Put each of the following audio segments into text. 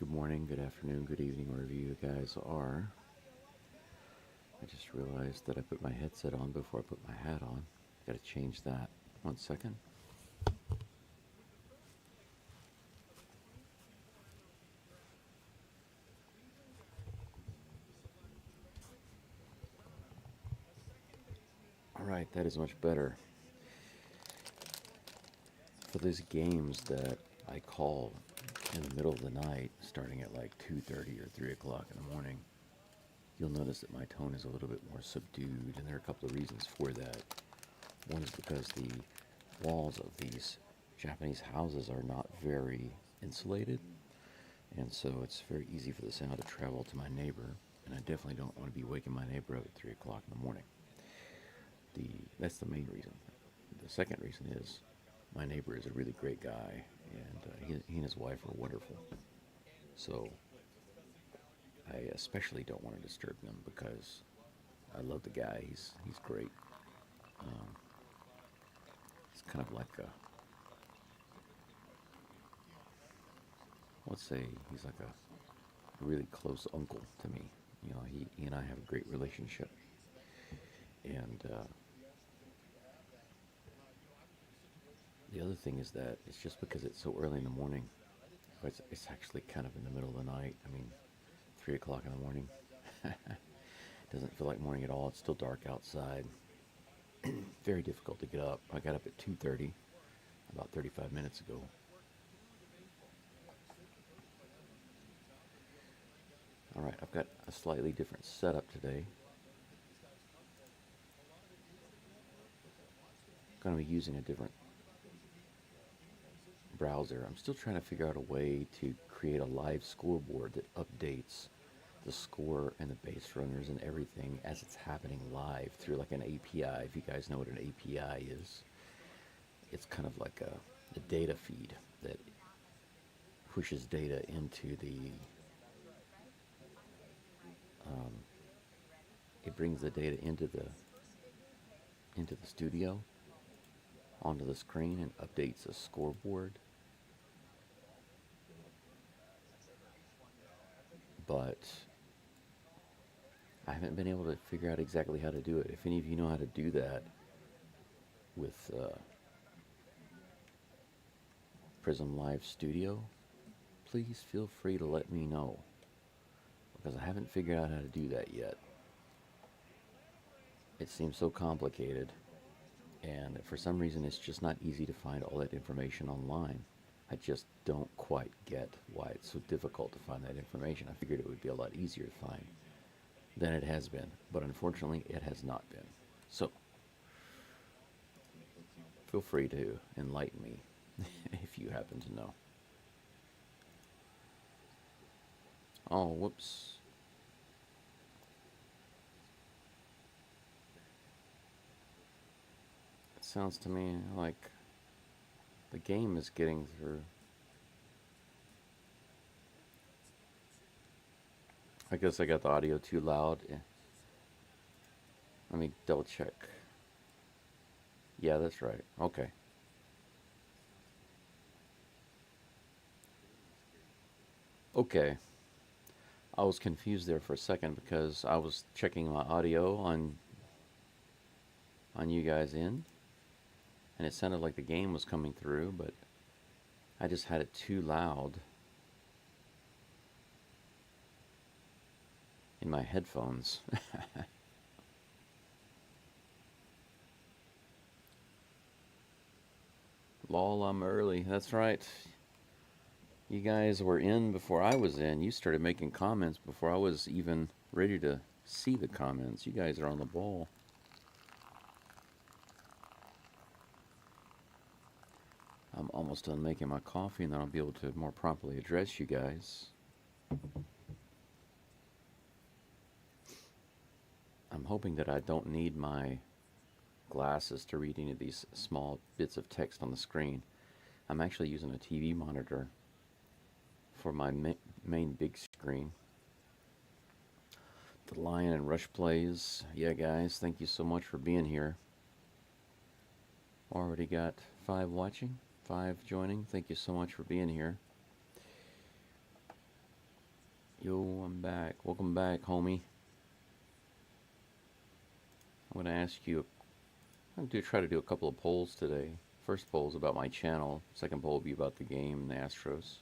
Good morning, good afternoon, good evening, wherever you guys are. I just realized that I put my headset on before I put my hat on. Gotta change that. 1 second. Alright, that is much better. For those games that I call in the middle of the night, starting at like 2:30 or 3 o'clock in the morning, you'll notice that my tone is a little bit more subdued, and there are a couple of reasons for that. One is because the walls of these Japanese houses are not very insulated, and so it's very easy for the sound to travel to my neighbor, and I definitely don't want to be waking my neighbor up at 3 o'clock in the morning. That's the main reason. The second reason is my neighbor is a really great guy, and he and his wife are wonderful. So I especially don't want to disturb them because I love the guy. He's great. Um, it's kind of like a, let's say he's like a really close uncle to me. You know, he and I have a great relationship, and the other thing is that it's just because it's so early in the morning. It's actually kind of in the middle of the night. I mean, 3 o'clock in the morning. Doesn't feel like morning at all. It's still dark outside. Very difficult to get up. I got up at 2:30, about 35 minutes ago. All right, I've got a slightly different setup today. I'm going to be using a different browser. I'm still trying to figure out a way to create a live scoreboard that updates the score and the base runners and everything as it's happening live through like an API. If you guys know what an API is, it's kind of like a data feed that pushes data into um, it brings the data into the studio onto the screen and updates a scoreboard. But I haven't been able to figure out exactly how to do it. If any of you know how to do that with Prism Live Studio, please feel free to let me know, because I haven't figured out how to do that yet. It seems so complicated, and for some reason it's just not easy to find all that information online. I just don't quite get why it's so difficult to find that information. I figured it would be a lot easier to find than it has been, but unfortunately it has not been. So feel free to enlighten me if you happen to know. Oh, whoops. It sounds to me like the game is getting through. I guess I got the audio too loud. Let me double check. Yeah, that's right. Okay. Okay. I was confused there for a second because I was checking my audio on you guys in, and it sounded like the game was coming through, but I just had it too loud in my headphones. Lol, I'm early. That's right. You guys were in before I was in. You started making comments before I was even ready to see the comments. You guys are on the ball. I'm almost done making my coffee, and then I'll be able to more properly address you guys. I'm hoping that I don't need my glasses to read any of these small bits of text on the screen. I'm actually using a TV monitor for my main big screen. The Lion and Rush plays. Yeah, guys, thank you so much for being here. Already got 5 watching, 5 joining. Thank you so much for being here. Yo, I'm back. Welcome back, homie. I'm gonna ask you. I'm gonna try to do a couple of polls today. First poll is about my channel. Second poll will be about the game, the Astros.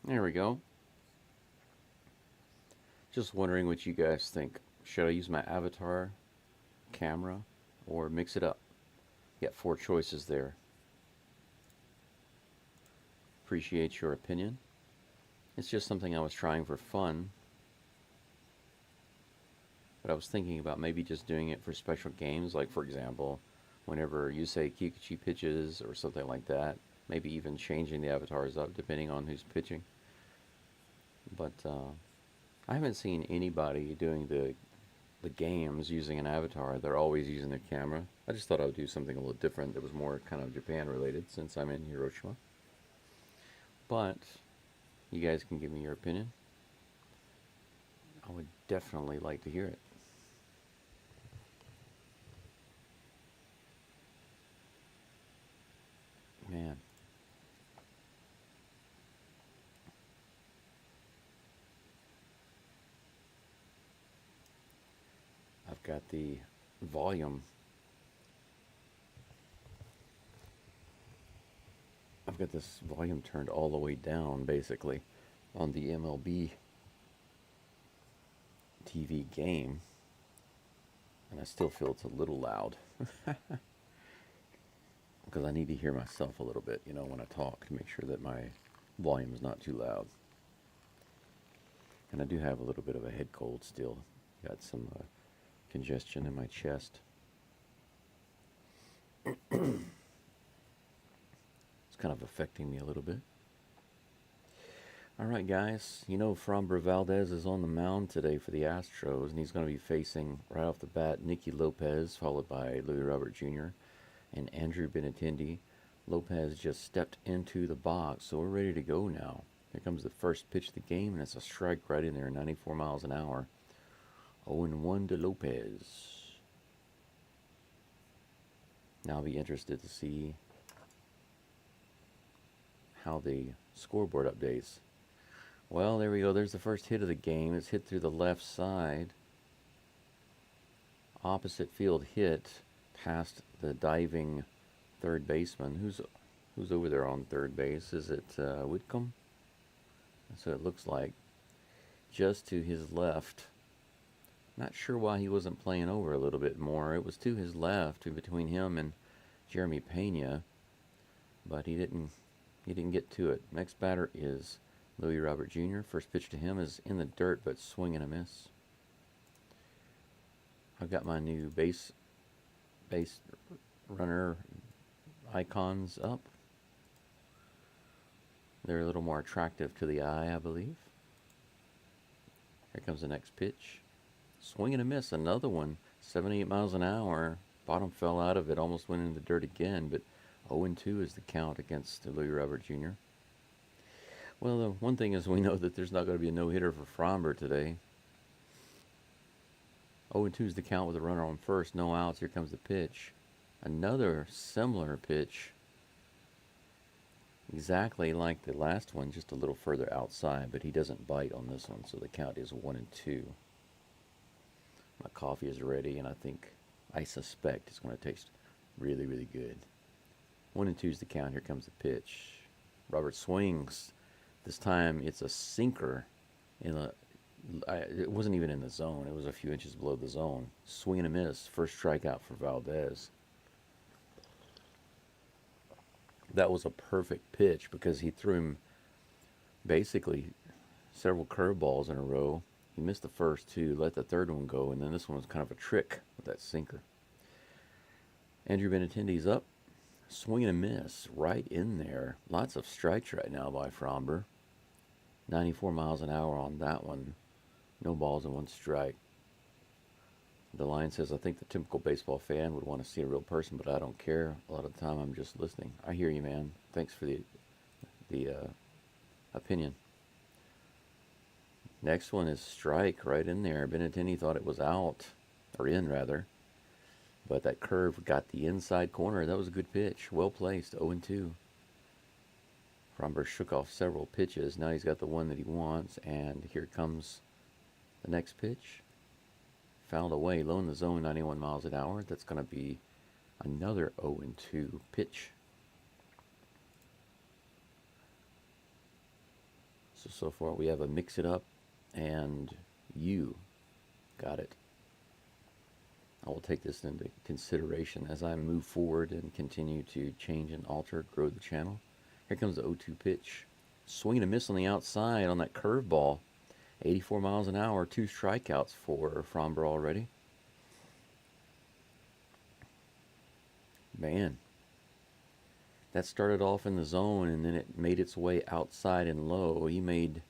There we go. Just wondering what you guys think. Should I use my avatar camera or mix it up? You got four choices there. Appreciate your opinion. It's just something I was trying for fun, but I was thinking about maybe just doing it for special games, like for example, whenever you say Kikuchi pitches or something like that, maybe even changing the avatars up depending on who's pitching. But I haven't seen anybody doing the games using an avatar. They're always using their camera. I just thought I would do something a little different that was more kind of Japan related since I'm in Hiroshima. But you guys can give me your opinion. I would definitely like to hear it. Man, I've got the volume. I've got this volume turned all the way down basically on the MLB TV game, and I still feel it's a little loud because I need to hear myself a little bit, when I talk to make sure that my volume is not too loud. And I do have a little bit of a head cold still. Got some congestion in my chest. It's kind of affecting me a little bit. All right, guys. Framber Valdez is on the mound today for the Astros, and he's going to be facing, right off the bat, Nicky Lopez, followed by Louis Robert Jr. and Andrew Benintendi. Lopez just stepped into the box, so we're ready to go now. Here comes the first pitch of the game, and it's a strike right in there, 94 miles an hour. 0-1 to Lopez. Now I'll be interested to see how the scoreboard updates. Well, there we go. There's the first hit of the game. It's hit through the left side. Opposite field hit past the diving third baseman. Who's over there on third base? Is it Whitcomb? That's what it looks like. Just to his left. Not sure why he wasn't playing over a little bit more. It was to his left, between him and Jeremy Pena, but he didn't get to it. Next batter is Louis Robert Jr. First pitch to him is in the dirt, but swing and a miss. I've got my new base runner icons up. They're a little more attractive to the eye, I believe. Here comes the next pitch. Swing and a miss, another one. 78 miles an hour. Bottom fell out of it, almost went in the dirt again, but 0-2 is the count against Louis Robert Jr. Well, the one thing is we know that there's not going to be a no-hitter for Framber today. 0-2 is the count with a runner on first, no outs. Here comes the pitch. Another similar pitch. Exactly like the last one, just a little further outside, but he doesn't bite on this one, so the count is 1-2. My coffee is ready, and I suspect it's going to taste really, really good. 1-2 is the count. Here comes the pitch. Robert swings. This time it's a sinker in a It wasn't even in the zone. It was a few inches below the zone. Swing and a miss. First strikeout for Valdez. That was a perfect pitch because he threw him basically several curveballs in a row. He missed the first two, let the third one go, and then this one was kind of a trick with that sinker. Andrew Benintendi's up. Swing and a miss right in there. Lots of strikes right now by Fromber. 94 miles an hour on that one. No balls and one strike. The line says, I think the typical baseball fan would want to see a real person, but I don't care. A lot of the time I'm just listening. I hear you, man. Thanks for the opinion. Next one is strike right in there. Benintendi thought it was out, or in rather. But that curve got the inside corner. That was a good pitch. Well placed. 0-2. Fromber shook off several pitches. Now he's got the one that he wants. And here comes the next pitch. Fouled away. Low in the zone, 91 miles an hour. That's going to be another 0-2 pitch. So far we have a mix it up and you got it. I will take this into consideration as I move forward and continue to change and alter, grow the channel. Here comes the 0-2 pitch. Swing and a miss on the outside on that curveball. 84 miles an hour, 2 strikeouts for Fromber already. Man, that started off in the zone and then it made its way outside and low. He made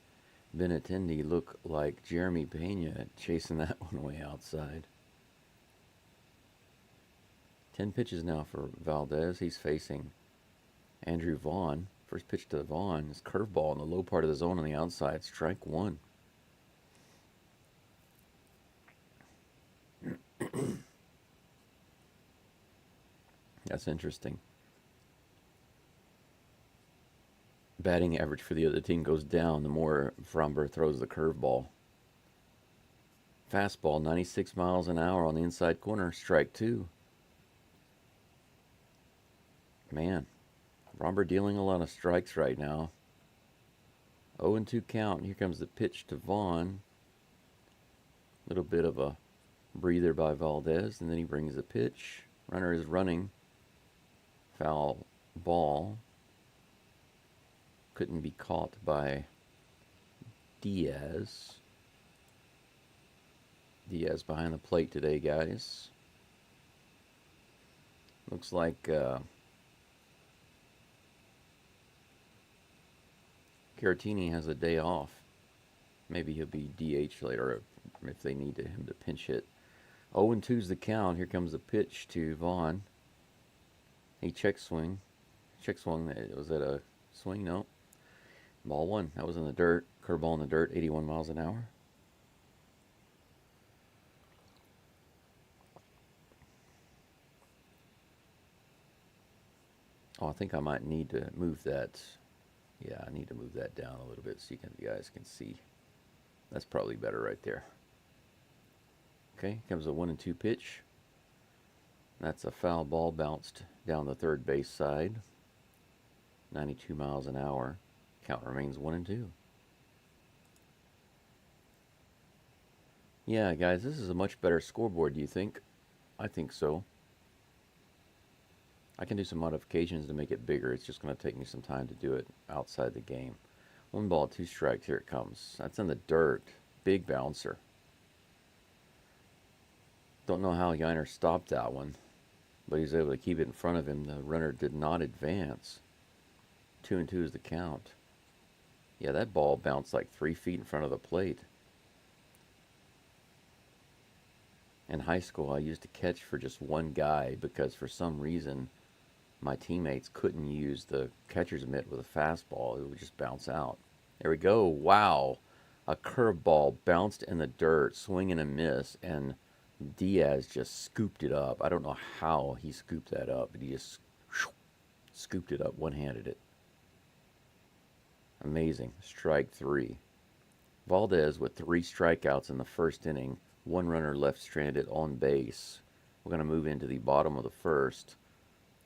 Benintendi look like Jeremy Pena chasing that one away outside. 10 pitches now for Valdez. He's facing Andrew Vaughn. First pitch to Vaughn is curveball in the low part of the zone on the outside. Strike one. That's interesting. Batting average for the other team goes down the more Fromber throws the curveball. Fastball, 96 miles an hour on the inside corner. Strike two. Man, Fromber dealing a lot of strikes right now. 0-2 count. Here comes the pitch to Vaughn. Little bit of a breather by Valdez, and then he brings the pitch. Runner is running. Foul ball. Couldn't be caught by Diaz. Diaz behind the plate today, guys. Looks like Caratini has a day off. Maybe he'll be DH later if they need him to pinch hit. 0-2's the count. Here comes the pitch to Vaughn. He check swing. Check swung. Was that a swing? No. Ball one. That was in the dirt. Curveball in the dirt. 81 miles an hour. Oh, I think I might need to move that. Yeah, I need to move that down a little bit so you guys can see. That's probably better right there. Okay, comes a 1-2 pitch. That's a foul ball bounced down the third base side. 92 miles an hour. Count remains 1-2. Yeah, guys, this is a much better scoreboard, do you think? I think so. I can do some modifications to make it bigger. It's just going to take me some time to do it outside the game. 1 ball, 2 strikes. Here it comes. That's in the dirt. Big bouncer. Don't know how Yiner stopped that one, but he was able to keep it in front of him. The runner did not advance. 2-2 is the count. Yeah, that ball bounced like 3 feet in front of the plate. In high school, I used to catch for just one guy because for some reason my teammates couldn't use the catcher's mitt with a fastball. It would just bounce out. There we go. Wow. A curveball bounced in the dirt, swing and a miss, and Diaz just scooped it up. I don't know how he scooped that up, but he just scooped it up, one-handed it. Amazing. Strike 3. Valdez with 3 strikeouts in the first inning. 1 runner left stranded on base. We're going to move into the bottom of the first.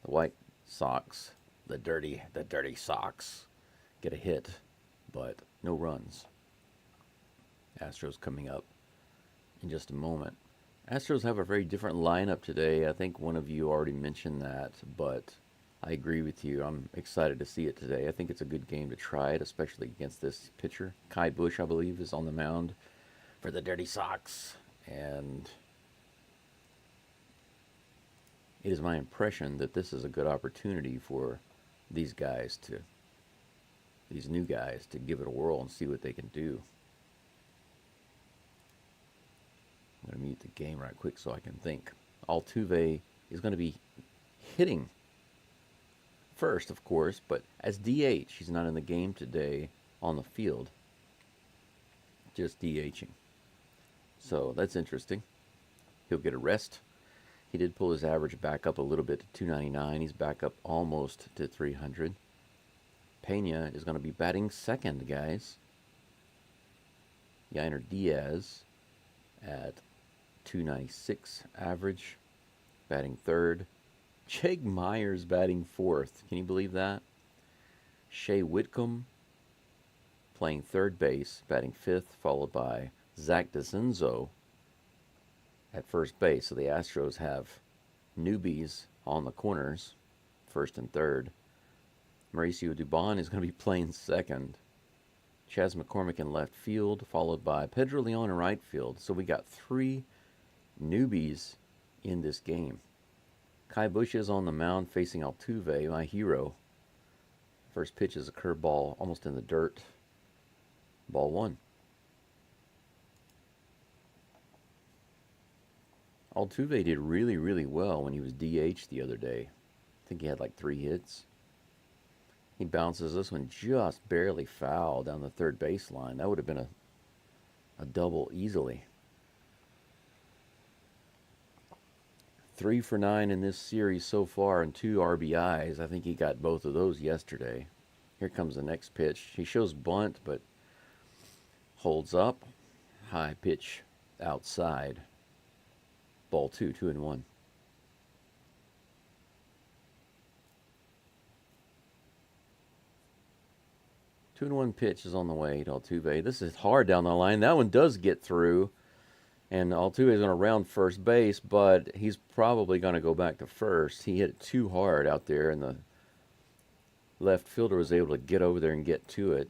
The White Sox, the dirty Sox, get a hit, but no runs. Astros coming up in just a moment. Astros have a very different lineup today. I think one of you already mentioned that, but I agree with you. I'm excited to see it today. I think it's a good game to try it, especially against this pitcher. Kai Bush, I believe, is on the mound for the Dirty Sox. And it is my impression that this is a good opportunity for these guys to, these new guys, to give it a whirl and see what they can do. I'm going to mute the game right quick so I can think. Altuve is going to be hitting first, of course, but as DH, he's not in the game today on the field, just DHing. So that's interesting. He'll get a rest. He did pull his average back up a little bit to 299. He's back up almost to 300. Pena is going to be batting second, guys. Yainer Diaz at 296 average, batting third. Jake Myers batting fourth. Can you believe that? Shea Whitcomb playing third base, batting fifth, followed by Zach DeCenzo at first base. So the Astros have newbies on the corners, first and third. Mauricio Dubon is going to be playing second. Chas McCormick in left field, followed by Pedro Leon in right field. So we got three newbies in this game. Kai Bush is on the mound facing Altuve, my hero. First pitch is a curveball almost in the dirt. Ball one. Altuve did really, really well when he was DH the other day. I think he had like 3 hits. He bounces this one just barely foul down the third baseline. That would have been a double easily. 3 for 9 in this series so far and 2 RBIs. I think he got both of those yesterday. Here comes the next pitch. He shows bunt, but holds up. High pitch outside. Ball 2, 2-1. Two and one pitch is on the way to Altuve. This is hard down the line. That one does get through. And Altuve is going to round first base, but he's probably going to go back to first. He hit it too hard out there, and the left fielder was able to get over there and get to it.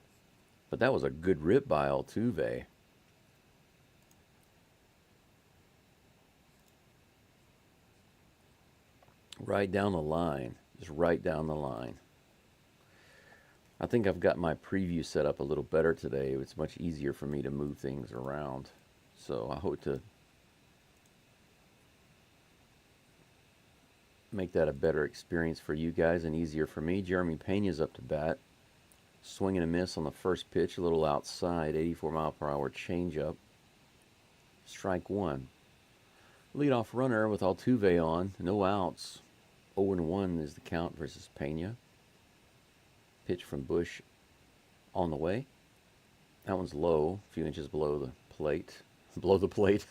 But that was a good rip by Altuve. Right down the line. Just right down the line. I think I've got my preview set up a little better today. It's much easier for me to move things around. So I hope to make that a better experience for you guys and easier for me. Jeremy Pena's up to bat. Swing and a miss on the first pitch, a little outside, 84-mile-per-hour changeup. Strike one. Leadoff runner with Altuve on, no outs. 0-1 is the count versus Pena. Pitch from Bush on the way. That one's low, a few inches below the plate. Below the plate.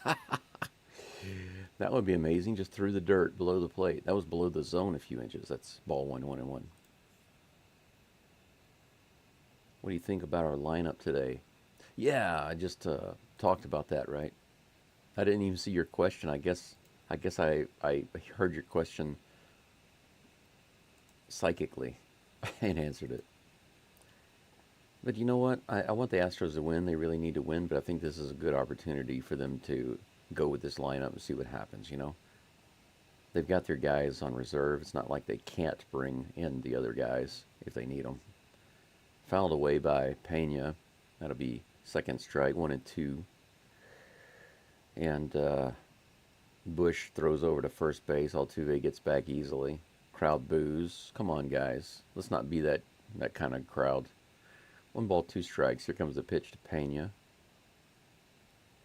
That would be amazing, just through the dirt below the plate. That was below the zone a few inches. That's ball 1-1-1. What do you think about our lineup today? Yeah, I just talked about that, right? I didn't even see your question. I guess I heard your question psychically and answered it. But you know what? I want the Astros to win. They really need to win, but I think this is a good opportunity for them to go with this lineup and see what happens, you know? They've got their guys on reserve. It's not like they can't bring in the other guys if they need them. Fouled away by Pena. That'll be second strike, 1-2. And Bush throws over to first base. Altuve gets back easily. Crowd boos. Come on, guys. Let's not be that kind of crowd. 1 ball, 2 strikes. Here comes the pitch to Pena.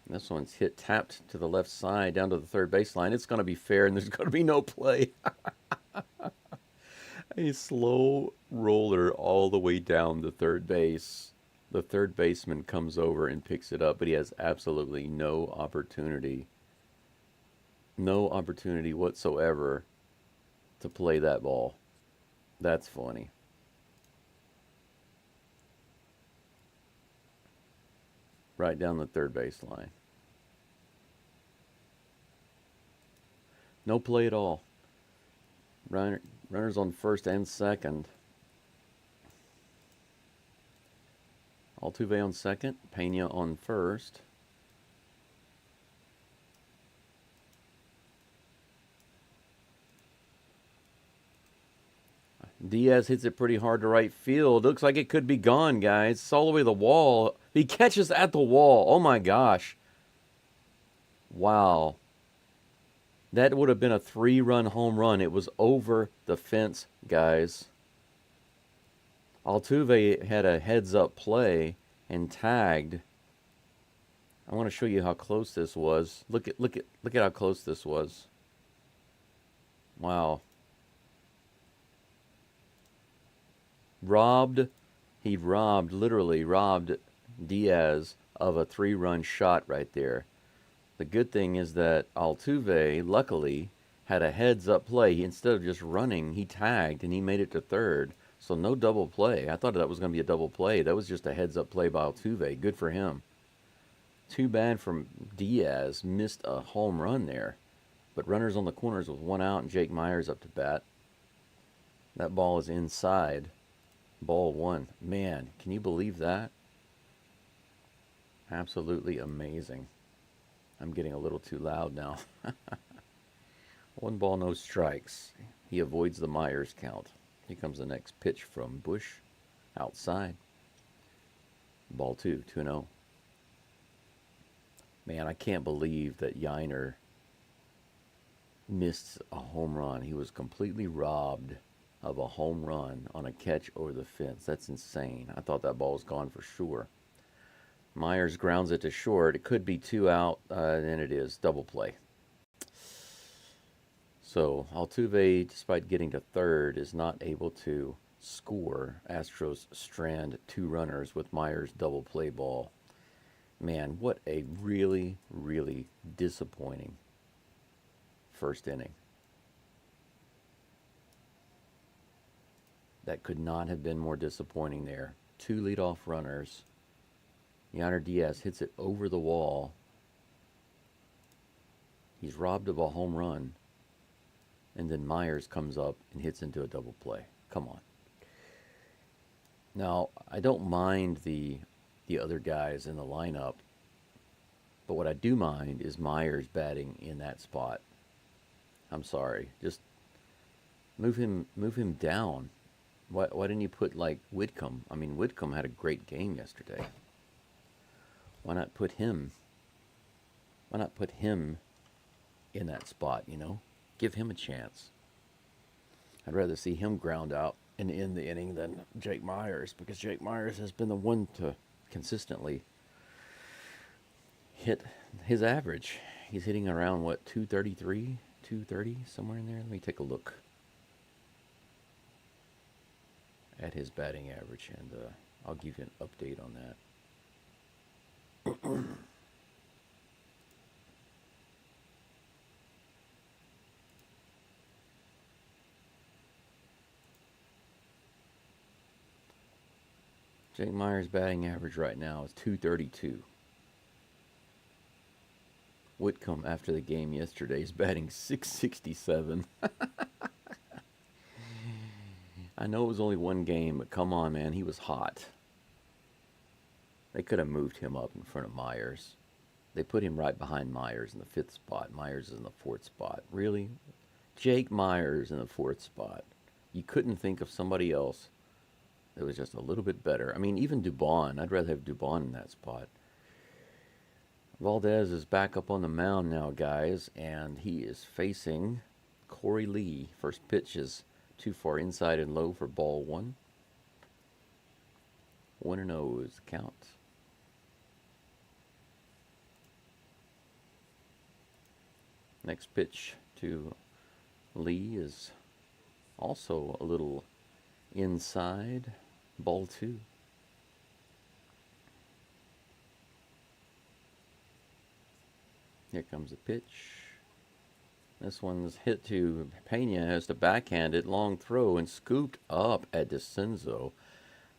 And this one's hit, tapped to the left side, down to the third baseline. It's going to be fair, and there's going to be no play. A slow roller all the way down to third base. The third baseman comes over and picks it up, but he has absolutely no opportunity. No opportunity whatsoever to play that ball. That's funny. right down the third base line. No play at all. Runners on first and second. Altuve on second, Pena on first. Diaz hits it pretty hard to right field. Looks like it could be gone, guys. It's all the way to the wall. He catches at the wall. Oh my gosh. Wow. That would have been a 3-run home run. It was over the fence, guys. Altuve had a heads-up play and tagged. I want to show you how close this was. Look at how close this was. Wow. Literally robbed Diaz of a 3-run shot right there. The good thing is that Altuve, luckily, had a heads-up play. Instead of just running, he tagged and he made it to third. So no double play. I thought that was going to be a double play. That was just a heads-up play by Altuve. Good for him. Too bad from Diaz. Missed a home run there. But runners on the corners with 1 out and Jake Myers up to bat. That ball is inside. Ball 1. Man, can you believe that? Absolutely amazing. I'm getting a little too loud now. 1 ball, no strikes. He avoids the Myers count. Here comes the next pitch from Bush. Outside. Ball 2, 2-0. Man, I can't believe that Yiner missed a home run. He was completely robbed of a home run on a catch over the fence. That's insane. I thought that ball was gone for sure. Myers grounds it to short. It could be 2 out, and it is. Double play. So Altuve, despite getting to third, is not able to score. Astros strand 2 runners with Myers' double play ball. Man, what a really, really disappointing first inning. That could not have been more disappointing there. 2 leadoff runners. Yainer Diaz hits it over the wall. He's robbed of a home run. And then Myers comes up and hits into a double play. Come on. Now, I don't mind the other guys in the lineup. But what I do mind is Myers batting in that spot. I'm sorry. Just move him down. Why didn't you put like Whitcomb? I mean, Whitcomb had a great game yesterday. Why not put him in that spot, you know? Give him a chance. I'd rather see him ground out and end the inning than Jake Myers, because Jake Myers has been the one to consistently hit his average. He's hitting around, what, 233, 230, somewhere in there? Let me take a look at his batting average, and I'll give you an update on that. Jake Myers' batting average right now is 232. Whitcomb, after the game yesterday, is batting 667. I know it was only 1 game, but come on, man. He was hot. They could have moved him up in front of Myers. They put him right behind Myers in the 5th spot. Myers is in the 4th spot. Really? Jake Myers in the 4th spot. You couldn't think of somebody else that was just a little bit better. I mean, even Dubon. I'd rather have Dubon in that spot. Valdez is back up on the mound now, guys, and he is facing Corey Lee. First pitch is too far inside and low for ball 1. 1-0 is the count. Next pitch to Lee is also a little inside. Ball 2. Here comes the pitch. This one's hit to Pena, has to backhand it, long throw, and scooped up at DeCenzo.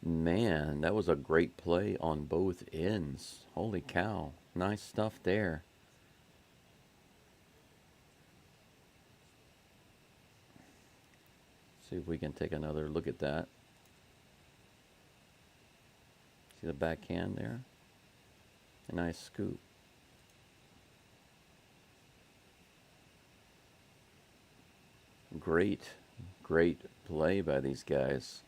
Man, that was a great play on both ends. Holy cow. Nice stuff there. See if we can take another look at that. See the backhand there? A nice scoop. Great, great play by these guys.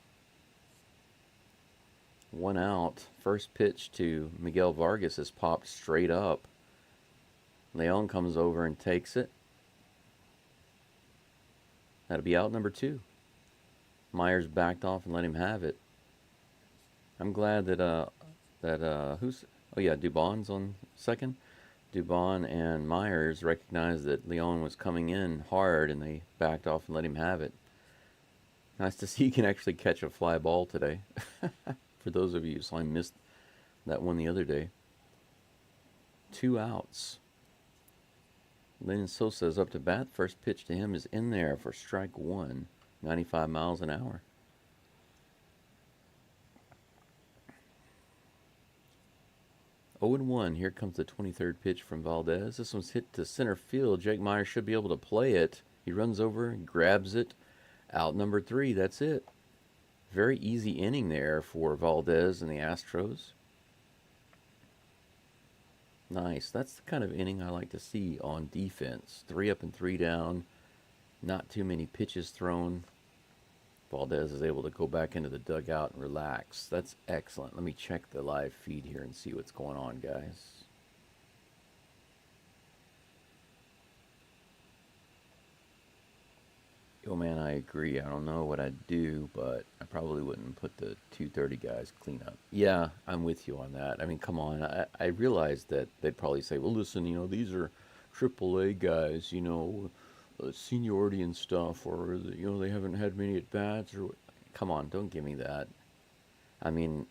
One out. First pitch to Miguel Vargas is popped straight up. Leon comes over and takes it. That'll be out number 2. Myers backed off and let him have it. I'm glad that who's oh yeah, Dubon's on second. Dubon and Myers recognized that Leon was coming in hard and they backed off and let him have it. Nice to see he can actually catch a fly ball today. For those of you who missed that one the other day. 2 outs. Lennon Sosa is up to bat. First pitch to him is in there for strike 1. 95 miles an hour. Oh and 1. Here comes the 23rd pitch from Valdez. This one's hit to center field. Jake Myers should be able to play it. He runs over and grabs it. Out number 3. That's it. Very easy inning there for Valdez and the Astros. Nice. That's the kind of inning I like to see on defense. 3 up and 3 down. Not too many pitches thrown. Valdez is able to go back into the dugout and relax. That's excellent. Let me check the live feed here and see what's going on, guys. Yo, man, I agree. I don't know what I'd do, but I probably wouldn't put the 230 guys clean up. Yeah, I'm with you on that. I mean, come on. I realized that they'd probably say, well, listen, these are AAA guys, seniority and stuff, or they haven't had many at bats, or come on, don't give me that. I mean,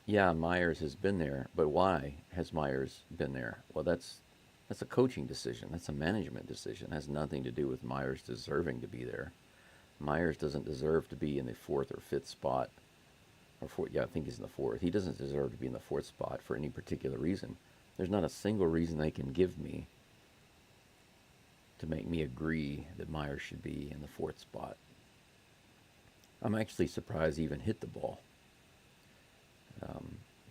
yeah, Myers has been there, but why has Myers been there? Well, that's a coaching decision. That's a management decision. It has nothing to do with Myers deserving to be there. Myers doesn't deserve to be in the 4th or 5th spot, or yeah, I think he's in the 4th. He doesn't deserve to be in the 4th spot for any particular reason. There's not a single reason they can give me to make me agree that Myers should be in the 4th spot. I'm actually surprised he even hit the ball.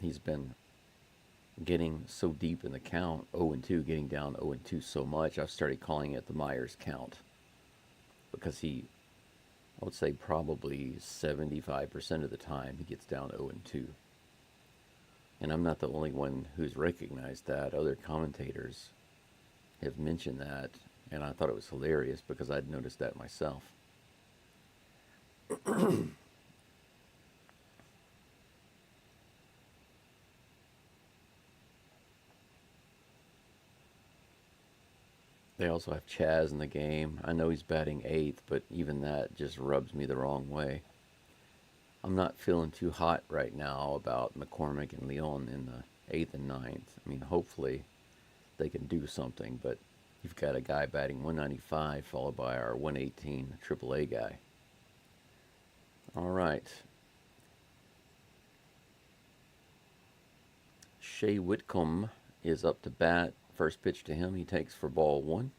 He's been getting so deep in the count, 0-2, getting down 0-2 so much, I've started calling it the Myers count. Because I would say probably 75% of the time he gets down 0-2. And I'm not the only one who's recognized that. Other commentators have mentioned that. And I thought it was hilarious because I'd noticed that myself. They also have Chaz in the game. I know he's batting 8th, but even that just rubs me the wrong way. I'm not feeling too hot right now about McCormick and Leon in the 8th and 9th. I mean, hopefully they can do something, but you've got a guy batting 195 followed by our 118 AAA guy. All right. Shea Whitcomb is up to bat. First pitch to him, he takes for ball 1.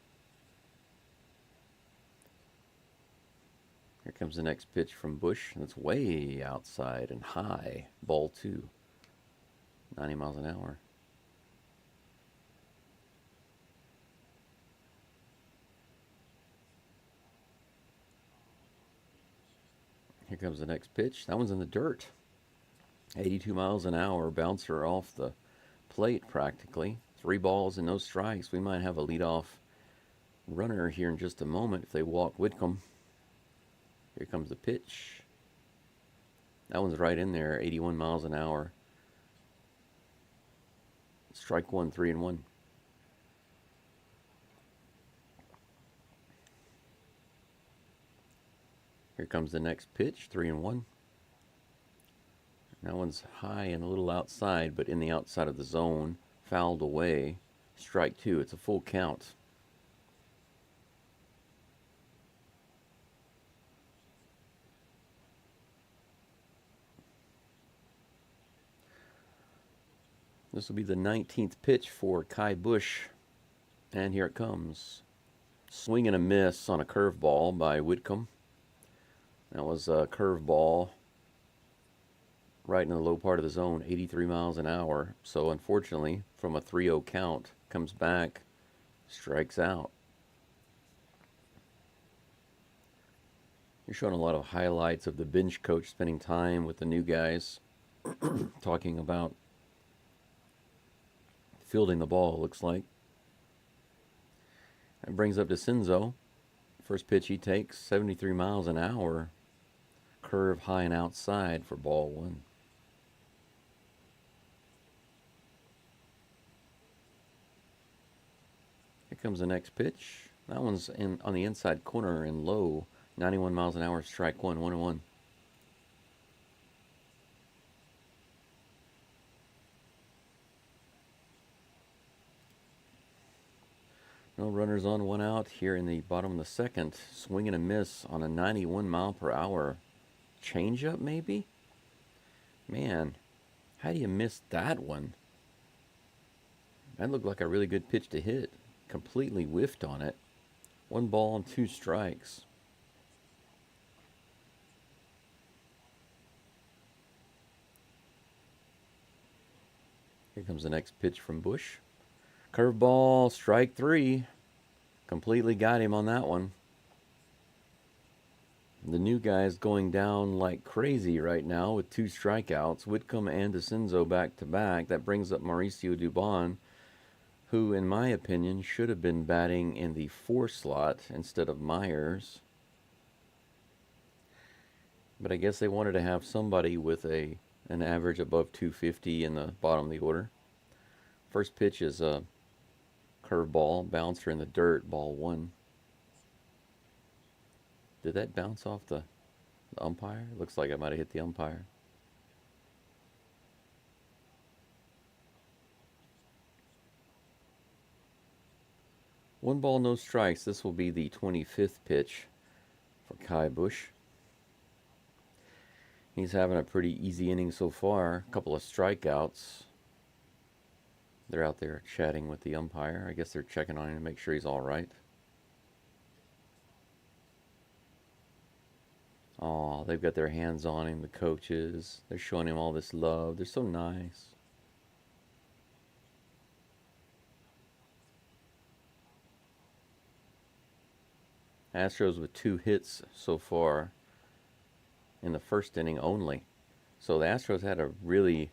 Here comes the next pitch from Bush. That's way outside and high. Ball 2. 90 miles an hour. Here comes the next pitch. That one's in the dirt. 82 miles an hour. Bouncer off the plate practically. 3 balls and no strikes. We might have a leadoff runner here in just a moment if they walk Whitcomb. Here comes the pitch. That one's right in there. 81 miles an hour. Strike 1, 3-1. Here comes the next pitch, 3-1. That one's high and a little outside, but in the outside of the zone. Fouled away. Strike 2. It's a full count. This will be the 19th pitch for Kai Bush. And here it comes. Swing and a miss on a curveball by Whitcomb. That was a curveball right in the low part of the zone, 83 miles an hour. So unfortunately, from a 3-0 count, comes back, strikes out. You're showing a lot of highlights of the bench coach spending time with the new guys, talking about fielding the ball, looks like. That brings up DeCinzo. First pitch he takes, 73 miles an hour. Curve high and outside for ball one. Here comes the next pitch. That one's on the inside corner and low. 91 miles an hour, strike one, 1-1. No runners on, one out here in the bottom of the second. Swing and a miss on a 91 mile per hour changeup, maybe? Man, how do you miss that one? That looked like a really good pitch to hit. Completely whiffed on it. 1 ball and 2 strikes. Here comes the next pitch from Bush. Curveball, strike 3. Completely got him on that one. The new guy's going down like crazy right now with 2 strikeouts. Whitcomb and DeCinzo back to back. That brings up Mauricio Dubon, who, in my opinion, should have been batting in the 4 slot instead of Myers. But I guess they wanted to have somebody with an average above 250 in the bottom of the order. First pitch is a curveball, bouncer in the dirt, ball 1. Did that bounce off the umpire? Looks like it might have hit the umpire. One ball, no strikes. This will be the 25th pitch for Kai Bush. He's having a pretty easy inning so far. A couple of strikeouts. They're out there chatting with the umpire. I guess they're checking on him to make sure he's all right. Oh, they've got their hands on him, the coaches. They're showing him all this love. They're so nice. Astros with 2 hits so far in the first inning only. So the Astros had a really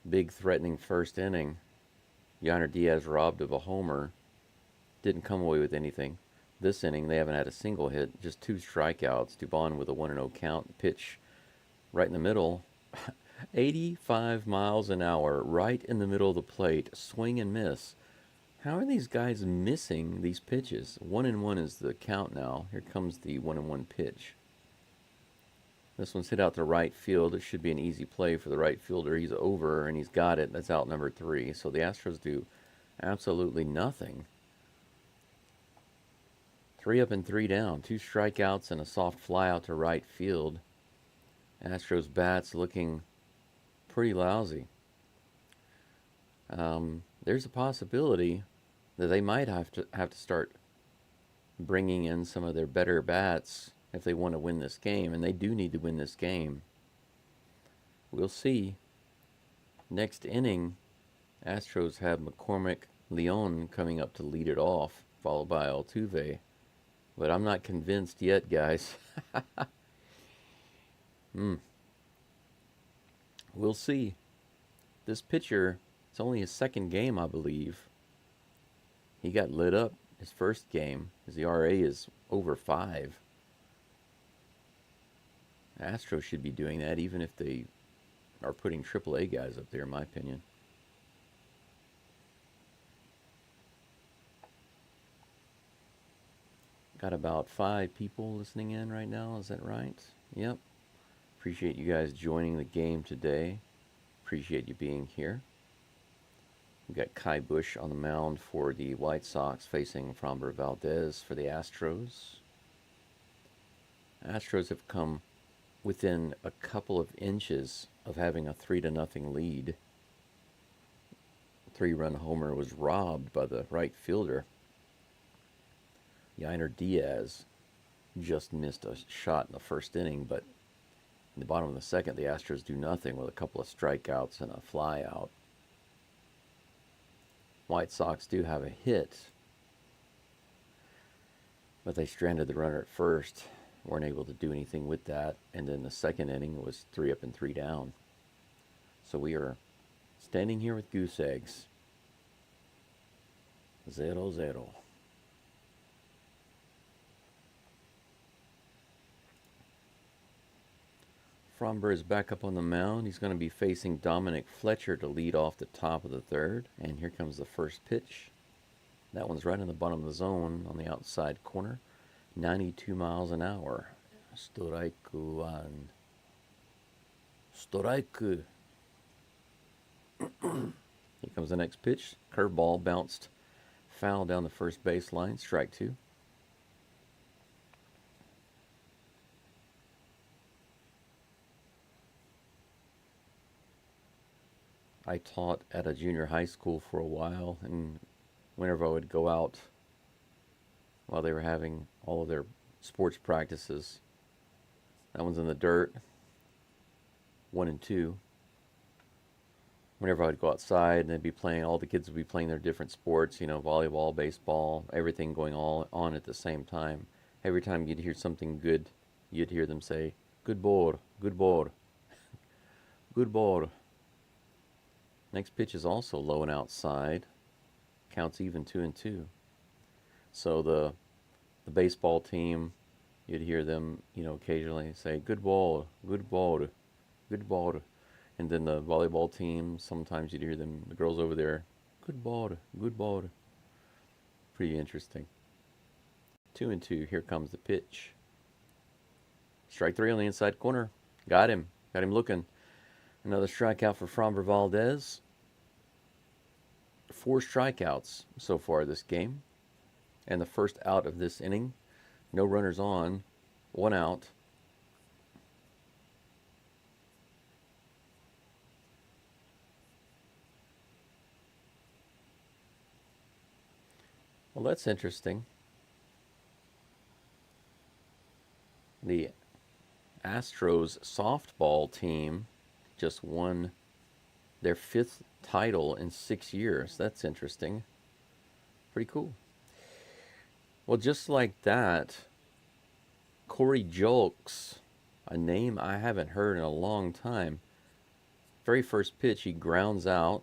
big threatening first inning. Yainer Diaz robbed of a homer. Didn't come away with anything. This inning, they haven't had a single hit, just 2 strikeouts. Dubon with a 1-0 count. Pitch right in the middle. 85 miles an hour, right in the middle of the plate. Swing and miss. How are these guys missing these pitches? 1-1 is the count now. Here comes the 1-1 pitch. This one's hit out to right field. It should be an easy play for the right fielder. He's over, and he's got it. That's out number 3. So the Astros do absolutely nothing. 3 up and 3 down. 2 strikeouts and a soft fly out to right field. Astros bats looking pretty lousy. There's a possibility that they might have to start bringing in some of their better bats if they want to win this game, and they do need to win this game. We'll see. Next inning, Astros have McCormick Leon coming up to lead it off, followed by Altuve. But I'm not convinced yet, guys. We'll see. This pitcher, it's only his second game, I believe. He got lit up his first game. His ERA is over 5. Astros should be doing that, even if they are putting AAA guys up there, in my opinion. Got about 5 people listening in right now. Is that right? Yep. Appreciate you guys joining the game today. Appreciate you being here. We've got Kai Bush on the mound for the White Sox, facing Framber Valdez for the Astros. Astros have come within a couple of inches of having a 3-0 lead. 3-run homer was robbed by the right fielder. Yainer Diaz just missed a shot in the first inning, but in the bottom of the second, the Astros do nothing with a couple of strikeouts and a fly out. White Sox do have a hit, but they stranded the runner at first, weren't able to do anything with that, and then the second inning was 3 up and 3 down. So we are standing here with goose eggs. 0-0. Fromber is back up on the mound. He's going to be facing Dominic Fletcher to lead off the top of the third. And here comes the first pitch. That one's right in the bottom of the zone on the outside corner. 92 miles an hour. Strike one. Strike. Here comes the next pitch. Curveball bounced foul down the first baseline. Strike 2. I taught at a junior high school for a while, and whenever I would go out while they were having all of their sports practices, that one's in the dirt, 1 and 2. Whenever I would go outside and they'd be playing, all the kids would be playing their different sports, volleyball, baseball, everything going all on at the same time. Every time you'd hear something good, you'd hear them say, "Good ball, good ball, good ball." Next pitch is also low and outside. Counts even 2 and 2. So the baseball team, you'd hear them, occasionally say, "Good ball, good ball, good ball." And then the volleyball team, sometimes you'd hear them, the girls over there, "Good ball, good ball." Pretty interesting. 2 and 2. Here comes the pitch. Strike 3 on the inside corner. Got him. Got him looking. Another strikeout for Framber Valdez. 4 strikeouts so far this game. And the first out of this inning. No runners on. 1 out. Well, that's interesting. The Astros softball team just won their 5th title in 6 years. That's interesting. Pretty cool. Well, just like that, Corey Julks, a name I haven't heard in a long time. Very first pitch, he grounds out.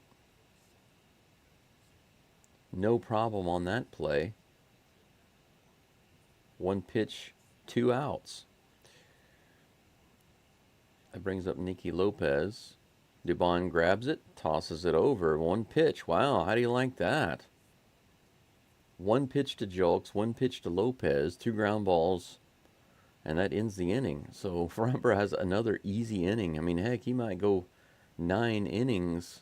No problem on that play. 1 pitch, 2 outs. That brings up Nicky Lopez. Dubon grabs it, tosses it over. 1 pitch. Wow, how do you like that? 1 pitch to Julks, 1 pitch to Lopez, 2 ground balls, and that ends the inning. So Framber has another easy inning. I mean, heck, he might go 9 innings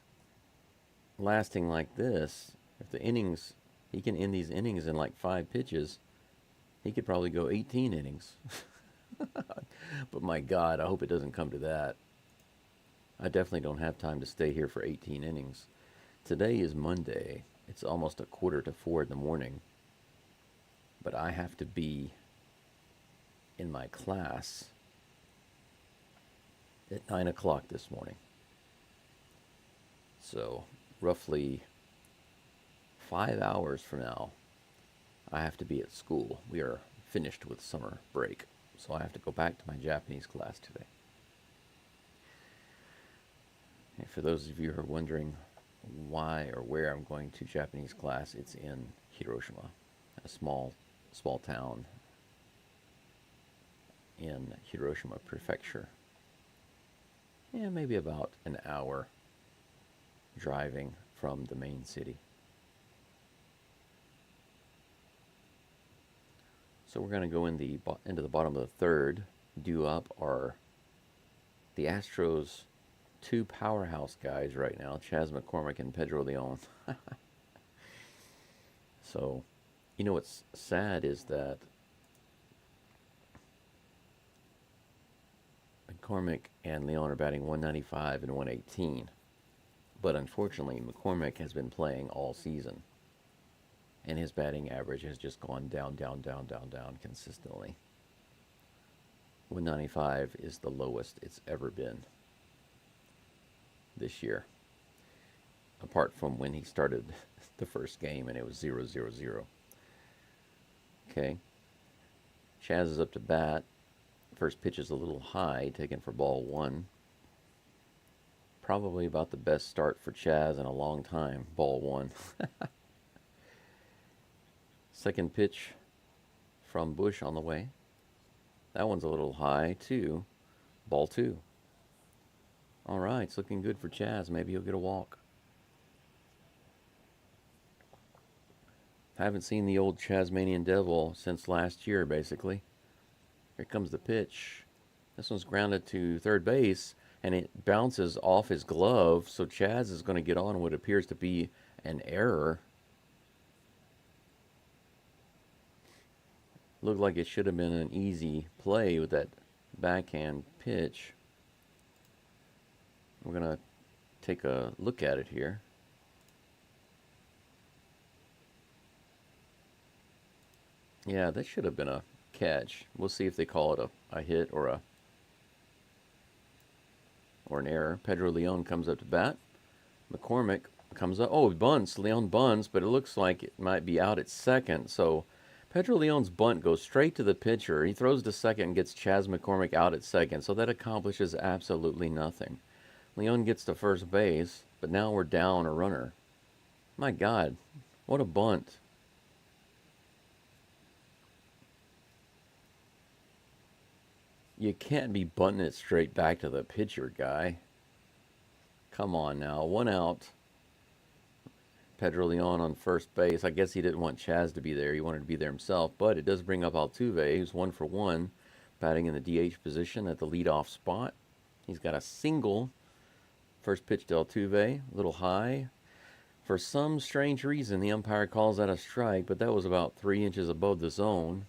lasting like this. If the innings, he can end these innings in like 5 pitches, he could probably go 18 innings. But my God, I hope it doesn't come to that. I definitely don't have time to stay here for 18 innings. Today is Monday. It's almost 3:45 in the morning. But I have to be in my class at 9 o'clock this morning. So roughly 5 hours from now, I have to be at school. We are finished with summer break. So I have to go back to my Japanese class today. And for those of you who are wondering why or where I'm going to Japanese class, it's in Hiroshima, a small town in Hiroshima Prefecture. Yeah, maybe about an hour driving from the main city. So we're going to go into the bottom of the third, do up the Astros' 2 powerhouse guys right now, Chas McCormick and Pedro Leon. So, what's sad is that McCormick and Leon are batting 195 and 118. But unfortunately, McCormick has been playing all season, and his batting average has just gone down, down, down, down, down consistently. 195 is the lowest it's ever been this year, apart from when he started the first game and it was 0-0-0. Okay. Chaz is up to bat. First pitch is a little high, taken for ball one. Probably about the best start for Chaz in a long time, ball one. Second pitch from Bush on the way. That one's a little high, too. Ball two. All right, it's looking good for Chaz. Maybe he'll get a walk. Haven't seen the old Chazmanian Devil since last year, basically. Here comes the pitch. This one's grounded to third base, and it bounces off his glove, so Chaz is going to get on what appears to be an error. Looked like it should have been an easy play with that backhand pitch. We're going to take a look at it here. Yeah, that should have been a catch. We'll see if they call it a hit or an error. Pedro Leon comes up to bat. McCormick comes up. Oh, bunts. Leon bunts, but it looks like it might be out at second. So Pedro Leon's bunt goes straight to the pitcher. He throws to second and gets Chaz McCormick out at second. So that accomplishes absolutely nothing. Leon gets to first base, but now we're down a runner. My God, what a bunt. You can't be bunting it straight back to the pitcher, guy. Come on now. One out. Pedro Leon on first base. I guess he didn't want Chaz to be there. He wanted to be there himself. But it does bring up Altuve, who's 1 for 1, batting in the DH position at the leadoff spot. He's got a single. First pitch to Altuve. A little high. For some strange reason, the umpire calls that a strike, but that was about 3 inches above the zone.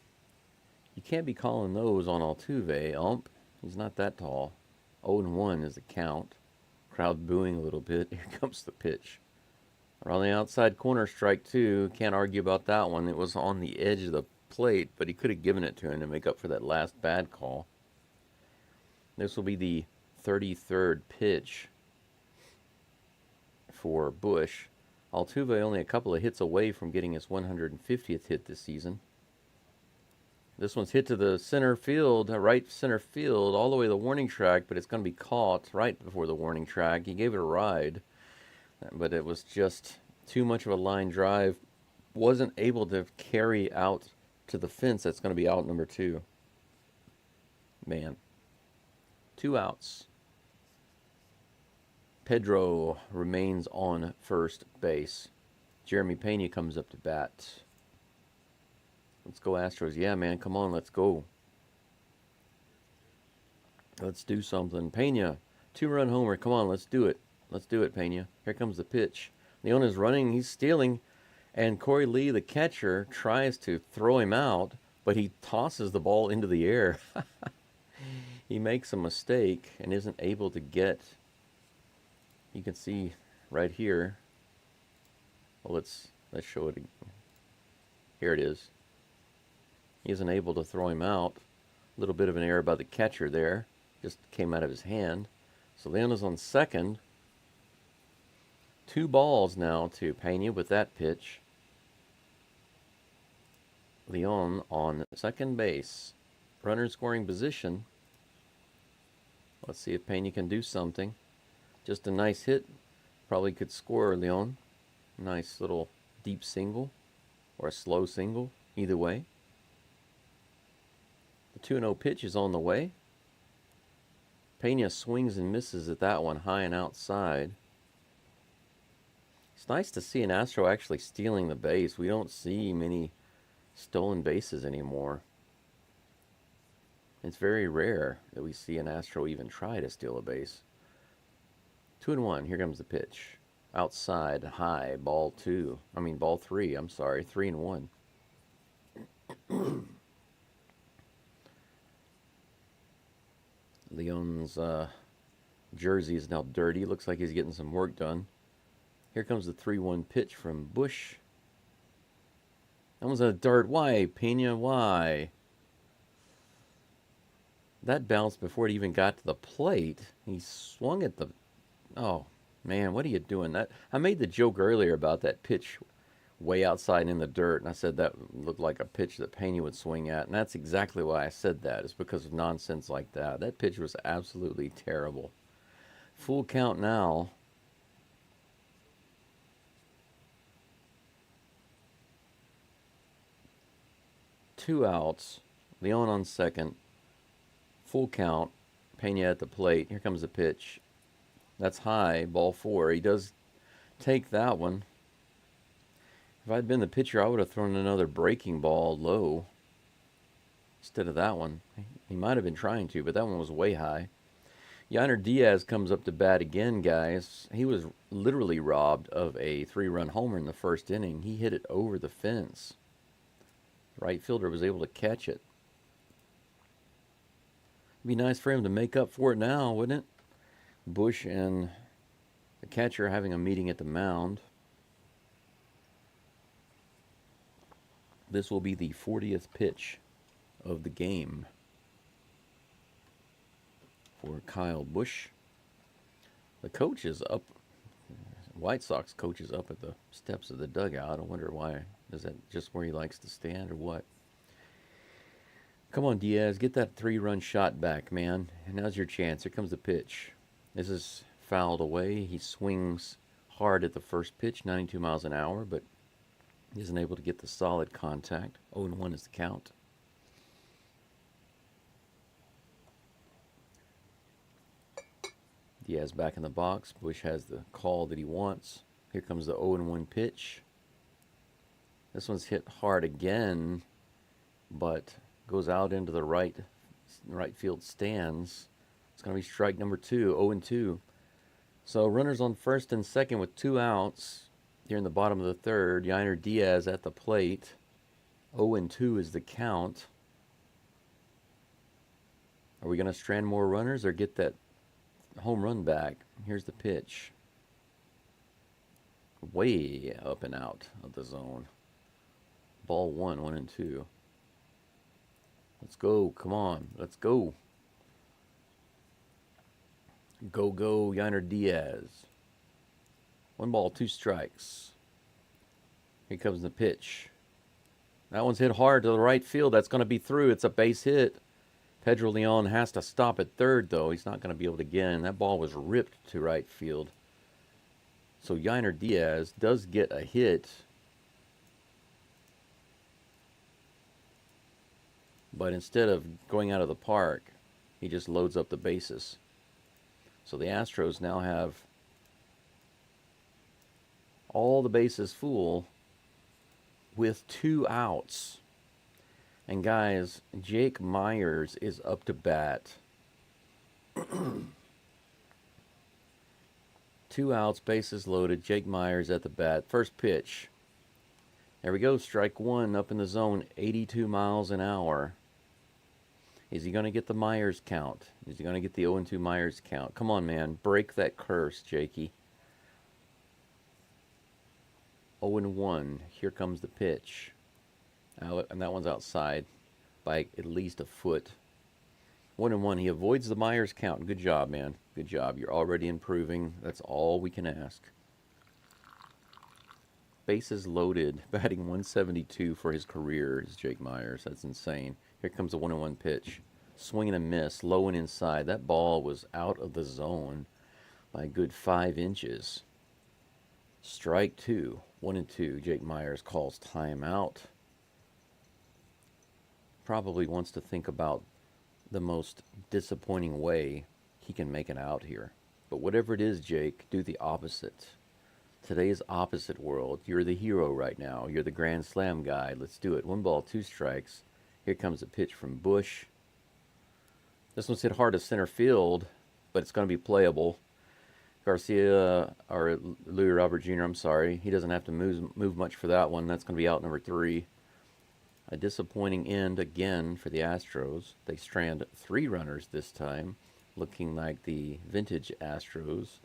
You can't be calling those on Altuve, ump. He's not that tall. 0-1 is the count. Crowd booing a little bit. Here comes the pitch. Around the outside corner, strike two. Can't argue about that one. It was on the edge of the plate, but he could have given it to him to make up for that last bad call. This will be the 33rd pitch for Bush. Altuve only a couple of hits away from getting his 150th hit this season. This one's hit to the center field, right center field, all the way to the warning track, but it's going to be caught right before the warning track. He gave it a ride, but it was just too much of a line drive. Wasn't able to carry out to the fence. That's going to be out number 2. Man. 2 outs. Pedro remains on first base. Jeremy Pena comes up to bat. Let's go Astros. Yeah, man, come on, let's go. Let's do something. Pena, 2-run homer. Come on, let's do it. Let's do it, Pena. Here comes the pitch. Leon is running. He's stealing. And Corey Lee, the catcher, tries to throw him out, but he tosses the ball into the air. He makes a mistake and isn't able to get. You can see right here. Well, let's show it. Here it is. He isn't able to throw him out. A little bit of an error by the catcher there. Just came out of his hand. So Leon is on second. 2 balls now to Pena with that pitch. Leon on second base. Runner in scoring position. Let's see if Pena can do something. Just a nice hit. Probably could score, Leon. Nice little deep single. Or a slow single. Either way. The 2-0 pitch is on the way. Pena swings and misses at that one, high and outside. It's nice to see an Astro actually stealing the base. We don't see many stolen bases anymore. It's very rare that we see an Astro even try to steal a base. 2-1. Here comes the pitch. Outside, high, ball 3. I'm sorry, 3-1. Leon's jersey is now dirty. Looks like he's getting some work done. Here comes the 3-1 pitch from Bush. That was a dart. Why, Pena? Why? That bounced before it even got to the plate. He swung at the... Oh, man, what are you doing? That I made the joke earlier about that pitch way outside in the dirt, and I said that looked like a pitch that Pena would swing at, and that's exactly why I said that. It's because of nonsense like that. That pitch was absolutely terrible. Full count now. Two outs. Leon on second. Full count. Pena at the plate. Here comes the pitch. That's high. Ball 4. He does take that one. If I'd been the pitcher, I would have thrown another breaking ball low instead of that one. He might have been trying to, but that one was way high. Yainer Diaz comes up to bat again, guys. He was literally robbed of a 3-run homer in the first inning. He hit it over the fence. The right fielder was able to catch it. It'd be nice for him to make up for it now, wouldn't it? Bush and the catcher having a meeting at the mound. This will be the 40th pitch of the game for Kyle Busch. The coach is up. White Sox coach is up at the steps of the dugout. I wonder why. Is that just where he likes to stand or what? Come on, Diaz. Get that 3-run shot back, man. And now's your chance. Here comes the pitch. This is fouled away. He swings hard at the first pitch, 92 miles an hour, but isn't able to get the solid contact. 0-1 is the count. Diaz back in the box. Bush has the call that he wants. Here comes the 0-1 pitch. This one's hit hard again, but goes out into the right field stands. It's going to be strike number 2, 0-2. So runners on first and second with 2 outs. Here in the bottom of the third, Yainer Diaz at the plate. 0-2 is the count. Are we going to strand more runners or get that home run back? Here's the pitch. Way up and out of the zone. Ball 1, 1-2. Let's go. Come on. Let's go. Go, Yainer Diaz. 1 ball, 2 strikes. Here comes the pitch. That one's hit hard to the right field. That's going to be through. It's a base hit. Pedro Leon has to stop at third, though. He's not going to be able to get in. That ball was ripped to right field. So Yainer Diaz does get a hit. But instead of going out of the park, he just loads up the bases. So the Astros now have all the bases full with 2 outs. And guys, Jake Myers is up to bat. 2 outs, bases loaded. Jake Myers at the bat. First pitch. There we go. Strike 1 up in the zone. 82 miles an hour. Is he going to get the Myers count? Is he going to get the 0-2 Myers count? Come on, man. Break that curse, Jakey. 0-1. Here comes the pitch. And that one's outside by at least a foot. 1-1. He avoids the Myers count. Good job, man. Good job. You're already improving. That's all we can ask. Bases loaded. Batting 172 for his career is Jake Myers. That's insane. Here comes a 1-1 pitch. Swing and a miss. Low and inside. That ball was out of the zone by a good 5 inches. Strike 2. 1-2. Jake Myers calls timeout. Probably wants to think about the most disappointing way he can make it out here. But whatever it is, Jake, do the opposite. Today's opposite world. You're the hero right now. You're the Grand Slam guy. Let's do it. 1 ball, 2 strikes. Here comes a pitch from Bush. This one's hit hard to center field, but it's going to be playable. Garcia, or Louis Robert Jr., I'm sorry. He doesn't have to move much for that one. That's going to be out number 3. A disappointing end again for the Astros. They strand 3 runners this time, looking like the vintage Astros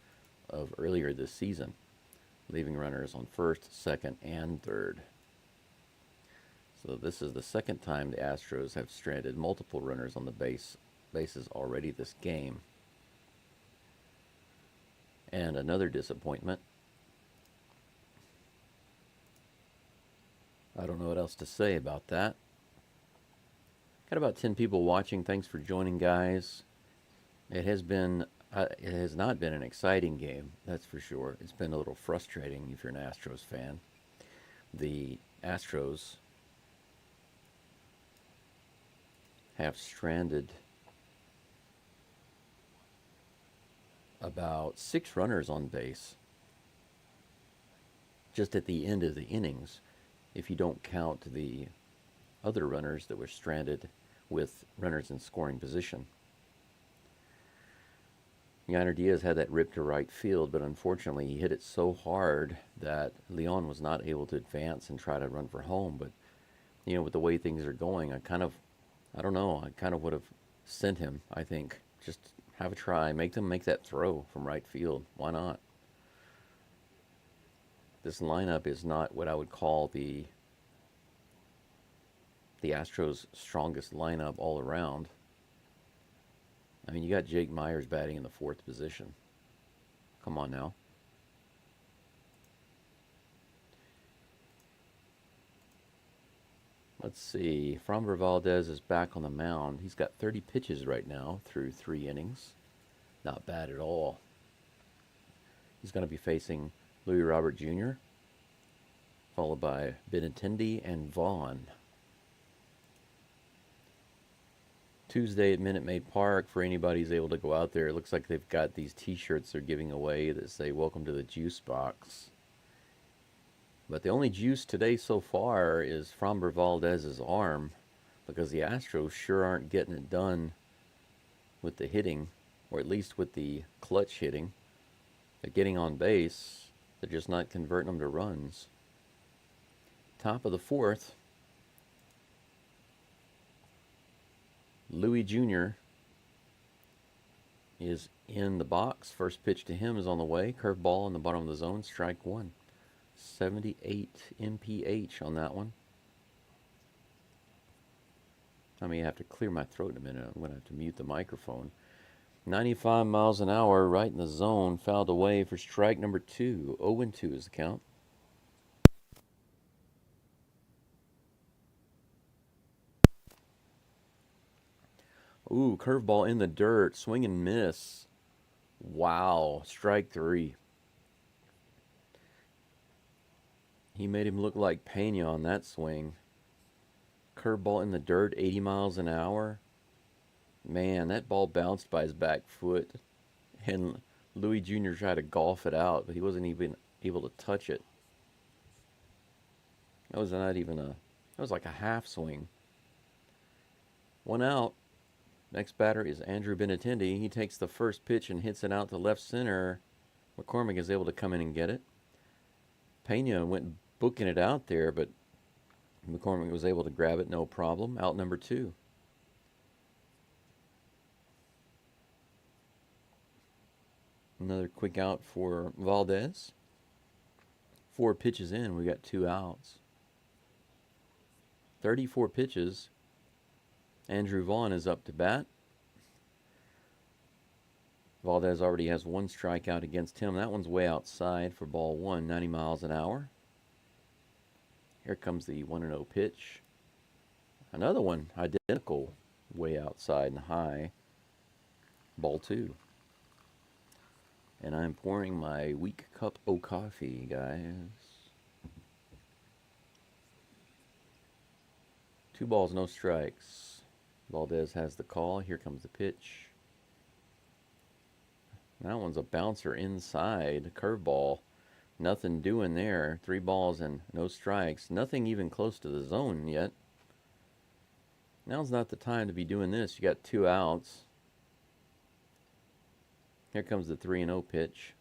of earlier this season. leaving runners on first, second, and third. So this is the second time the Astros have stranded multiple runners on the bases already this game. And another disappointment. I don't know what else to say about that. Got about 10 people watching. Thanks for joining, guys. It has not been an exciting game, that's for sure. It's been a little frustrating if you're an Astros fan. The Astros have stranded about 6 runners on base just at the end of the innings, if you don't count the other runners that were stranded with runners in scoring position. Yainer Diaz had that rip to right field, but unfortunately he hit it so hard that Leon was not able to advance and try to run for home. But, you know, with the way things are going, I kind of would have sent him, I think. Just have a try. Make them make that throw from right field. Why not? This lineup is not what I would call the Astros' strongest lineup all around. I mean, you got Jake Myers batting in the 4th position. Come on now. Let's see. Framber Valdez is back on the mound. He's got 30 pitches right now through 3 innings. Not bad at all. He's going to be facing Louis Robert Jr., followed by Benintendi and Vaughn. Tuesday at Minute Maid Park, for anybody who's able to go out there. It looks like they've got these t-shirts they're giving away that say, "Welcome to the Juice Box." But the only juice today so far is Framber Valdez's arm, because the Astros sure aren't getting it done with the hitting, or at least with the clutch hitting. They're getting on base, they're just not converting them to runs. Top of the 4th, Louis Jr. is in the box. First pitch to him is on the way. Curveball in the bottom of the zone, strike 1. 78 mph on that one. I may have to clear my throat in a minute. I'm going to have to mute the microphone. 95 miles an hour, right in the zone, fouled away for strike number 2. 0-2 is the count. Ooh, curveball in the dirt, swing and miss. Wow, strike 3. He made him look like Pena on that swing. Curveball in the dirt, 80 miles an hour. Man, that ball bounced by his back foot. And Louis Jr. tried to golf it out, but he wasn't even able to touch it. That was like a half swing. 1 out. Next batter is Andrew Benintendi. He takes the first pitch and hits it out to left center. McCormick is able to come in and get it. Pena went booking it out there, but McCormick was able to grab it, no problem. Out number 2. Another quick out for Valdez. 4 pitches in, we got 2 outs. 34 pitches. Andrew Vaughn is up to bat. Valdez already has 1 strikeout against him. That one's way outside for ball 1, 90 miles an hour. Here comes the 1-0 pitch. Another one, identical, way outside and high. Ball 2. And I'm pouring my weak cup of coffee, guys. 2 balls, no strikes. Valdez has the call. Here comes the pitch. That one's a bouncer inside. Curveball. Nothing doing there. 3 balls and no strikes. Nothing even close to the zone yet. Now's not the time to be doing this. You got 2 outs. Here comes the 3-0 pitch.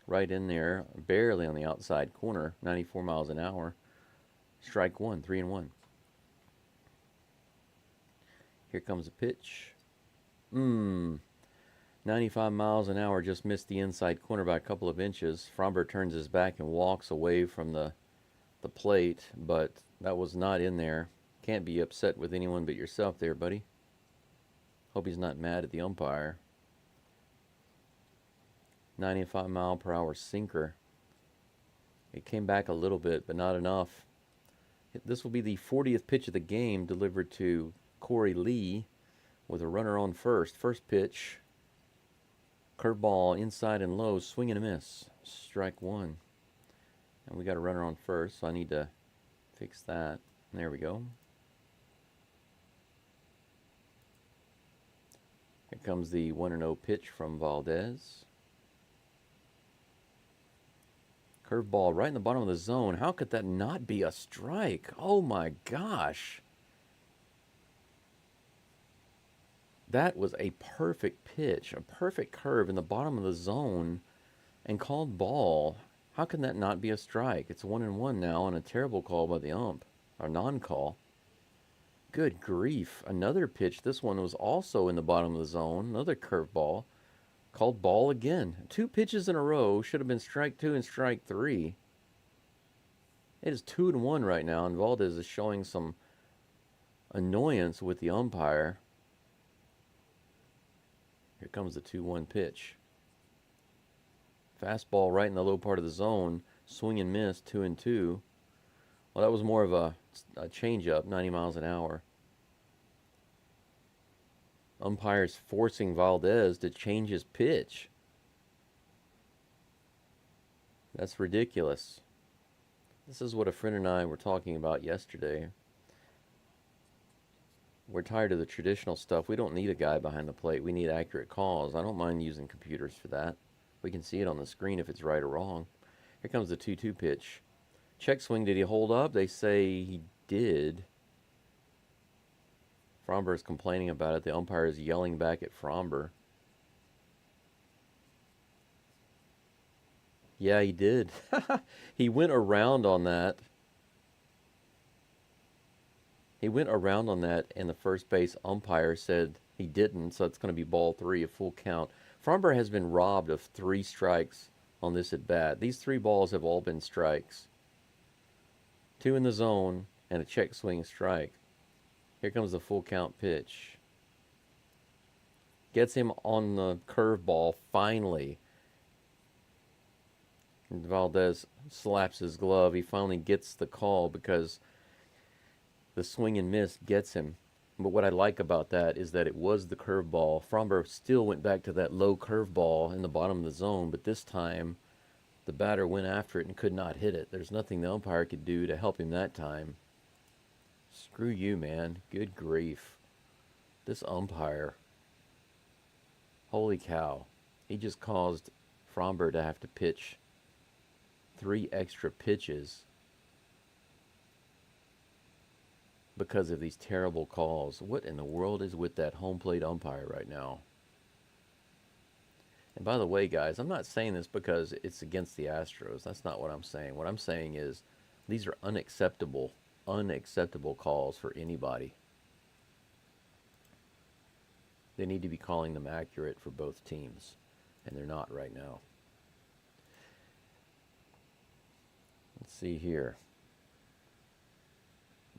Right in there. Barely on the outside corner. 94 miles an hour. Strike 1. 3-1. Here comes the pitch. 95 miles an hour, just missed the inside corner by a couple of inches. Fromber turns his back and walks away from the plate, but that was not in there. Can't be upset with anyone but yourself there, buddy. Hope he's not mad at the umpire. 95-mile-per-hour sinker. It came back a little bit, but not enough. This will be the 40th pitch of the game, delivered to Corey Lee with a runner on first. First pitch, curveball inside and low, swing and a miss. Strike one. And we got a runner on first, so I need to fix that. There we go. Here comes the 1-0 pitch from Valdez. Curveball right in the bottom of the zone. How could that not be a strike? Oh my gosh. That was a perfect pitch, a perfect curve in the bottom of the zone and called ball. How can that not be a strike? It's 1-1 now on a terrible call by the ump, or non-call. Good grief. Another pitch. This one was also in the bottom of the zone. Another curveball. Called ball again. 2 pitches in a row. Should have been strike 2 and strike 3. It is 2-1 right now, and Valdez is showing some annoyance with the umpire. Here comes the 2-1 pitch. Fastball right in the low part of the zone. Swing and miss, 2-2. Well, that was more of a change-up, 90 miles an hour. Umpire's forcing Valdez to change his pitch. That's ridiculous. This is what a friend and I were talking about yesterday. We're tired of the traditional stuff. We don't need a guy behind the plate. We need accurate calls. I don't mind using computers for that. We can see it on the screen if it's right or wrong. Here comes the 2-2 pitch. Check swing. Did he hold up? They say he did. Fromber is complaining about it. The umpire is yelling back at Fromber. Yeah, he did. He went around on that. He went around on that, and the first base umpire said he didn't, so it's going to be ball 3, a full count. Fromber has been robbed of 3 strikes on this at bat. These 3 balls have all been strikes. 2 in the zone and a check swing strike. Here comes the full count pitch. Gets him on the curveball finally. And Valdez slaps his glove. He finally gets the call because the swing and miss gets him. But what I like about that is that it was the curveball. Fromber still went back to that low curveball in the bottom of the zone, but this time the batter went after it and could not hit it. There's nothing the umpire could do to help him that time. Screw you, man. Good grief. This umpire. Holy cow. He just caused Fromber to have to pitch 3 extra pitches because of these terrible calls. What in the world is with that home plate umpire right now? And by the way, guys, I'm not saying this because it's against the Astros. That's not what I'm saying. What I'm saying is these are unacceptable calls for anybody. They need to be calling them accurate for both teams, and they're not right now. Let's see here.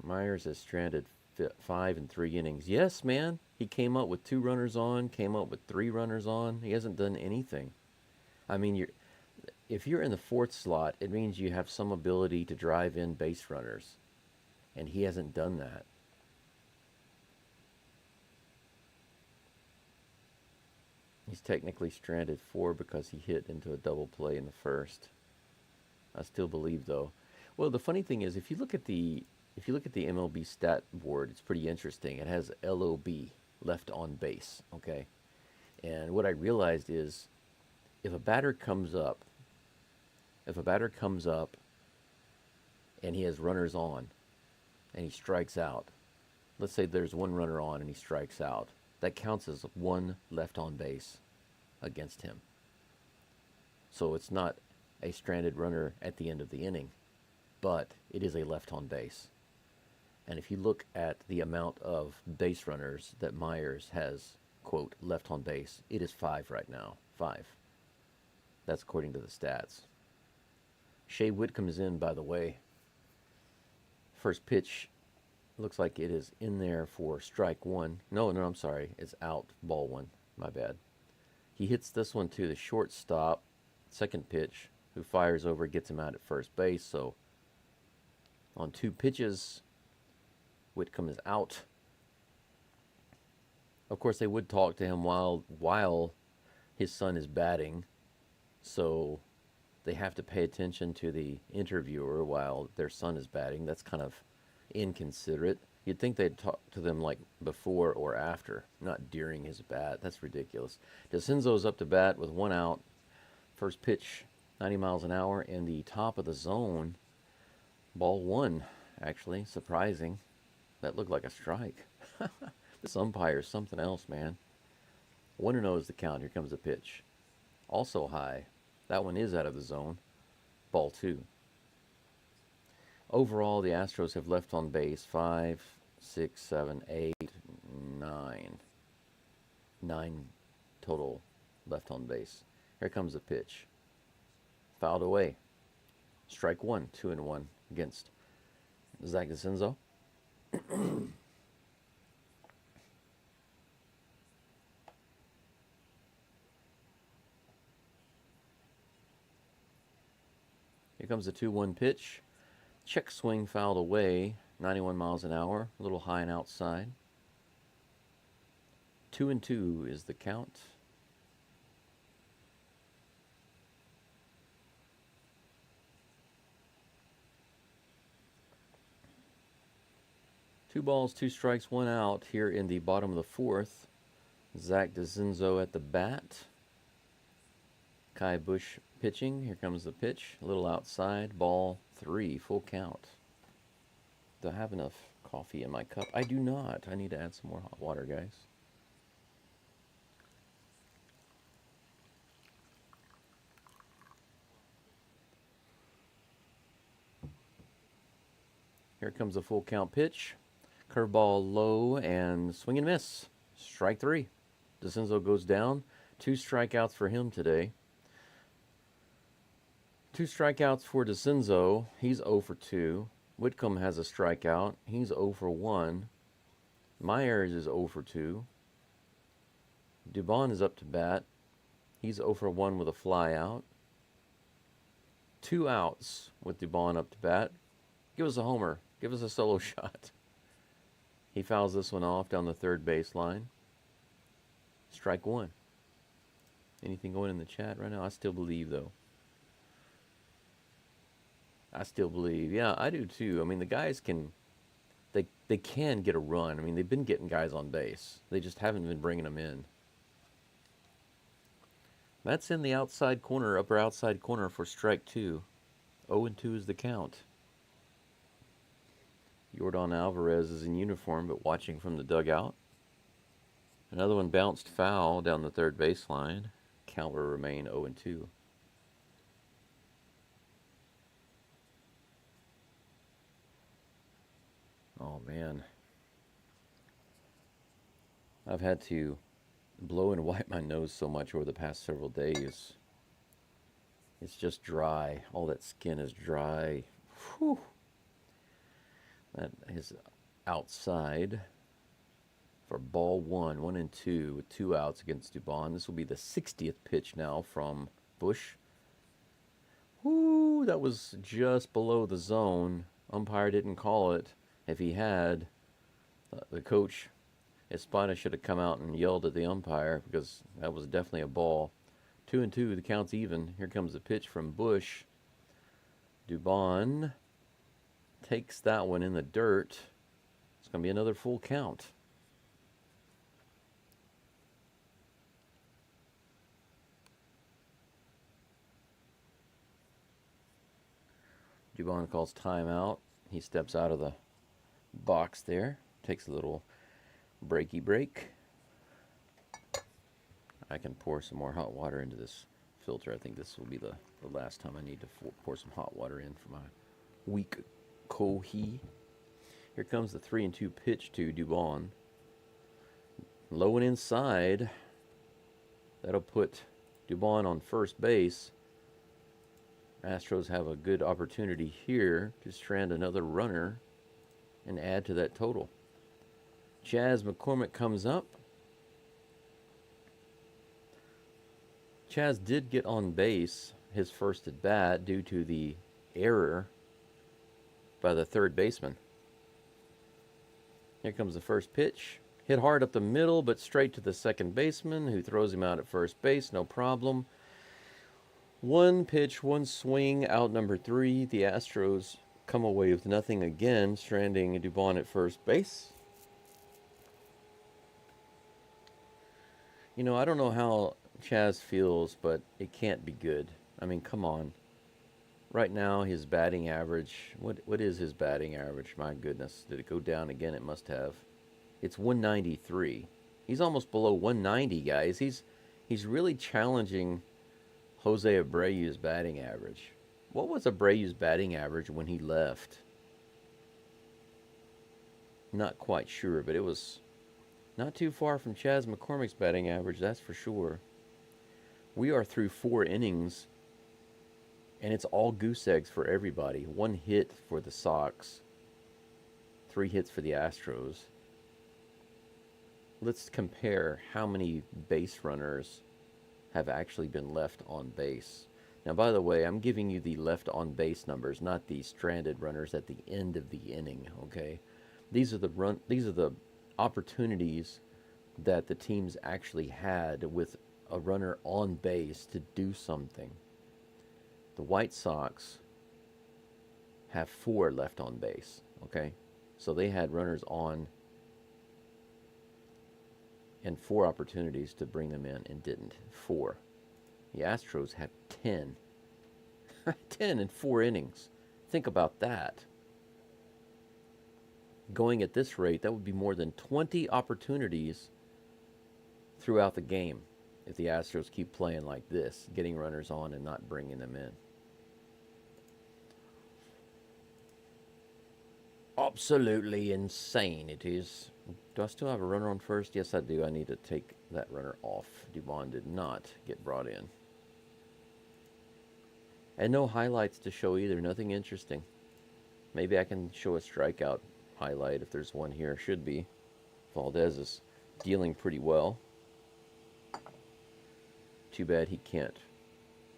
Myers has stranded 5 in 3 innings. Yes, man. He came up with 2 runners on, came up with 3 runners on. He hasn't done anything. I mean, if you're in the 4th slot, it means you have some ability to drive in base runners. And he hasn't done that. He's technically stranded 4 because he hit into a double play in the 1st. I still believe, though. Well, the funny thing is, if you look at the MLB stat board, it's pretty interesting. It has LOB, left on base, okay? And what I realized is if a batter comes up and he has runners on and he strikes out, let's say there's 1 runner on and he strikes out, that counts as 1 left on base against him. So it's not a stranded runner at the end of the inning, but it is a left on base. And if you look at the amount of base runners that Myers has quote, left on base. It is 5 right now. 5. That's according to the stats. Shea Whitcomb is in, by the way. First pitch looks like it is in there for strike one. No, I'm sorry. It's out, ball one. My bad. He hits this one to the shortstop, second pitch, who fires over, gets him out at first base. So on 2 pitches, Whitcomb is out. Of course, they would talk to him while his son is batting. So they have to pay attention to the interviewer while their son is batting. That's kind of inconsiderate. You'd think they'd talk to them like before or after, not during his bat. That's ridiculous. DeCinzo's up to bat with 1 out. First pitch, 90 miles an hour, in the top of the zone. Ball 1, actually. Surprising. That looked like a strike. This umpire's something else, man. 1-0 is the count. Here comes the pitch. Also high. That one is out of the zone. Ball 2. Overall, the Astros have left on base 5, 6, 7, 8, 9. 9 total left on base. Here comes the pitch. Fouled away. Strike 1, 2-1 against Zach DeCinzo. Here comes the 2-1 pitch. Check swing fouled away. 91 miles an hour. A little high and outside. 2-2 is the count. Two balls, 2 strikes, 1 out here in the bottom of the 4th. Zach DeCinzo at the bat. Kai Bush pitching. Here comes the pitch. A little outside. Ball 3. Full count. Do I have enough coffee in my cup? I do not. I need to add some more hot water, guys. Here comes the full count pitch. Curveball low and swing and miss. Strike 3. DeCinzo goes down. 2 strikeouts for him today. 2 strikeouts for DeCinzo. He's 0 for 2. Whitcomb has a strikeout. He's 0 for 1. Myers is 0 for 2. Dubon is up to bat. He's 0 for 1 with a fly out. 2 outs with Dubon up to bat. Give us a homer. Give us a solo shot. He fouls this one off down the third baseline. Strike 1. Anything going in the chat right now? I still believe, though. I still believe. Yeah, I do too. I mean, the guys can, they can get a run. I mean, they've been getting guys on base. They just haven't been bringing them in. That's in the outside corner, upper outside corner for strike 2. 0-2 is the count. Yordan Alvarez is in uniform, but watching from the dugout. Another one bounced foul down the third baseline. Count will remain 0-2. Oh, man. I've had to blow and wipe my nose so much over the past several days. It's just dry. All that skin is dry. Whew. That is outside for ball 1, 1-2 with 2 outs against Dubon. This will be the 60th pitch now from Bush. Whoo, that was just below the zone. Umpire didn't call it. If he had, the coach, Espada, should have come out and yelled at the umpire because that was definitely a ball. 2-2, the count's even. Here comes the pitch from Bush. Dubon takes that one in the dirt. It's going to be another full count. Dubon calls timeout. He steps out of the box there, takes a little breaky break. I can pour some more hot water into this filter. I think this will be the last time I need to pour some hot water in for my weak kohi. Here comes the 3-2 pitch to Dubon. Low and inside. That'll put Dubon on first base. Astros have a good opportunity here to strand another runner and add to that total. Chas McCormick comes up. Chas did get on base his first at bat due to the error by the third baseman. Here comes the first pitch. Hit hard up the middle, but straight to the second baseman, who throws him out at first base, no problem. One pitch, one swing, out number 3. The Astros come away with nothing again, stranding Dubon at first base. You know, I don't know how Chas feels, but it can't be good. I mean, come on. Right now, his batting average, what is his batting average? My goodness, did it go down again? It must have. It's 193. He's almost below 190, guys. He's really challenging Jose Abreu's batting average. What was Abreu's batting average when he left? Not quite sure, but it was not too far from Chas McCormick's batting average, that's for sure. We are through 4 innings, and it's all goose eggs for everybody. 1 hit for the Sox, 3 hits for the Astros. Let's compare how many base runners have actually been left on base. Now, by the way, I'm giving you the left on base numbers, not the stranded runners at the end of the inning, okay? These are the opportunities that the teams actually had with a runner on base to do something. The White Sox have 4 left on base, okay? So they had runners on and 4 opportunities to bring them in and didn't. 4. The Astros had 10. 10 in 4 innings. Think about that. Going at this rate, that would be more than 20 opportunities throughout the game if the Astros keep playing like this, getting runners on and not bringing them in. Absolutely insane it is. Do I still have a runner on first? Yes, I do. I need to take that runner off. Dubon did not get brought in. And no highlights to show either. Nothing interesting. Maybe I can show a strikeout highlight if there's one here. Should be. Valdez is dealing pretty well. Too bad he can't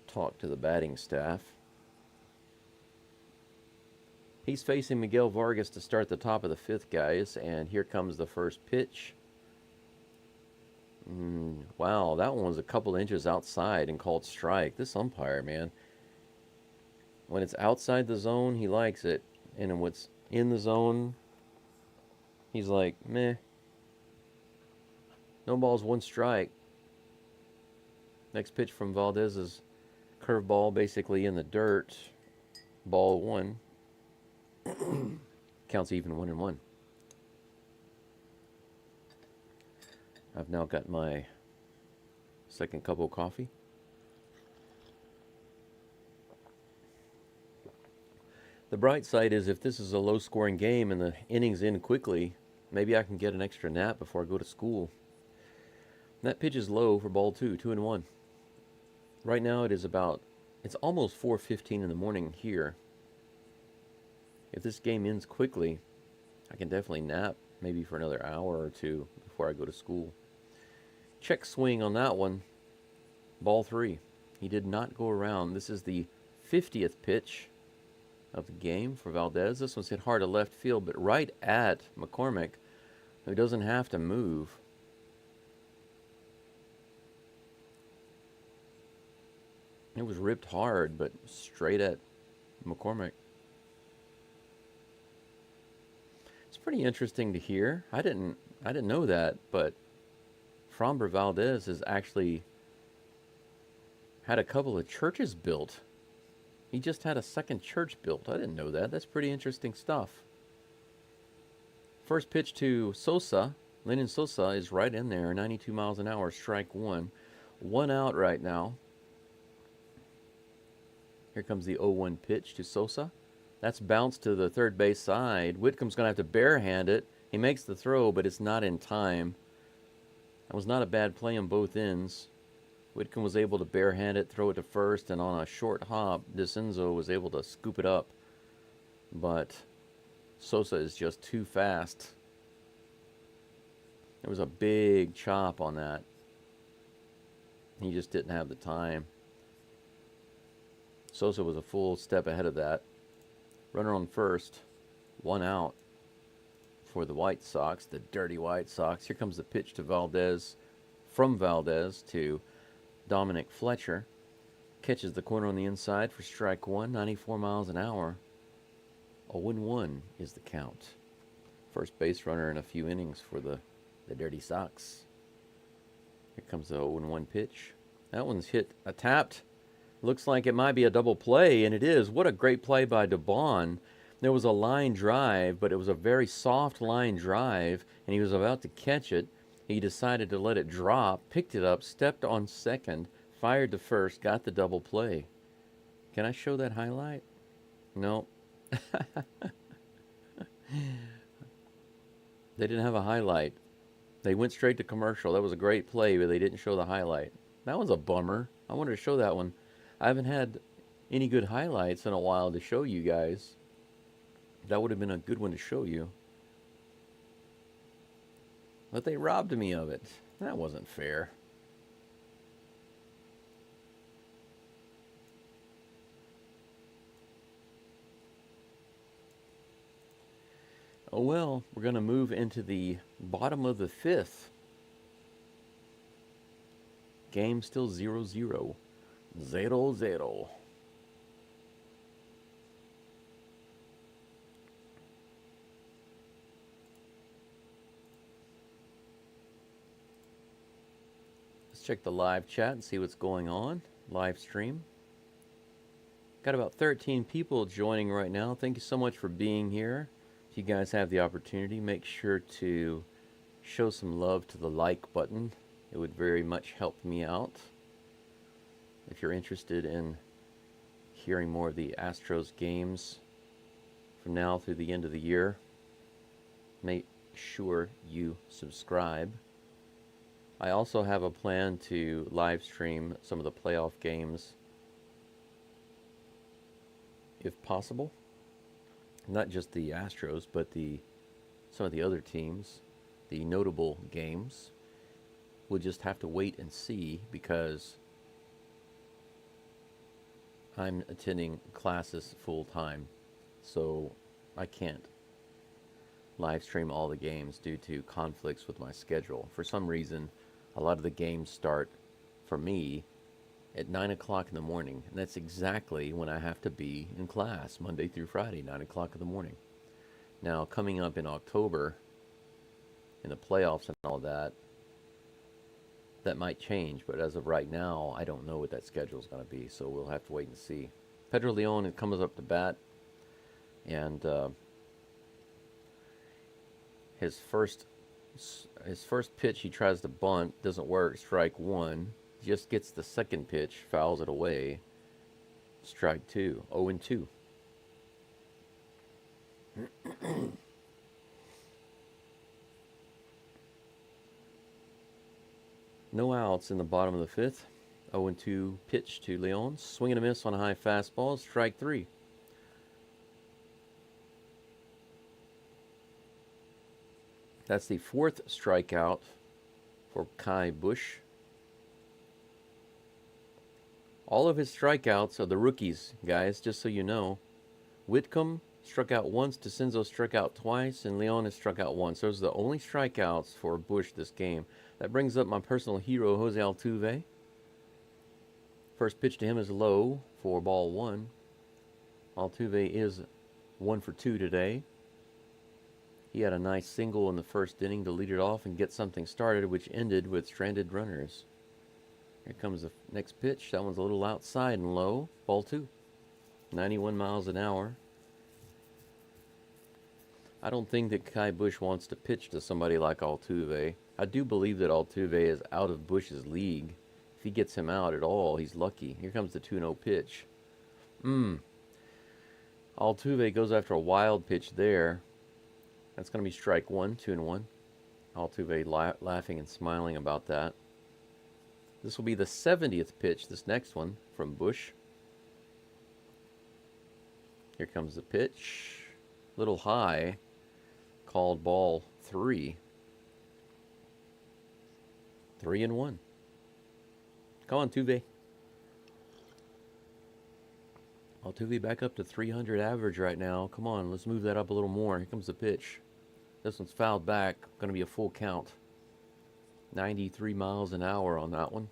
talk to the batting staff. He's facing Miguel Vargas to start the top of the 5th, guys. And here comes the first pitch. Wow, that one was a couple inches outside and called strike. This umpire, man. When it's outside the zone, he likes it. And when it's in the zone, he's like, meh. No balls, 1 strike. Next pitch from Valdez is curveball, basically in the dirt. Ball 1. Counts even 1-1. I've now got my second cup of coffee. The bright side is if this is a low-scoring game and the innings end quickly, maybe I can get an extra nap before I go to school. That pitch is low for ball 2, 2-1. Right now it's almost 4:15 in the morning here. If this game ends quickly, I can definitely nap maybe for another hour or 2 before I go to school. Check swing on that one. Ball 3. He did not go around. This is the 50th pitch of the game for Valdez. This one's hit hard to left field, but right at McCormick, who doesn't have to move. It was ripped hard, but straight at McCormick. It's pretty interesting to hear. I didn't know that, but Framber Valdez has actually had a couple of churches built. He just had a second church built. I didn't know that. That's pretty interesting stuff. First pitch to Sosa. Lenyn Sosa is right in there, 92 miles an hour, strike 1. 1 out right now. Here comes the 0-1 pitch to Sosa. That's bounced to the third base side. Whitcomb's going to have to barehand it. He makes the throw, but it's not in time. That was not a bad play on both ends. Whitcomb was able to barehand it, throw it to first, and on a short hop, DeCenzo was able to scoop it up. But Sosa is just too fast. There was a big chop on that. He just didn't have the time. Sosa was a full step ahead of that. Runner on first, 1 out for the White Sox, the dirty White Sox. Here comes the pitch to Valdez, from Valdez to Dominic Fletcher. Catches the corner on the inside for strike one, 94 miles an hour. 0-1 is the count. First base runner in a few innings for the Dirty Sox. Here comes the 0-1 pitch. That one's hit tapped. Looks like it might be a double play, and it is. What a great play by DeBon. There was a line drive, but it was a very soft line drive, and he was about to catch it. He decided to let it drop, picked it up, stepped on second, fired to first, got the double play. Can I show that highlight? No. They didn't have a highlight. They went straight to commercial. That was a great play, but they didn't show the highlight. That was a bummer. I wanted to show that one. I haven't had any good highlights in a while to show you guys. That would have been a good one to show you. But they robbed me of it. That wasn't fair. Oh well, we're going to move into the bottom of the fifth. Game still 0-0. 0-0. Let's check the live chat and see what's going on. Live stream. Got about 13 people joining right now. Thank you so much for being here. If you guys have the opportunity, make sure to show some love to the like button. It would very much help me out. If you're interested in hearing more of the Astros games from now through the end of the year, make sure you subscribe. I also have a plan to live stream some of the playoff games if possible. Not just the Astros, but some of the other teams, the notable games. We'll just have to wait and see because I'm attending classes full time, so I can't live stream all the games due to conflicts with my schedule. For some reason, a lot of the games start for me at 9 o'clock in the morning, and that's exactly when I have to be in class, Monday through Friday, 9 o'clock in the morning. Now, coming up in October, in the playoffs and all that, that might change, but as of right now, I don't know what that schedule is going to be, so we'll have to wait and see. Pedro Leon comes up to bat, and his first pitch, he tries to bunt, doesn't work, strike one. Just gets the second pitch, fouls it away, strike two, 0-2. No outs in the bottom of the fifth. 0-2 pitch to Leon. Swing and a miss on a high fastball. Strike three. That's the fourth strikeout for Kai Busch. All of his strikeouts are the rookies, guys, just so you know. Whitcomb struck out once, DeCenzo struck out twice, and Leon has struck out once. Those are the only strikeouts for Busch this game. That brings up my personal hero, Jose Altuve. First pitch to him is low for ball one. Altuve is 1 for 2 today. He had a nice single in the first inning to lead it off and get something started, which ended with stranded runners. Here comes the next pitch. That one's a little outside and low. Ball two. 91 miles an hour. I don't think that Kai Busch wants to pitch to somebody like Altuve. I do believe that Altuve is out of Busch's league. If he gets him out at all, he's lucky. Here comes the 2-0 pitch. Altuve goes after a wild pitch there. That's going to be strike one, 2-1. Altuve laughing and smiling about that. This will be the 70th pitch, this next one, from Bush. Here comes the pitch. Little high. Called ball 3. 3-1. Come on, Tuve. Altuve back up to 300 average right now. Come on, let's move that up a little more. Here comes the pitch. This one's fouled back. Going to be a full count. 93 miles an hour on that one.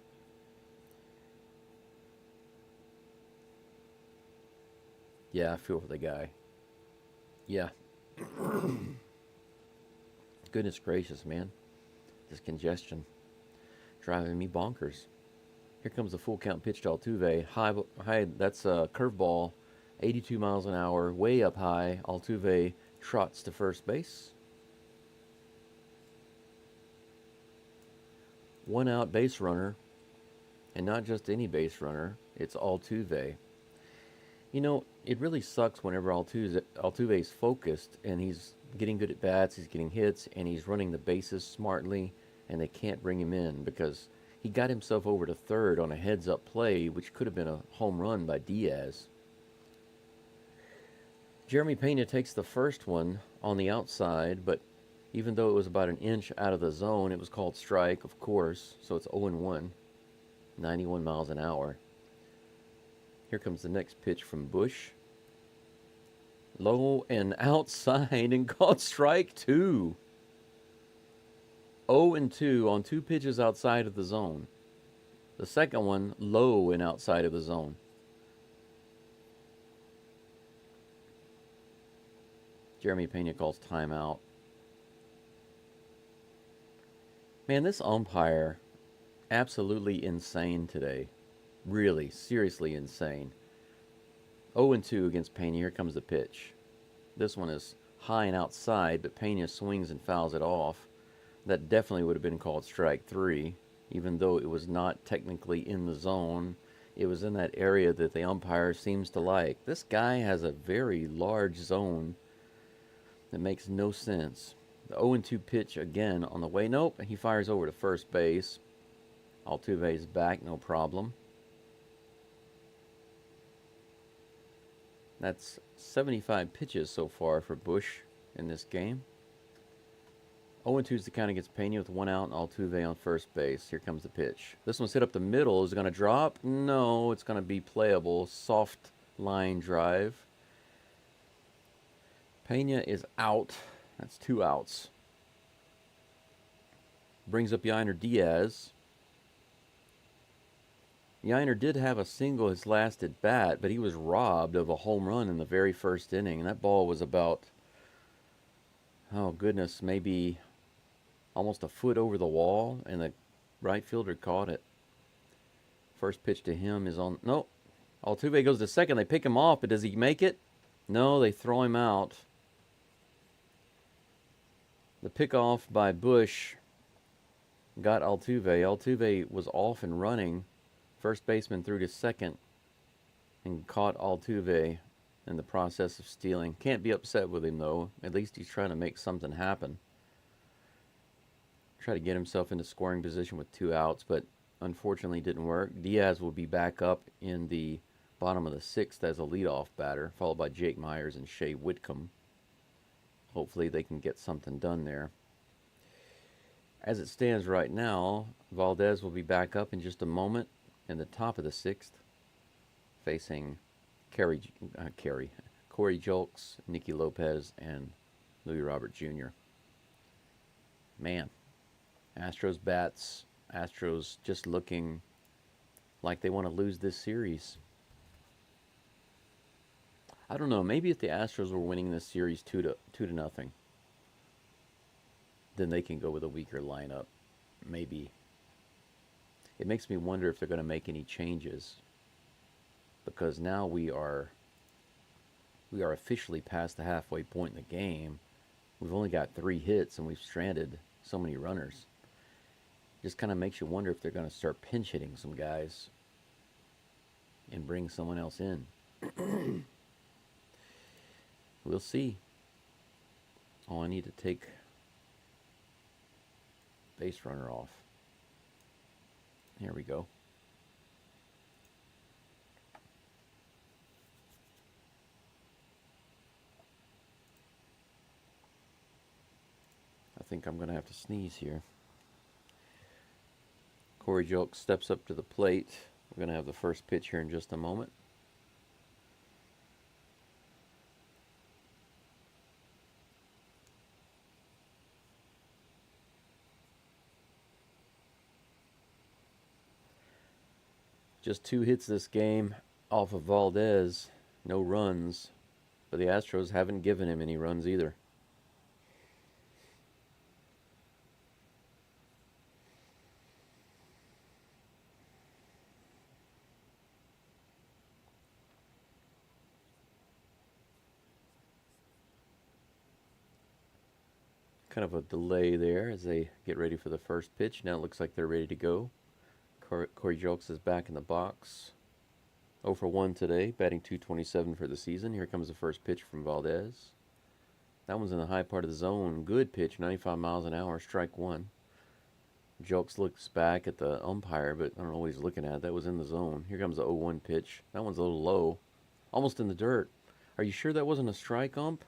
Yeah, I feel for the guy. Yeah. Goodness gracious, man. This congestion driving me bonkers. Here comes the full count pitch to Altuve. High, that's a curveball. 82 miles an hour, way up high. Altuve trots to first base. 1 out base runner, and not just any base runner, it's Altuve. You know, it really sucks whenever Altuve's focused and he's getting good at bats, he's getting hits, and he's running the bases smartly, and they can't bring him in because he got himself over to third on a heads-up play, which could have been a home run by Diaz. Jeremy Pena takes the first one on the outside, but even though it was about an inch out of the zone, it was called strike, of course, so it's 0-1, 91 miles an hour. Here comes the next pitch from Bush. Low and outside and called strike 2. 0-2 on 2 pitches outside of the zone. The second one, low and outside of the zone. Jeremy Pena calls timeout. Man, this umpire, absolutely insane today. Really, seriously insane. 0-2 against Pena. Here comes the pitch. This one is high and outside, but Pena swings and fouls it off. That definitely would have been called strike 3, even though it was not technically in the zone. It was in that area that the umpire seems to like. This guy has a very large zone that makes no sense. The 0-2 pitch again on the way. Nope, he fires over to first base. Altuve's back, no problem. That's 75 pitches so far for Bush in this game. 0-2 is the count against Pena with 1 out and Altuve on first base. Here comes the pitch. This one's hit up the middle. Is it going to drop? No, it's going to be playable. Soft line drive. Pena is out. That's 2 outs. Brings up Yainer Diaz. Yainer did have a single his last at bat, but he was robbed of a home run in the very first inning. And that ball was about, oh goodness, maybe almost a foot over the wall, and the right fielder caught it. First pitch to him is on, no. Altuve goes to second. They pick him off, but does he make it? No, they throw him out. The pickoff by Bush got Altuve. Altuve was off and running. First baseman threw to second and caught Altuve in the process of stealing. Can't be upset with him, though. At least he's trying to make something happen. Try to get himself into scoring position with 2 outs, but unfortunately didn't work. Diaz will be back up in the bottom of the 6th as a leadoff batter, followed by Jake Myers and Shea Whitcomb. Hopefully they can get something done there. As it stands right now, Valdez will be back up in just a moment in the top of the 6th, facing Corey Julks, Nicky Lopez, and Louis Robert Jr. Man, Astros bats. Astros just looking like they want to lose this series. I don't know. Maybe if the Astros were winning this series 2-0, then they can go with a weaker lineup. Maybe. It makes me wonder if they're going to make any changes, because now we are officially past the halfway point in the game. We've only got 3 hits and we've stranded so many runners. Just kind of makes you wonder if they're going to start pinch hitting some guys and bring someone else in. We'll see. Oh, I need to take base runner off. Here we go. I think I'm going to have to sneeze here. Corey Julks steps up to the plate. We're going to have the first pitch here in just a moment. Just 2 hits this game off of Valdez. No runs. But the Astros haven't given him any runs either. Kind of a delay there as they get ready for the first pitch. Now it looks like they're ready to go. Corey Julks is back in the box. 0 for 1 today, batting .227 for the season. Here comes the first pitch from Valdez. That one's in the high part of the zone. Good pitch, 95 miles an hour, strike 1. Julks looks back at the umpire, but I don't know what he's looking at. That was in the zone. Here comes the 0-1 pitch. That one's a little low, almost in the dirt. Are you sure that wasn't a strike, ump?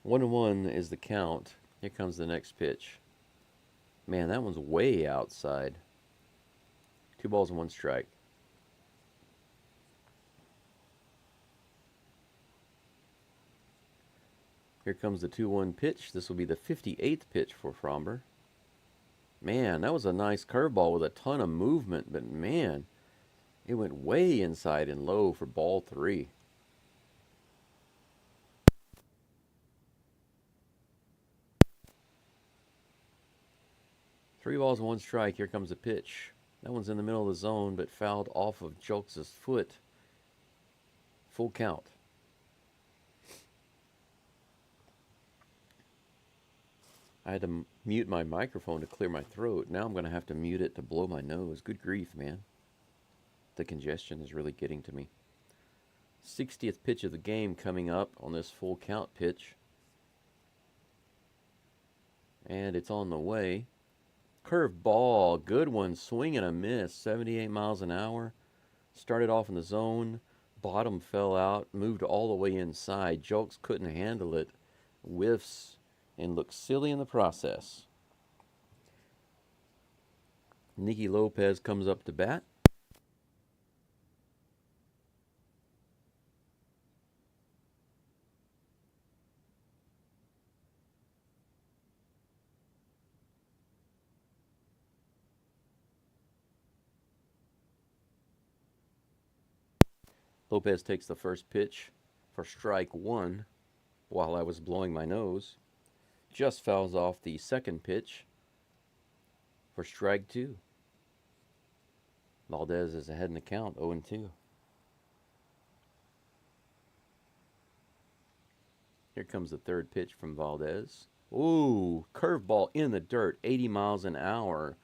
1-1 is the count. Here comes the next pitch. Man, that one's way outside. 2 balls and 1 strike. Here comes the 2-1 pitch. This will be the 58th pitch for Fromber. Man, that was a nice curveball with a ton of movement, but man, it went way inside and low for ball 3. Three balls and 1 strike. Here comes the pitch. That one's in the middle of the zone, but fouled off of Julks' foot. Full count. I had to mute my microphone to clear my throat. Now I'm going to have to mute it to blow my nose. Good grief, man. The congestion is really getting to me. 60th pitch of the game coming up on this full count pitch. And it's on the way. Curve ball, good one, swing and a miss, 78 miles an hour. Started off in the zone, bottom fell out, moved all the way inside. Julks couldn't handle it, whiffs, and looks silly in the process. Nicky Lopez comes up to bat. Lopez takes the first pitch for strike 1 while I was blowing my nose. Just fouls off the second pitch for strike 2. Valdez is ahead in the count, 0-2. Here comes the third pitch from Valdez. Ooh, curveball in the dirt, 80 miles an hour.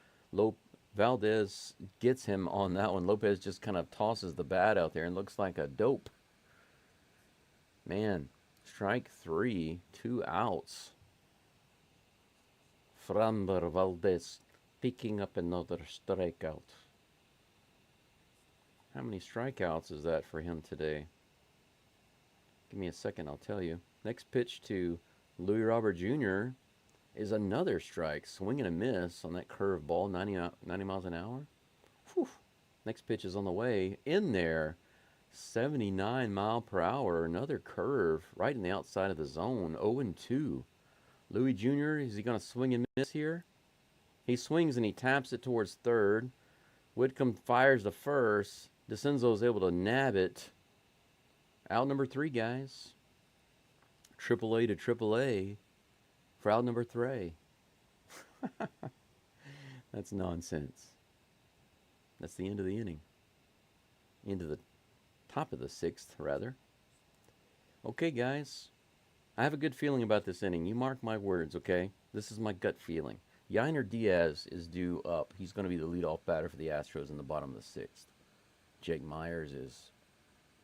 Valdez gets him on that one. Lopez just kind of tosses the bat out there and looks like a dope. Man, strike 3, 2 outs. Framber Valdez picking up another strikeout. How many strikeouts is that for him today? Give me a second, I'll tell you. Next pitch to Louis Robert Jr. is another strike. Swing and a miss on that curve ball, 90 miles an hour. Whew. Next pitch is on the way. In there, 79 mile per hour. Another curve right in the outside of the zone, 0-2. Louis Jr., is he going to swing and miss here? He swings and he taps it towards third. Whitcomb fires the first. DeCenzo is able to nab it. Out number 3, guys. AAA to AAA for out number 3. That's nonsense. That's the end of the inning. Into the top of the 6th, rather. Okay, guys. I have a good feeling about this inning. You mark my words, okay? This is my gut feeling. Yainer Diaz is due up. He's going to be the leadoff batter for the Astros in the bottom of the 6th. Jake Myers is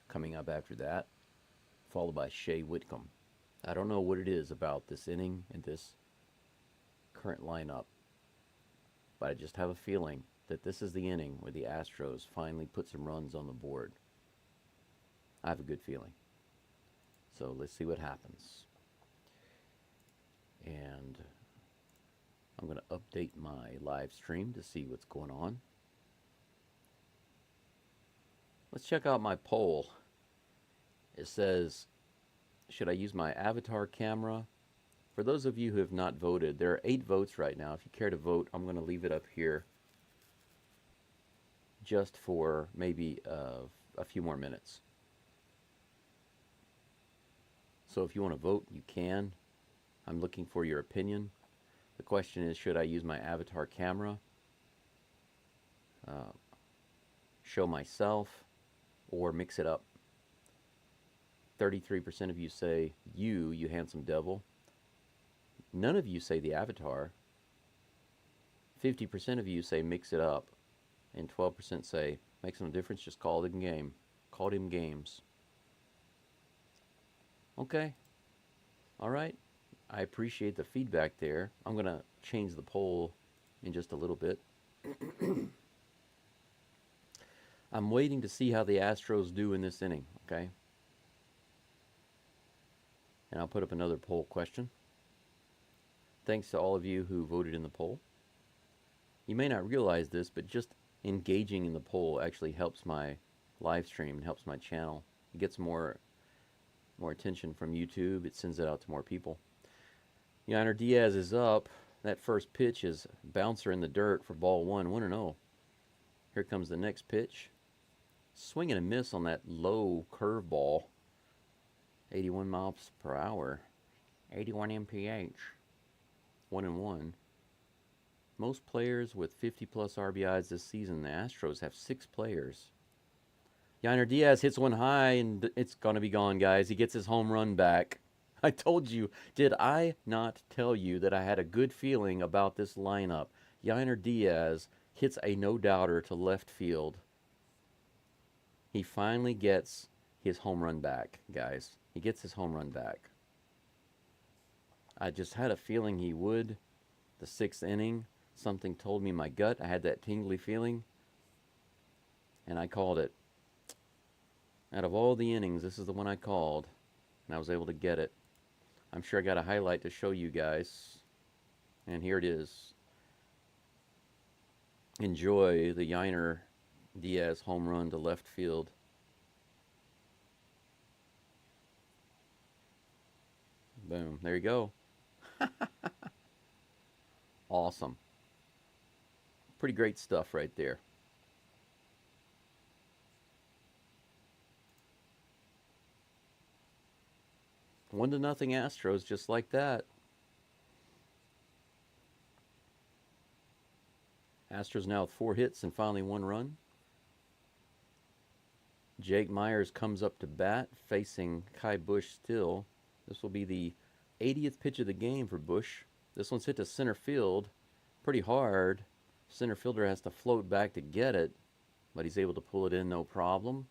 coming up after that, followed by Shea Whitcomb. I don't know what it is about this inning and this current lineup, but I just have a feeling that this is the inning where the Astros finally put some runs on the board. I have a good feeling. So let's see what happens. And I'm going to update my live stream to see what's going on. Let's check out my poll. It says, should I use my avatar camera? For those of you who have not voted, there are 8 votes right now. If you care to vote, I'm going to leave it up here just for maybe a few more minutes. So if you want to vote, you can. I'm looking for your opinion. The question is, should I use my avatar camera, show myself, or mix it up? 33% of you say you handsome devil. None of you say the avatar. 50% of you say mix it up. And 12% say, makes no difference, just call it in game. Call them games. Okay. All right. I appreciate the feedback there. I'm going to change the poll in just a little bit. I'm waiting to see how the Astros do in this inning, okay? And I'll put up another poll question. Thanks to all of you who voted in the poll. You may not realize this, but just engaging in the poll actually helps my live stream and helps my channel. It gets more attention from YouTube. It sends it out to more people. Yainer Diaz is up. That first pitch is bouncer in the dirt for ball 1, 1-0. Here comes the next pitch. Swing and a miss on that low curveball. 81 miles per hour. 81 mph. 1-1. Most players with 50-plus RBIs this season. The Astros have 6 players. Yainer Diaz hits one high, and it's going to be gone, guys. He gets his home run back. I told you, did I not tell you that I had a good feeling about this lineup? Yainer Diaz hits a no-doubter to left field. He finally gets his home run back, guys. He gets his home run back. I just had a feeling he would. The 6th inning, something told me in my gut. I had that tingly feeling, and I called it. Out of all the innings, this is the one I called, and I was able to get it. I'm sure I got a highlight to show you guys, and here it is. Enjoy the Yainer Diaz home run to left field. Boom. There you go. Awesome. Pretty great stuff right there. One to nothing Astros, just like that. Astros now with 4 hits and finally 1 run. Jake Myers comes up to bat, facing Kai Bush still. This will be the 80th pitch of the game for Bush. This one's hit to center field pretty hard. Center fielder has to float back to get it, but he's able to pull it in no problem.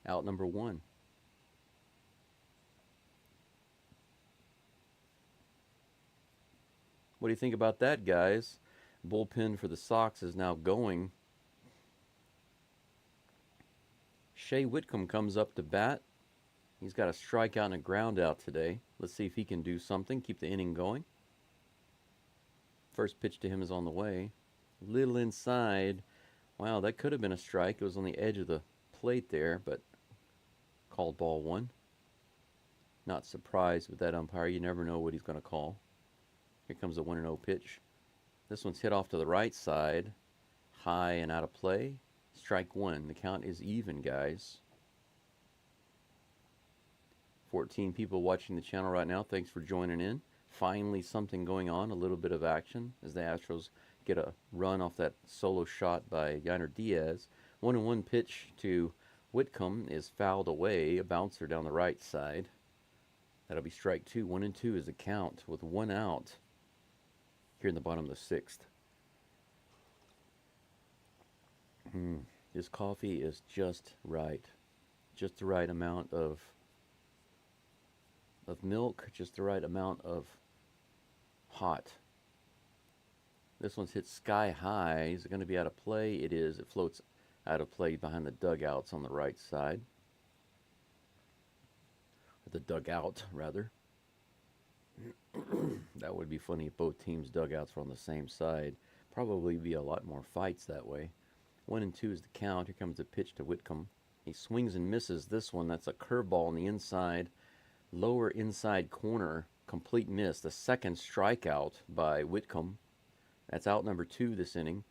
Out number 1. What do you think about that, guys? Bullpen for the Sox is now going. Shea Whitcomb comes up to bat. He's got a strikeout and a ground out today. Let's see if he can do something, keep the inning going. First pitch to him is on the way. Little inside. Wow, that could have been a strike. It was on the edge of the plate there, but called ball 1. Not surprised with that umpire. You never know what he's going to call. Here comes the 1-0 pitch. This one's hit off to the right side. High and out of play. Strike 1. The count is even, guys. 14 people watching the channel right now. Thanks for joining in. Finally something going on. A little bit of action as the Astros get a run off that solo shot by Yainer Diaz. 1-1 pitch to Whitcomb is fouled away. A bouncer down the right side. That'll be strike 2. 1-2 is the count with 1 out here in the bottom of the 6th. This coffee is just right. Just the right amount of milk, just the right amount of hot. This one's hit sky high. Is it going to be out of play? It is. It floats out of play behind the dugouts on the right side. Or the dugout, rather. That would be funny if both teams' dugouts were on the same side. Probably be a lot more fights that way. 1-2 is the count. Here comes the pitch to Whitcomb. He swings and misses this one. That's a curveball on the inside, lower inside corner. Complete miss. The second strikeout by Whitcomb. That's out number 2 this inning.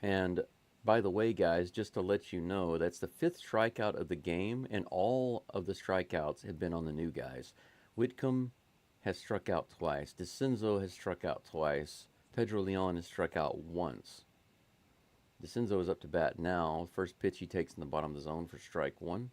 And by the way, guys, just to let you know, that's the 5th strikeout of the game, and all of the strikeouts have been on the new guys. Whitcomb has struck out twice. DeCenzo has struck out twice. Pedro Leon has struck out once. DeCenzo is up to bat now. First pitch he takes in the bottom of the zone for strike 1.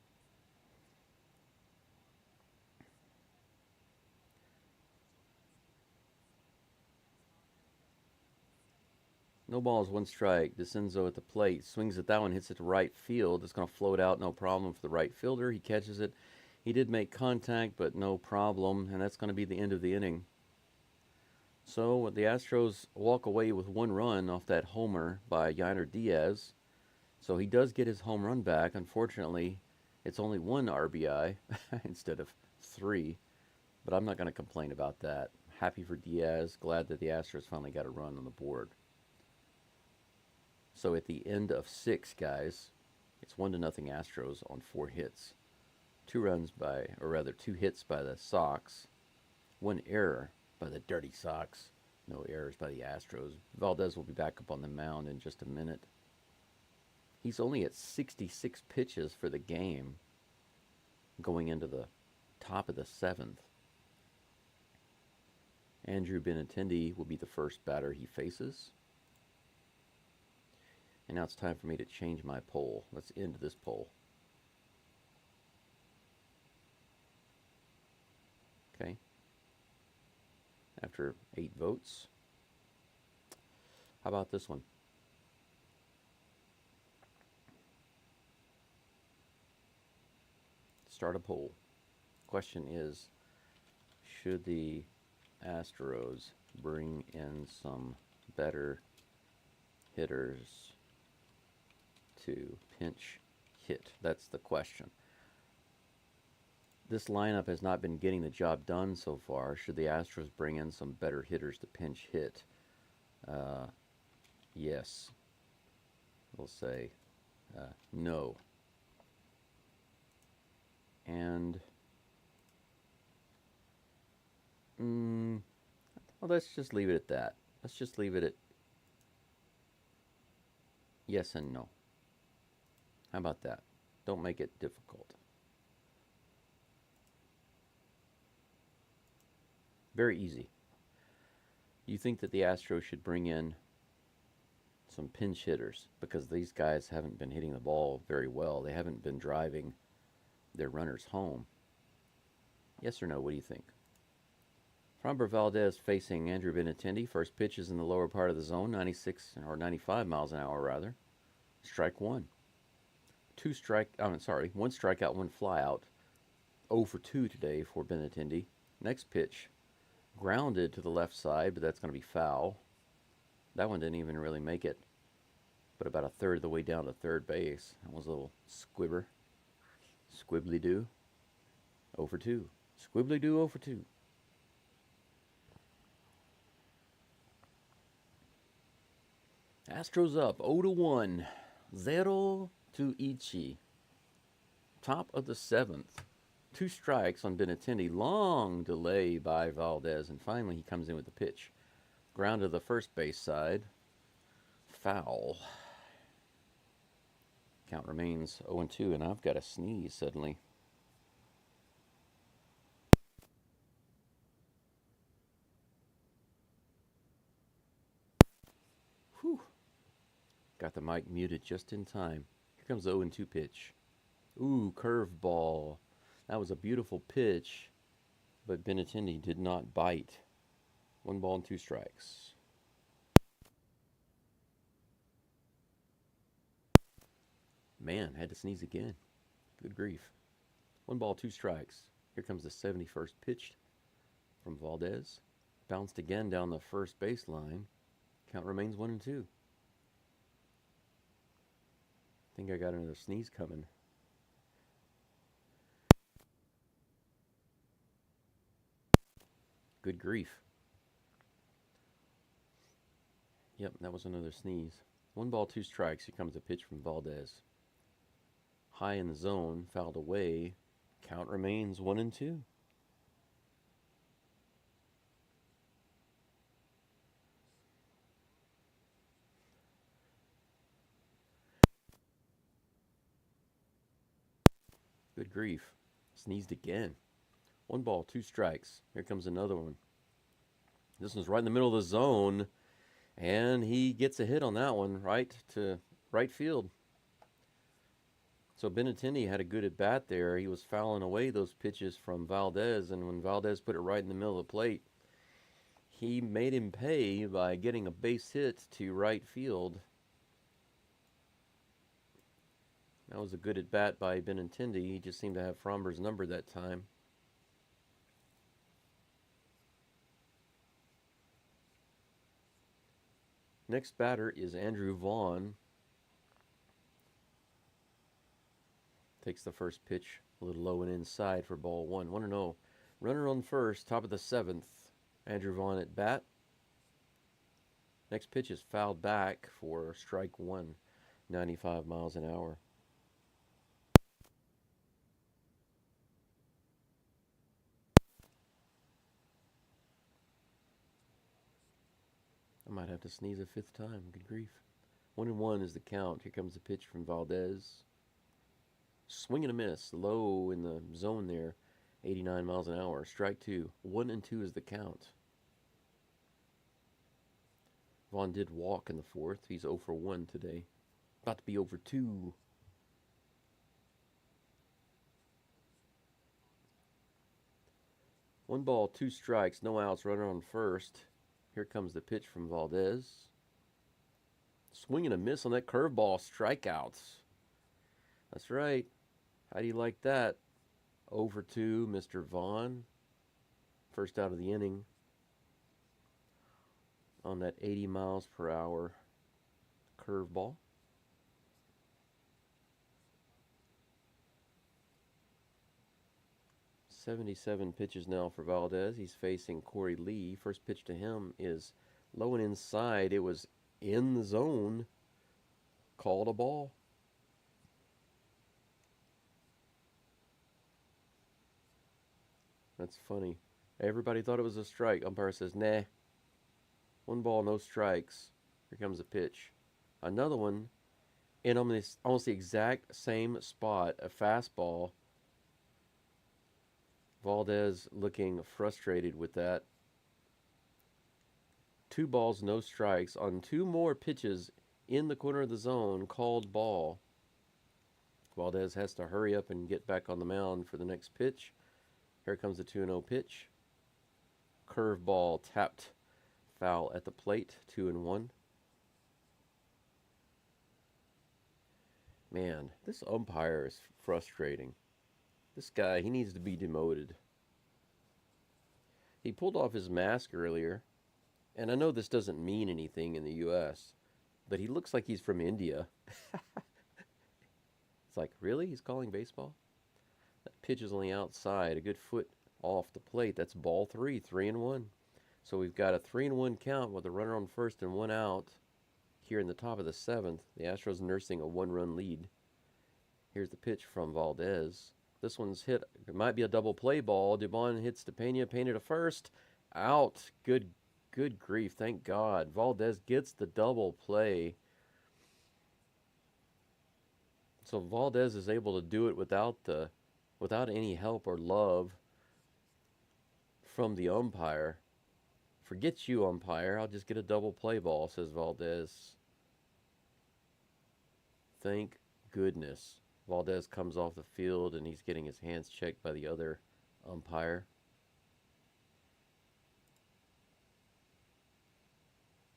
No balls, 1 strike. DeCenzo at the plate. Swings at that one, hits it to right field. It's going to float out, no problem for the right fielder. He catches it. He did make contact, but no problem. And that's going to be the end of the inning. So the Astros walk away with 1 run off that homer by Yainer Diaz. So he does get his home run back. Unfortunately, it's only 1 RBI instead of 3. But I'm not going to complain about that. Happy for Diaz. Glad that the Astros finally got a run on the board. So at the end of 6, guys, it's 1-0 Astros on 4 hits. 2 hits by the Sox. 1 error by the Dirty Sox. No errors by the Astros. Valdez will be back up on the mound in just a minute. He's only at 66 pitches for the game going into the top of the 7th. Andrew Benintendi will be the first batter he faces. And now it's time for me to change my poll. Let's end this poll. Okay. After 8 votes. How about this one? Start a poll. Question is, should the Astros bring in some better hitters to pinch hit? That's the question. This lineup has not been getting the job done so far. Should the Astros bring in some better hitters to pinch hit? Yes. We'll say no. And well, let's just leave it at that. Let's just leave it at yes and no. How about that? Don't make it difficult. Very easy. You think that the Astros should bring in some pinch hitters because these guys haven't been hitting the ball very well. They haven't been driving their runners home. Yes or no? What do you think? Framber Valdez facing Andrew Benintendi. First pitch is in the lower part of the zone, 96 or 95 miles an hour rather. Strike 1. 1 strikeout, 1 flyout. 0 for 2 today for Benintendi. Next pitch, grounded to the left side, but that's going to be foul. That one didn't even really make it, but about a third of the way down to third base. That was a little squibbly do. 0 for 2. Squibbly do 0 for 2. Astros up 0-1. 0-1. Top of the 7th. 2 strikes on Benintendi. Long delay by Valdez, and finally he comes in with the pitch. Ground to the first base side. Foul. Count remains 0-2, and I've got a sneeze suddenly. Whew. Got the mic muted just in time. Here comes the 0-2 pitch. Ooh, curveball. That was a beautiful pitch, but Benintendi did not bite. 1 ball and 2 strikes. Man, had to sneeze again. Good grief. 1 ball, 2 strikes. Here comes the 71st pitch from Valdez. Bounced again down the first baseline. Count remains 1-2. I think I got another sneeze coming. Good grief. Yep, that was another sneeze. 1-2 strikes. Here comes a pitch from Valdez. High in the zone, fouled away. Count remains 1-2. Good grief. Sneezed again. 1-2 strikes. Here comes another one. This one's right in the middle of the zone, and he gets a hit on that one, right to right field. So Benintendi had a good at bat there. He was fouling away those pitches from Valdez, and when Valdez put it right in the middle of the plate, he made him pay by getting a base hit to right field. That was a good at bat by Benintendi. He just seemed to have Fromber's number that time. Next batter is Andrew Vaughn. Takes the first pitch a little low and inside for ball one. 1-0. Runner on first, top of the seventh. Andrew Vaughn at bat. Next pitch is fouled back for strike one. 95 miles an hour. I might have to sneeze a fifth time. Good grief. 1-1 is the count. Here comes the pitch from Valdez. Swing and a miss. Low in the zone there. 89 miles an hour. Strike two. 1-2 is the count. Vaughn did walk in the fourth. He's 0 for 1 today. About to be 0 for 2. One ball, two strikes, no outs, runner on first. Here comes the pitch from Valdez. Swing and a miss on that curveball. Strikeouts. That's right. How do you like that? 0 for 2, Mr. Vaughn. First out of the inning. On that 80 miles per hour curveball. .77 pitches now for Valdez. He's facing Corey Lee. First pitch to him is low and inside. It was in the zone. Called a ball. That's funny. Everybody thought it was a strike. Umpire says, nah. 1 ball, no strikes. Here comes a pitch. Another one in almost the exact same spot, a fastball. Valdez looking frustrated with that. 2 balls, no strikes on 2 more pitches in the corner of the zone, called ball. Valdez has to hurry up and get back on the mound for the next pitch. Here comes the 2-0 pitch. Curveball tapped foul at the plate, 2-1. Man, this umpire is frustrating. This guy, he needs to be demoted. He pulled off his mask earlier, and I know this doesn't mean anything in the U.S., but he looks like he's from India. It's like, really? He's calling baseball? That pitch is on the outside, a good foot off the plate. That's ball 3, 3-1. So we've got a 3-1 count with a runner on first and 1 out here in the top of the 7th. The Astros nursing a 1-run lead. Here's the pitch from Valdez. This one's hit. It might be a double play ball. Dubon hits to Pena. Pena to first. Out. Good grief. Thank God. Valdez gets the double play. So Valdez is able to do it without any help or love from the umpire. Forget you, umpire. I'll just get a double play ball, says Valdez. Thank goodness. Valdez comes off the field and he's getting his hands checked by the other umpire.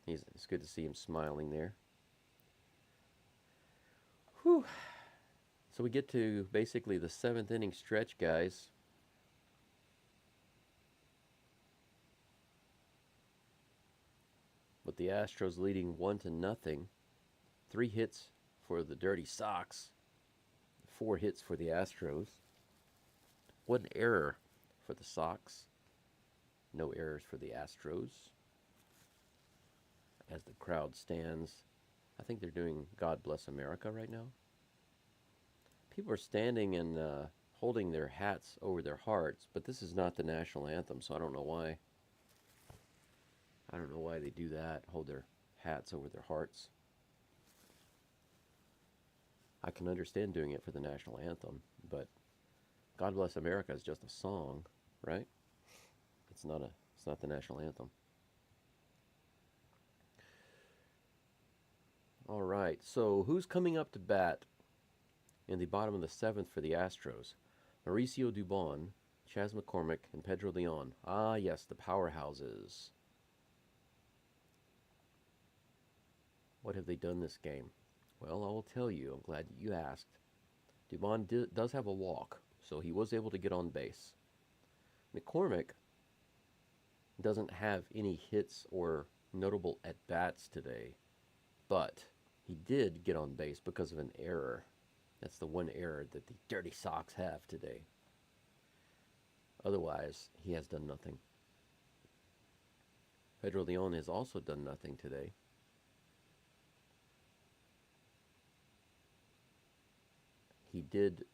It's good to see him smiling there. Whew. So we get to basically the 7th inning stretch, guys. the Astros leading 1-0. 3 hits for the Dirty Sox, 4 hits for the Astros. 1 error for the Sox, no errors for the Astros. As the crowd stands, I think they're doing God Bless America right now. People are standing and holding their hats over their hearts, but this is not the national anthem, so I don't know why. I don't know why they do that, hold their hats over their hearts. I can understand doing it for the national anthem, but God Bless America is just a song, right? It's not the national anthem. All right, so who's coming up to bat in the bottom of the 7th for the Astros? Mauricio Dubon, Chas McCormick, and Pedro Leon. Ah, yes, the powerhouses. What have they done this game? Well, I will tell you. I'm glad you asked. Dubon does have a walk, so he was able to get on base. McCormick doesn't have any hits or notable at-bats today, but he did get on base because of an error. That's the one error that the Dirty Sox have today. Otherwise, he has done nothing. Pedro Leon has also done nothing today. He did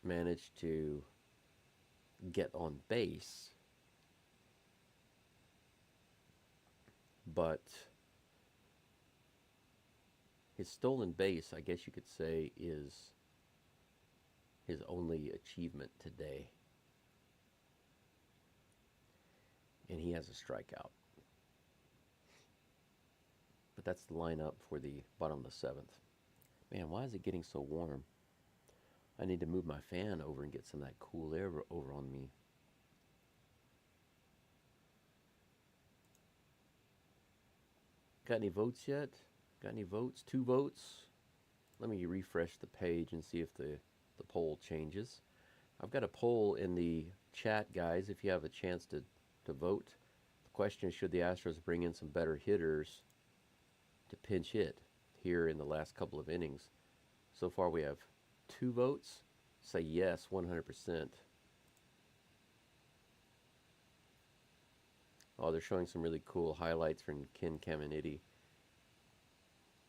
manage to get on base, but his stolen base, I guess you could say, is his only achievement today. And he has a strikeout. But that's the lineup for the bottom of the 7th. Man, why is it getting so warm? I need to move my fan over and get some of that cool air over on me. Got any votes yet? Got any votes? 2 votes? Let me refresh the page and see if the poll changes. I've got a poll in the chat, guys, if you have a chance to vote. The question is, should the Astros bring in some better hitters to pinch hit here in the last couple of innings? So far we have 2 votes. Say yes, 100%. Oh, they're showing some really cool highlights from Ken Caminiti.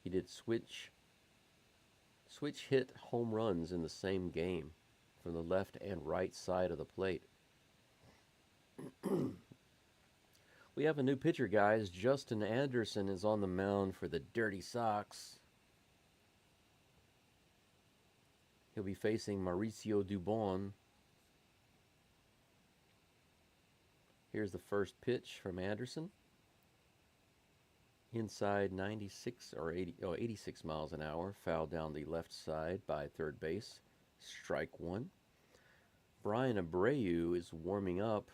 He did switch hit home runs in the same game from the left and right side of the plate. We have a new pitcher, guys. Justin Anderson is on the mound for the Dirty Sox. He'll be facing Mauricio Dubon. Here's the first pitch from Anderson. Inside 96 or 86 miles an hour. Foul down the left side by third base. Strike 1. Brian Abreu is warming up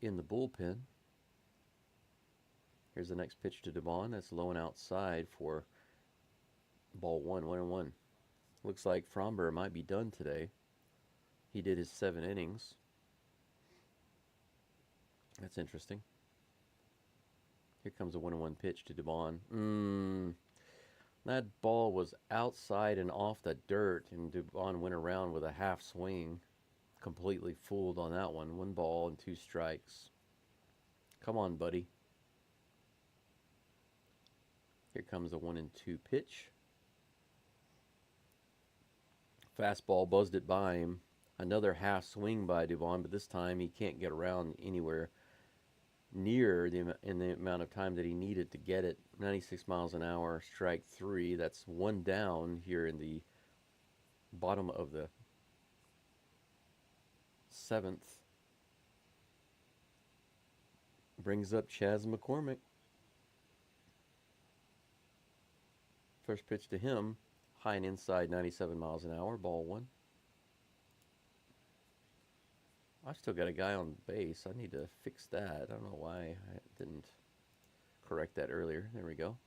in the bullpen. Here's the next pitch to Dubon. That's low and outside for ball 1, 1-1. Looks like Fromber might be done today. He did his 7 innings. That's interesting. Here comes a 1-1 pitch to Dubon. That ball was outside and off the dirt, and Dubon went around with a half swing. Completely fooled on that one. 1 ball and 2 strikes. Come on, buddy. Here comes a 1-2 pitch. Fastball buzzed it by him. Another half swing by Dubon, but this time he can't get around anywhere near in the amount of time that he needed to get it. 96 miles an hour, strike 3. That's 1 down here in the bottom of the 7th. Brings up Chas McCormick. First pitch to him, high and inside, 97 miles an hour, ball 1. I've still got a guy on base. I need to fix that. I don't know why I didn't correct that earlier. There we go.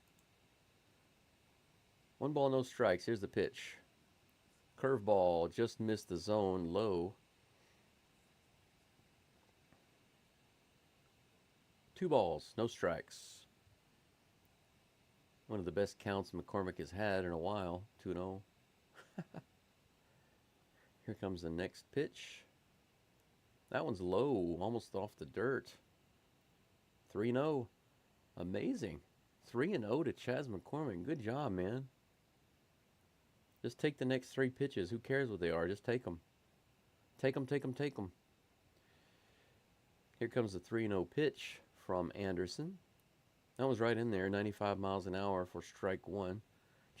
1 ball, no strikes. Here's the pitch. Curveball, just missed the zone, low. 2 balls, no strikes. One of the best counts McCormick has had in a while. 2-0. Here comes the next pitch. That one's low, almost off the dirt. 3-0. Amazing. 3-0 to Chas McCormick. Good job, man. Just take the next 3 pitches. Who cares what they are? Just take them. Take them, take them, take them. Here comes the 3-0 pitch from Anderson. That was right in there, 95 miles an hour for strike 1.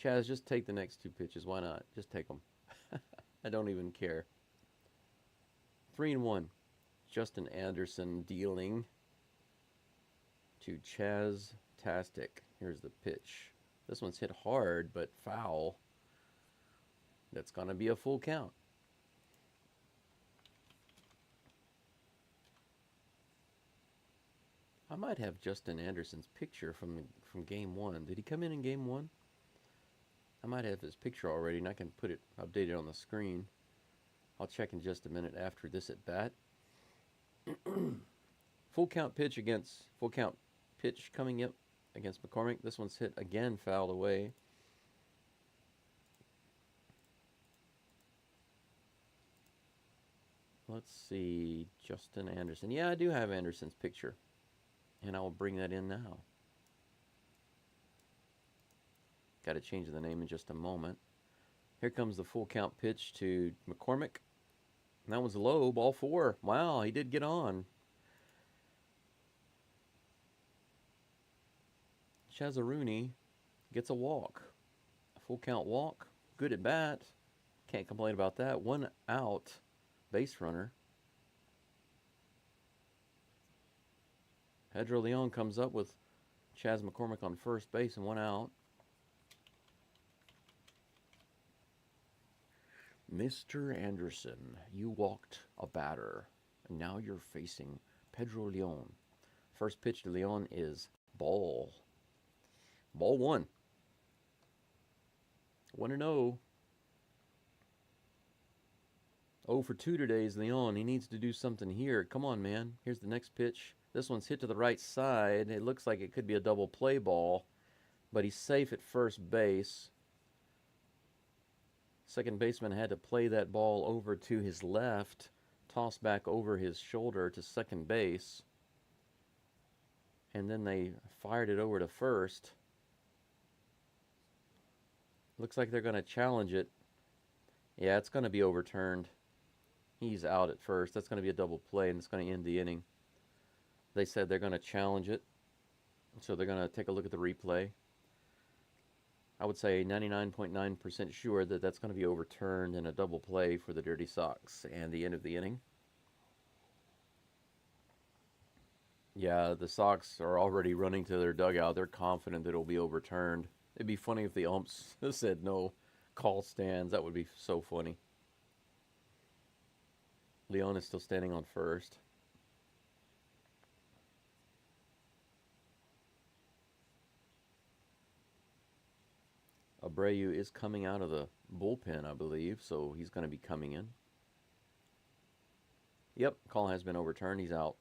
Chaz, just take the next 2 pitches. Why not? Just take them. I don't even care. 3-1. Justin Anderson dealing to Chaz Tastic. Here's the pitch. This one's hit hard, but foul. That's going to be a full count. I might have Justin Anderson's picture from game 1. Did he come in game 1? I might have his picture already, and I can put it updated on the screen. I'll check in just a minute after this at bat. Full count pitch coming up against McCormick. This one's hit again, fouled away. Let's see, Justin Anderson. Yeah, I do have Anderson's picture, and I will bring that in now. Got to change the name in just a moment. Here comes the full count pitch to McCormick. And that was low, ball 4. Wow, he did get on. Chazaruni gets a walk. A full count walk. Good at bat. Can't complain about that. 1 out. Base runner. Pedro Leon comes up with Chas McCormick on first base and 1 out. Mr. Anderson, you walked a batter, and now you're facing Pedro Leon. First pitch to Leon is ball. Ball 1. 1-0. 0 for 2 today is Leon. He needs to do something here. Come on, man. Here's the next pitch. This one's hit to the right side. It looks like it could be a double play ball, but he's safe at first base. Second baseman had to play that ball over to his left, toss back over his shoulder to second base, and then they fired it over to first. Looks like they're going to challenge it. Yeah, it's going to be overturned. He's out at first. That's going to be a double play, and it's going to end the inning. They said they're going to challenge it, so they're going to take a look at the replay. I would say 99.9% sure that that's going to be overturned in a double play for the Dirty Sox and the end of the inning. Yeah, the Sox are already running to their dugout. They're confident that it'll be overturned. It'd be funny if the umps said no call stands. That would be so funny. Leon is still standing on first. Abreu is coming out of the bullpen, I believe, so he's going to be coming in. Yep, call has been overturned. He's out.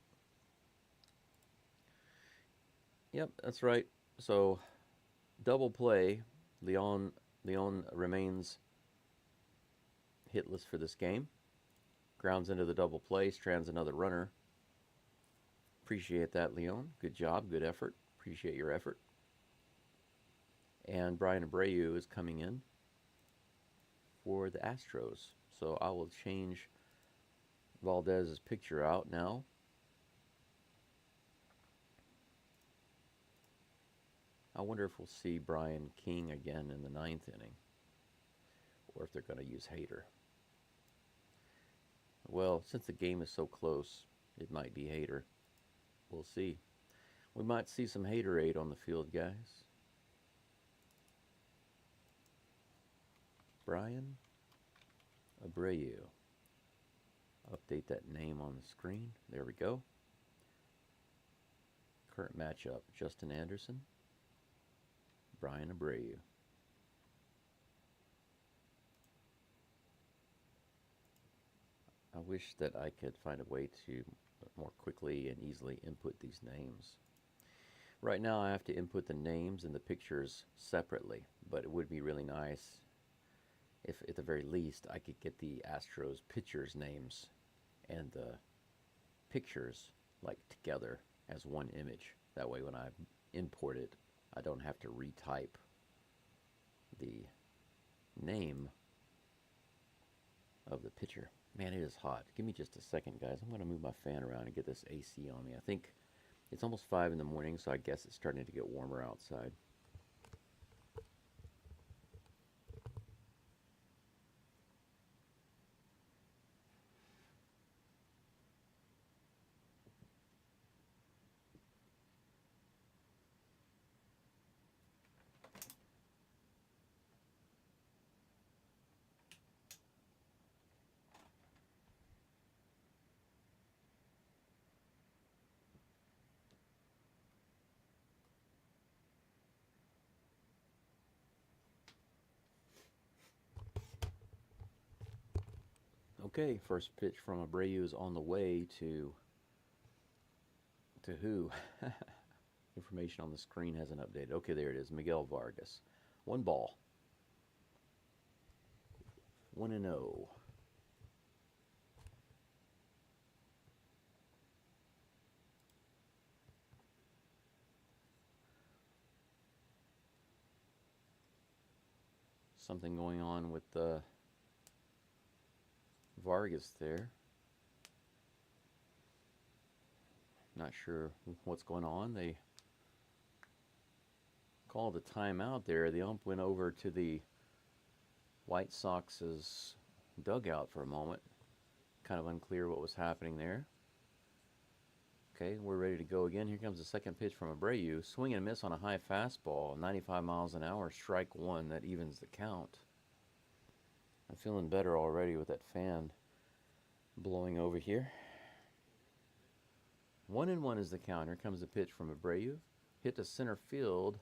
Yep, that's right. So, double play. Leon remains hitless for this game. Grounds into the double play, strands another runner. Appreciate that, Leon. Good job, good effort. Appreciate your effort. And Brian Abreu is coming in for the Astros. So I will change Valdez's picture out now. I wonder if we'll see Brian King again in the 9th inning, or if they're going to use Hader. Well, since the game is so close, it might be Hader. We'll see. We might see some Haderade on the field, guys. Brian Abreu. Update that name on the screen. There we go. Current matchup, Justin Anderson, Brian Abreu. I wish that I could find a way to more quickly and easily input these names. Right now I have to input the names and the pictures separately, but it would be really nice if at the very least I could get the Astros pitchers' names and the pictures like together as one image. That way when I import it, I don't have to retype the name of the pitcher. Man, it is hot. Give me just a second, guys. I'm going to move my fan around and get this AC on me. I think it's almost 5 in the morning, so I guess it's starting to get warmer outside. Okay, first pitch from Abreu is on the way to who? Information on the screen hasn't updated. Okay, there it is. Miguel Vargas. 1 ball. 1-0. Something going on with Vargas there. Not sure what's going on. They called a timeout there. The ump went over to the White Sox's dugout for a moment. Kind of unclear what was happening there. Okay, we're ready to go again. Here comes the second pitch from Abreu. Swing and miss on a high fastball. 95 miles an hour. Strike 1. That evens the count. I'm feeling better already with that fan blowing over here. 1-1 is the count. Here comes the pitch from Abreu. Hit to center field.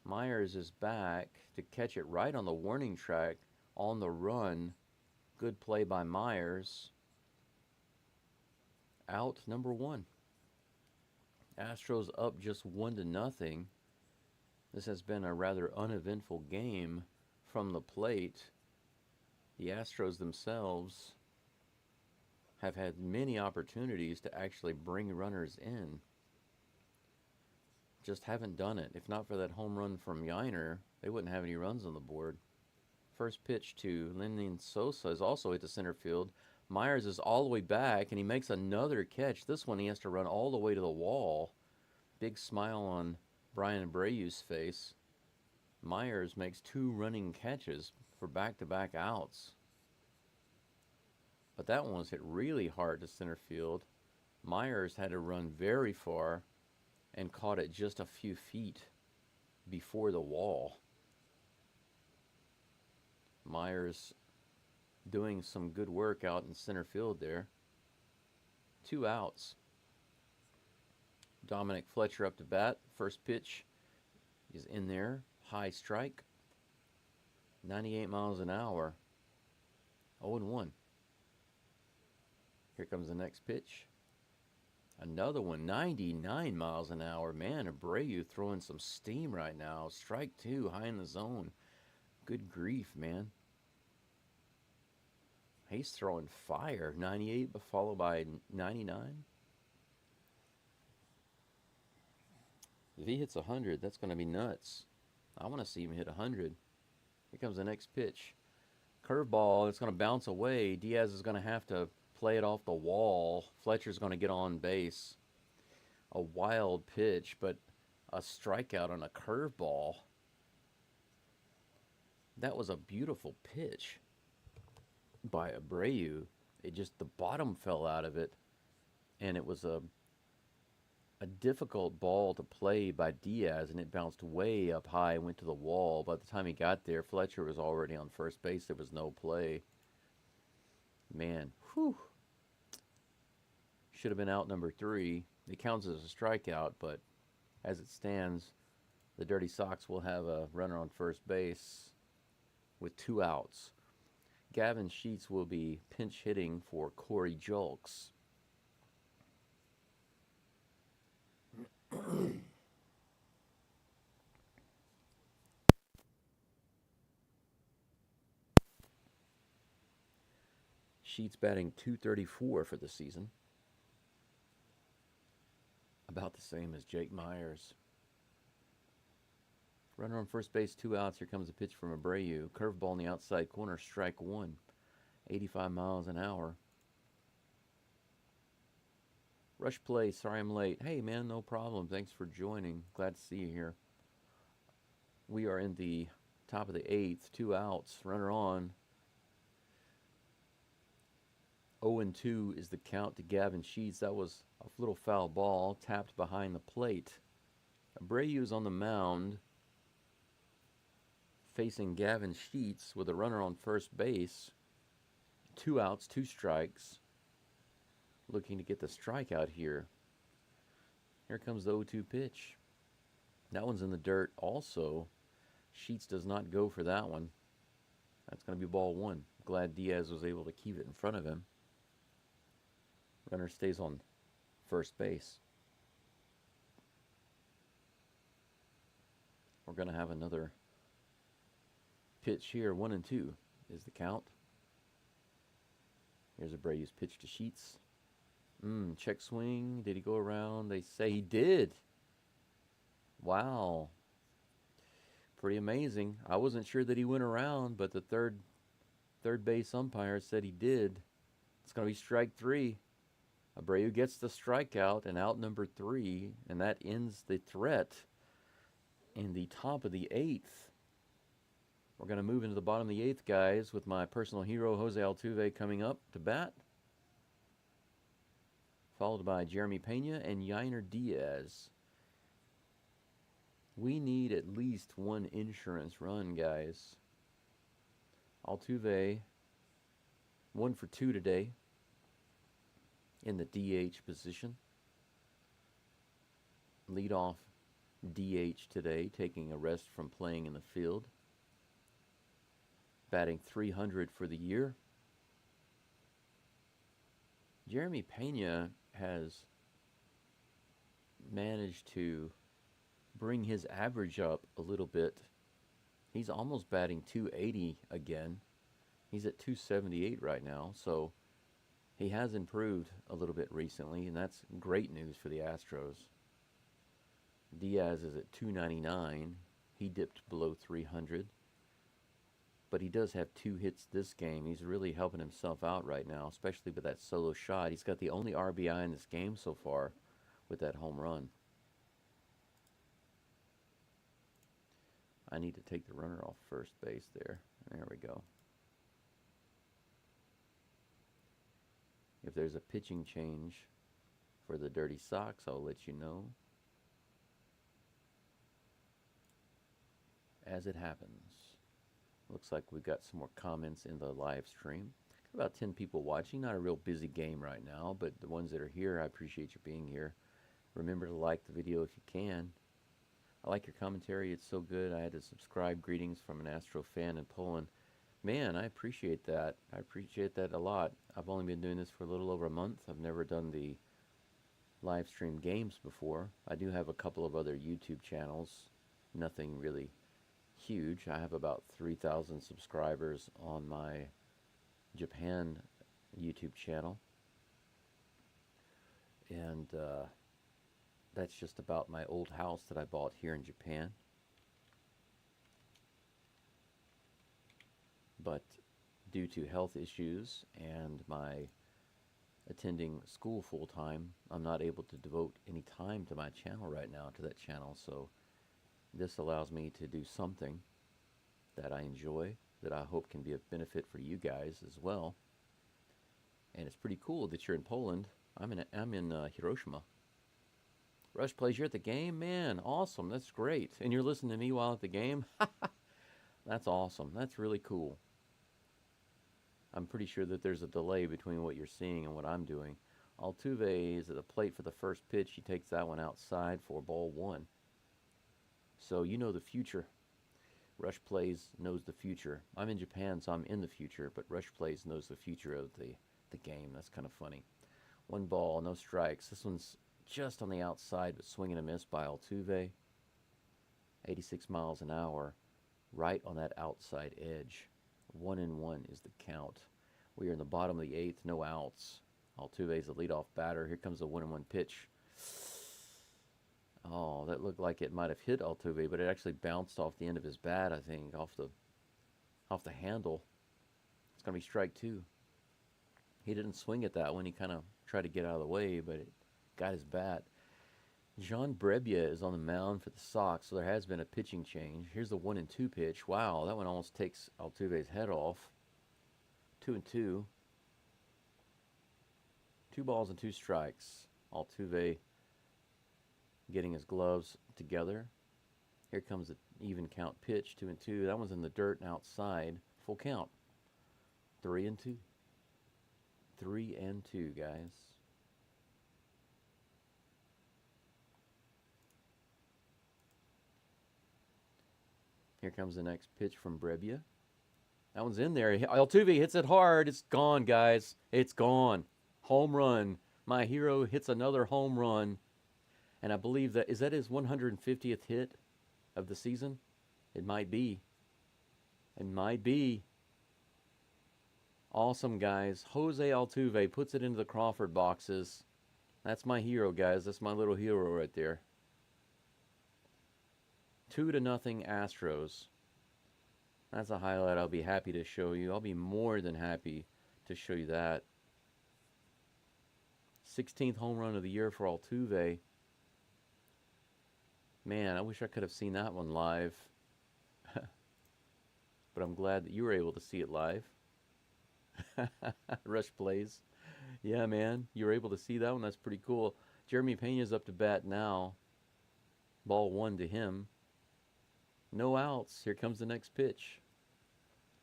Myers is back to catch it right on the warning track on the run. Good play by Myers. Out number 1. Astros up just 1-0. This has been a rather uneventful game from the plate. The Astros themselves have had many opportunities to actually bring runners in. Just haven't done it. If not for that home run from Yiner, they wouldn't have any runs on the board. First pitch to Lenyn Sosa is also at the center field. Myers is all the way back, and he makes another catch. This one he has to run all the way to the wall. Big smile on Brian Abreu's face. Myers makes 2 running catches for back-to-back outs. But that one was hit really hard to center field. Myers had to run very far and caught it just a few feet before the wall. Myers doing some good work out in center field there. 2 outs. Dominic Fletcher up to bat. First pitch is in there. High strike. 98 miles an hour. 0-1. Here comes the next pitch. Another one, 99 miles an hour. Man, Abreu throwing some steam right now. Strike 2, high in the zone. Good grief, man. He's throwing fire. 98 followed by 99. If he hits 100, that's going to be nuts. I want to see him hit 100. Here comes the next pitch. Curveball. It's going to bounce away. Diaz is going to have to play it off the wall. Fletcher's going to get on base. A wild pitch, but a strikeout on a curveball. That was a beautiful pitch by Abreu. It just, the bottom fell out of it, and it was a difficult ball to play by Diaz, and it bounced way up high, went to the wall. By the time he got there, Fletcher was already on first base. There was no play. Man, whew. Should have been out number 3. It counts as a strikeout, but as it stands, the Dirty Sox will have a runner on first base with 2 outs. Gavin Sheets will be pinch hitting for Corey Julks. Sheets batting .234 for the season. About the same as Jake Myers. Runner on first base, 2 outs. Here comes a pitch from Abreu. Curveball in the outside corner, strike one. 85 miles an hour. Rush play, sorry I'm late. Hey man, no problem. Thanks for joining. Glad to see you here. We are in the top of the 8th, 2 outs. Runner on. 0-2 is the count to Gavin Sheets. That was a little foul ball tapped behind the plate. Abreu is on the mound facing Gavin Sheets with a runner on first base. 2 outs, 2 strikes. Looking to get the strikeout here. Here comes the 0-2 pitch. That one's in the dirt also. Sheets does not go for that one. That's going to be ball one. Glad Diaz was able to keep it in front of him. Runner stays on first base. We're going to have another pitch here. 1-2 is the count. Here's Abreu's pitch to Sheets. Check swing. Did he go around? They say he did. Wow. Pretty amazing. I wasn't sure that he went around, but the third base umpire said he did. It's going to be strike 3. Abreu gets the strikeout and out number 3, and that ends the threat in the top of the 8th. We're going to move into the bottom of the 8th, guys, with my personal hero, Jose Altuve, coming up to bat. Followed by Jeremy Pena and Yainer Diaz. We need at least one insurance run, guys. Altuve, 1 for 2 today in the DH position. Leadoff DH today, taking a rest from playing in the field. Batting .300 for the year. Jeremy Pena has managed to bring his average up a little bit. He's almost batting .280 again. He's at .278 right now, so he has improved a little bit recently, and that's great news for the Astros. Diaz is at .299. He dipped below .300. But he does have 2 hits this game. He's really helping himself out right now, especially with that solo shot. He's got the only RBI in this game so far with that home run. I need to take the runner off first base there. There we go. If there's a pitching change for the Dirty Sox, I'll let you know as it happens. Looks like we've got some more comments in the live stream. About 10 people watching. Not a real busy game right now, but the ones that are here, I appreciate you being here. Remember to like the video if you can. I like your commentary. It's so good. I had to subscribe. Greetings from an Astro fan in Poland. Man, I appreciate that. I appreciate that a lot. I've only been doing this for a little over a month. I've never done the live stream games before. I do have a couple of other YouTube channels. Nothing really huge. I have about 3,000 subscribers on my Japan YouTube channel. And that's just about my old house that I bought here in Japan. But due to health issues and my attending school full-time, I'm not able to devote any time to my channel right now, to that channel. So this allows me to do something that I enjoy, that I hope can be a benefit for you guys as well. And it's pretty cool that you're in Poland. I'm in Hiroshima. Rush plays, you're at the game? Man, awesome. That's great. And you're listening to me while at the game? That's awesome. That's really cool. I'm pretty sure that there's a delay between what you're seeing and what I'm doing. Altuve is at the plate for the first pitch. He takes that one outside for ball 1. So you know the future. Rush Plays knows the future. I'm in Japan, so I'm in the future, but Rush Plays knows the future of the game. That's kind of funny. 1 ball, no strikes. This one's just on the outside, but swing and a miss by Altuve. 86 miles an hour, right on that outside edge. 1-1 is the count. We are in the bottom of the eighth, no outs. Altuve's the leadoff batter. Here comes the 1-1 pitch. Oh, that looked like it might have hit Altuve, but it actually bounced off the end of his bat, I think, off the handle. It's going to be strike two. He didn't swing at that one. He kind of tried to get out of the way, but it got his bat. Jean Brebbia is on the mound for the Sox, so there has been a pitching change. Here's the 1-2 pitch. Wow, that one almost takes Altuve's head off. 2-2. 2 balls and 2 strikes. Altuve getting his gloves together. Here comes the even count pitch, 2-2. That one's in the dirt and outside. Full count. 3-2. 3-2, guys. Here comes the next pitch from Brebbia. That one's in there. Altuve hits it hard. It's gone, guys. It's gone. Home run. My hero hits another home run. And I believe that, is that his 150th hit of the season? It might be. It might be. Awesome, guys. Jose Altuve puts it into the Crawford boxes. That's my hero, guys. That's my little hero right there. 2-0 Astros. That's a highlight I'll be happy to show you. I'll be more than happy to show you that. 16th home run of the year for Altuve. Man, I wish I could have seen that one live. But I'm glad that you were able to see it live. Rush plays. Yeah, man. You were able to see that one. That's pretty cool. Jeremy Pena's up to bat now. Ball 1 to him. No outs. Here comes the next pitch.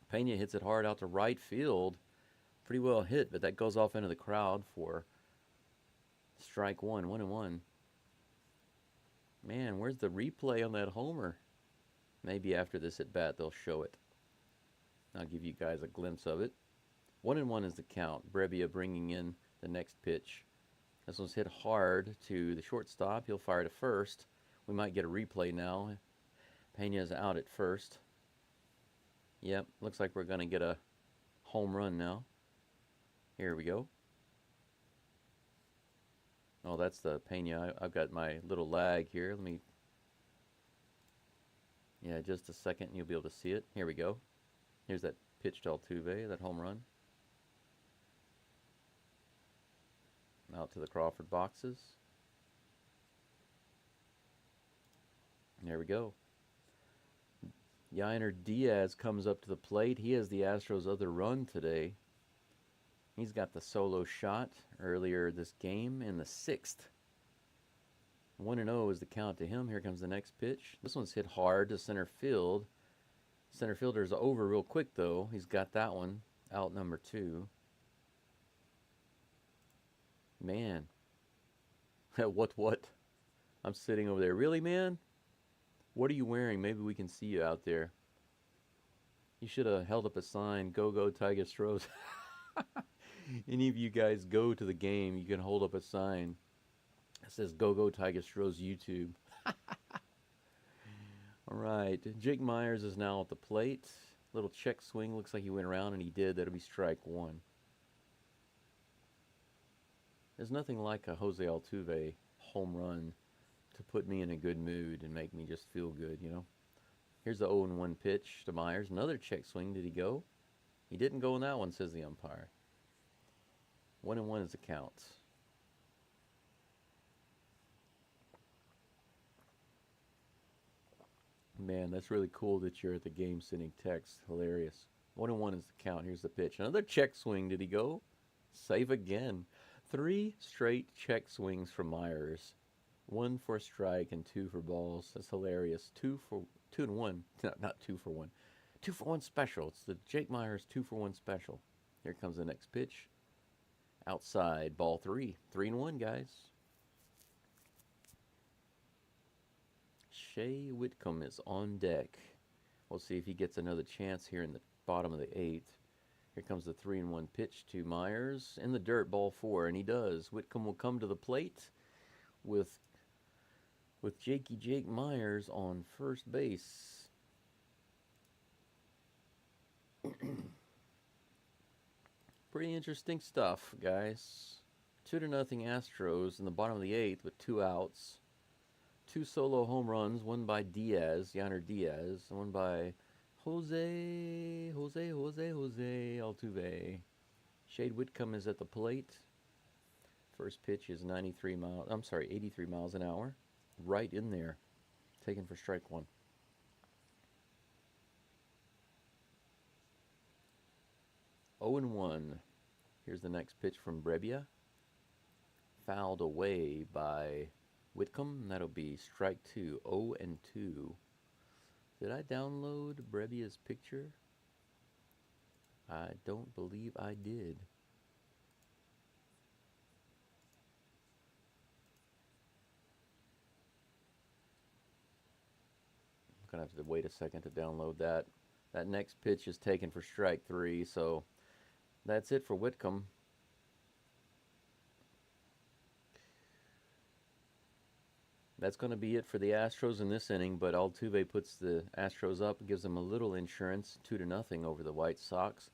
Pena hits it hard out to right field. Pretty well hit, but that goes off into the crowd for strike one. 1-1. Man, where's the replay on that homer? Maybe after this at bat they'll show it. I'll give you guys a glimpse of it. 1-1 is the count. Brebbia bringing in the next pitch. This one's hit hard to the shortstop. He'll fire to first. We might get a replay now. Pena's out at first. Yep, looks like we're going to get a home run now. Here we go. Oh, that's the Pena. I've got my little lag here. Let me... Yeah, just a second and you'll be able to see it. Here we go. Here's that pitch to Altuve, that home run. Out to the Crawford boxes. There we go. Yainer Diaz comes up to the plate. He has the Astros' other run today. He's got the solo shot earlier this game in the 6th. 1-0 is the count to him. Here comes the next pitch. This one's hit hard to center field. Center fielder's over real quick, though. He's got that one. Out number 2. Man. What? I'm sitting over there. Really, man? What are you wearing? Maybe we can see you out there. You should have held up a sign, Go Tiger Astros. Any of you guys go to the game, you can hold up a sign that says Go Tiger Astros YouTube. All right, Jake Myers is now at the plate. Little check swing, looks like he went around and he did. That'll be strike 1. There's nothing like a Jose Altuve home run to put me in a good mood and make me just feel good, you know. Here's the 0-1 pitch to Myers. Another check swing. Did he go? He didn't go in that one, says the umpire. 1-1 is the count. Man, that's really cool that you're at the game sending text. Hilarious. 1-1 is the count. Here's the pitch. Another check swing. Did he go? Save again. 3 straight check swings from Myers. 1 for a strike and 2 for balls. That's hilarious. 2 and 1. No, not 2 for 1. 2 for 1 special. It's the Jake Myers 2 for 1 special. Here comes the next pitch. Outside, ball 3. 3-1, guys. Shea Whitcomb is on deck. We'll see if he gets another chance here in the bottom of the 8th. Here comes the 3-1 pitch to Myers. In the dirt, ball 4, and he does. Whitcomb will come to the plate with Jake Myers on first base. Pretty interesting stuff, guys. 2-0 Astros in the bottom of the eighth with 2 outs. 2 solo home runs, one by Diaz, Yanner Diaz, and one by Jose Altuve. Shade Whitcomb is at the plate. First pitch is 83 miles an hour. Right in there. Taken for strike one. 0-1. Here's the next pitch from Brebbia. Fouled away by Whitcomb. That'll be strike two. 0-2. Did I download Brebbia's picture? I don't believe I did. I'm going to have to wait a second to download that. That next pitch is taken for strike three, so that's it for Whitcomb. That's going to be it for the Astros in this inning, but Altuve puts the Astros up and gives them a little insurance, 2-0 over the White Sox.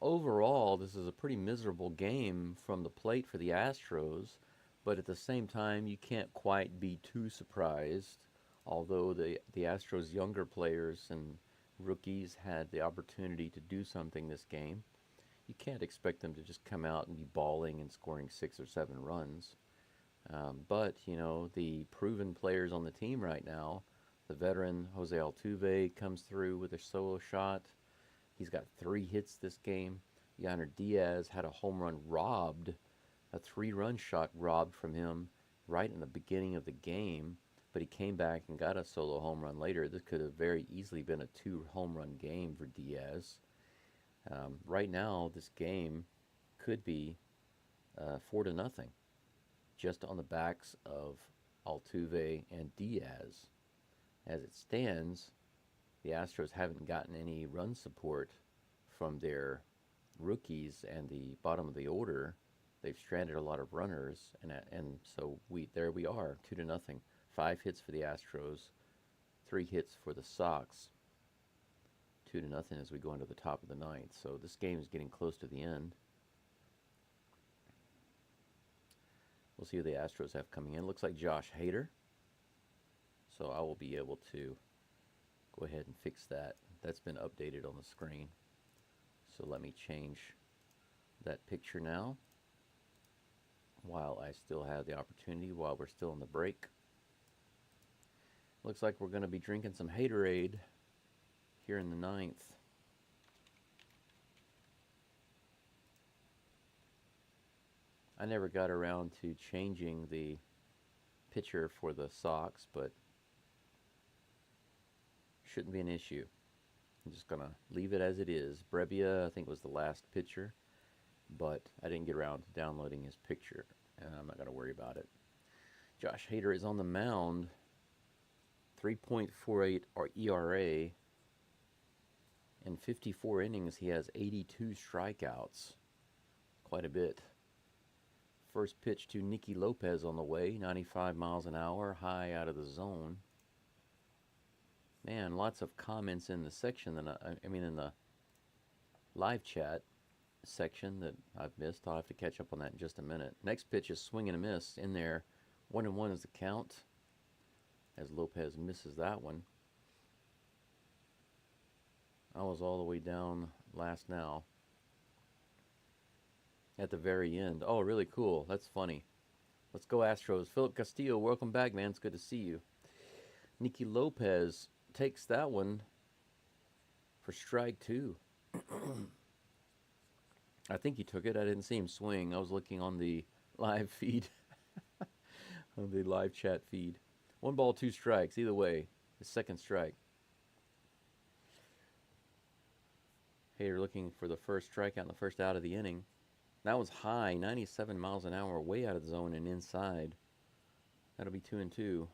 Overall, this is a pretty miserable game from the plate for the Astros, but at the same time, you can't quite be too surprised, although the Astros' younger players and rookies had the opportunity to do something this game. You can't expect them to just come out and be balling and scoring 6 or 7 runs. But, you know, the proven players on the team right now, the veteran Jose Altuve comes through with a solo shot. He's got 3 hits this game. Yanner Diaz had a home run robbed, a 3-run shot robbed from him right in the beginning of the game, but he came back and got a solo home run later. This could have very easily been a 2-home-run game for Diaz. Right now, this game could be 4-0. Just on the backs of Altuve and Diaz. As it stands, the Astros haven't gotten any run support from their rookies and the bottom of the order. They've stranded a lot of runners, and so there we are, 2-0. 5 hits for the Astros, 3 hits for the Sox. 2-0 as we go into the top of the ninth. So this game is getting close to the end. We'll see who the Astros have coming in. Looks like Josh Hader. So I will be able to go ahead and fix that. That's been updated on the screen. So let me change that picture now while I still have the opportunity, while we're still in the break. Looks like we're going to be drinking some Haterade here in the ninth. I never got around to changing the pitcher for the Sox, but shouldn't be an issue. I'm just going to leave it as it is. Brebbia, I think, was the last pitcher, but I didn't get around to downloading his picture, and I'm not going to worry about it. Josh Hader is on the mound, 3.48 ERA. In 54 innings, he has 82 strikeouts. Quite a bit. First pitch to Nicky Lopez on the way, 95 miles an hour, high out of the zone. Man, lots of comments in the section that in the live chat section that I've missed. I'll have to catch up on that in just a minute. Next pitch is swing and a miss in there. 1-1 is the count as Lopez misses that one. I was all the way down last now. At the very end. Oh, really cool. That's funny. Let's go Astros. Philip Castillo, welcome back, man. It's good to see you. Nicky Lopez takes that one for strike 2. I think he took it. I didn't see him swing. I was looking on the live feed. On the live chat feed. 1 ball, 2 strikes. Either way, the second strike. Hader looking for the first strikeout in the first out of the inning. That was high, 97 miles an hour, way out of the zone and inside. That'll be 2-2.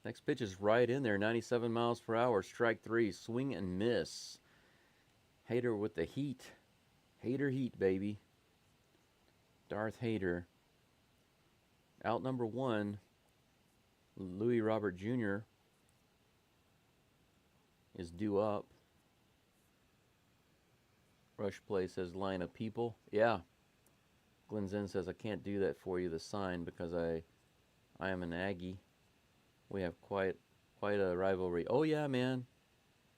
Next pitch is right in there, 97 miles per hour, strike 3, swing and miss. Hader with the heat. Hader heat, baby. Darth Hader. Out number 1. Louis Robert Jr. is due up. Rush Play says line of people. Yeah. Glenn Zen says I can't do that for you, the sign, because I am an Aggie. We have quite a rivalry. Oh yeah, man.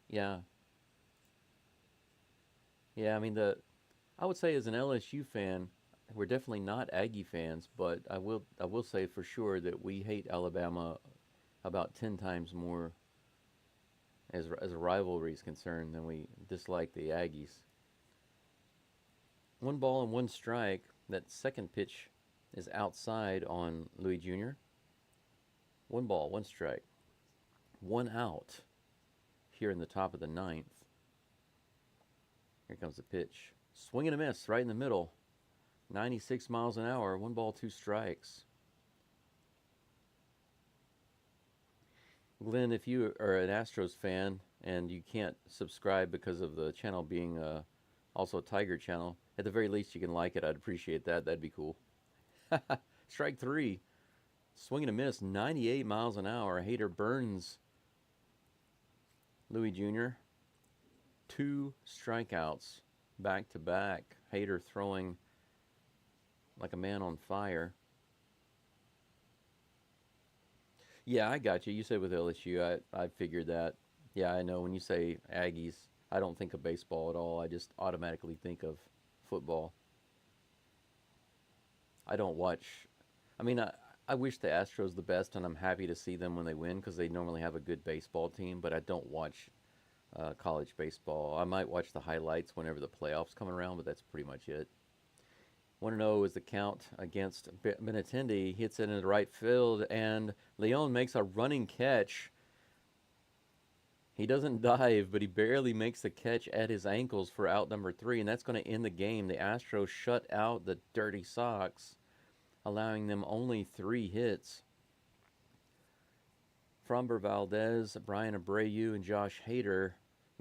Yeah. Yeah, I mean I would say as an LSU fan, we're definitely not Aggie fans, but I will say for sure that we hate Alabama about 10 times more as a rivalry is concerned than we dislike the Aggies. One ball and one strike. That second pitch is outside on Louis Jr. One ball, one strike, one out here in the top of the ninth. Here comes the pitch. Swing and a miss right in the middle. 96 miles an hour, one ball, two strikes. Glenn, if you are an Astros fan and you can't subscribe because of the channel being also a Tiger channel, at the very least you can like it. I'd appreciate that. That'd be cool. Strike three. Swing and a miss, 98 miles an hour. Hader burns Louis Jr. Two strikeouts back to back. Hader throwing like a man on fire. Yeah, I got you. You said with LSU, I figured that. Yeah, I know when you say Aggies, I don't think of baseball at all. I just automatically think of football. I don't watch. I mean, I wish the Astros the best, and I'm happy to see them when they win because they normally have a good baseball team. But I don't watch college baseball. I might watch the highlights whenever the playoffs come around, but that's pretty much it. Want to know is the count against Benintendi. Hits it in the right field, and Leon makes a running catch. He doesn't dive, but he barely makes the catch at his ankles for out number 3, and that's going to end the game. The Astros shut out the Dirty Sox, allowing them only 3 hits. Framber Valdez, Brian Abreu, and Josh Hader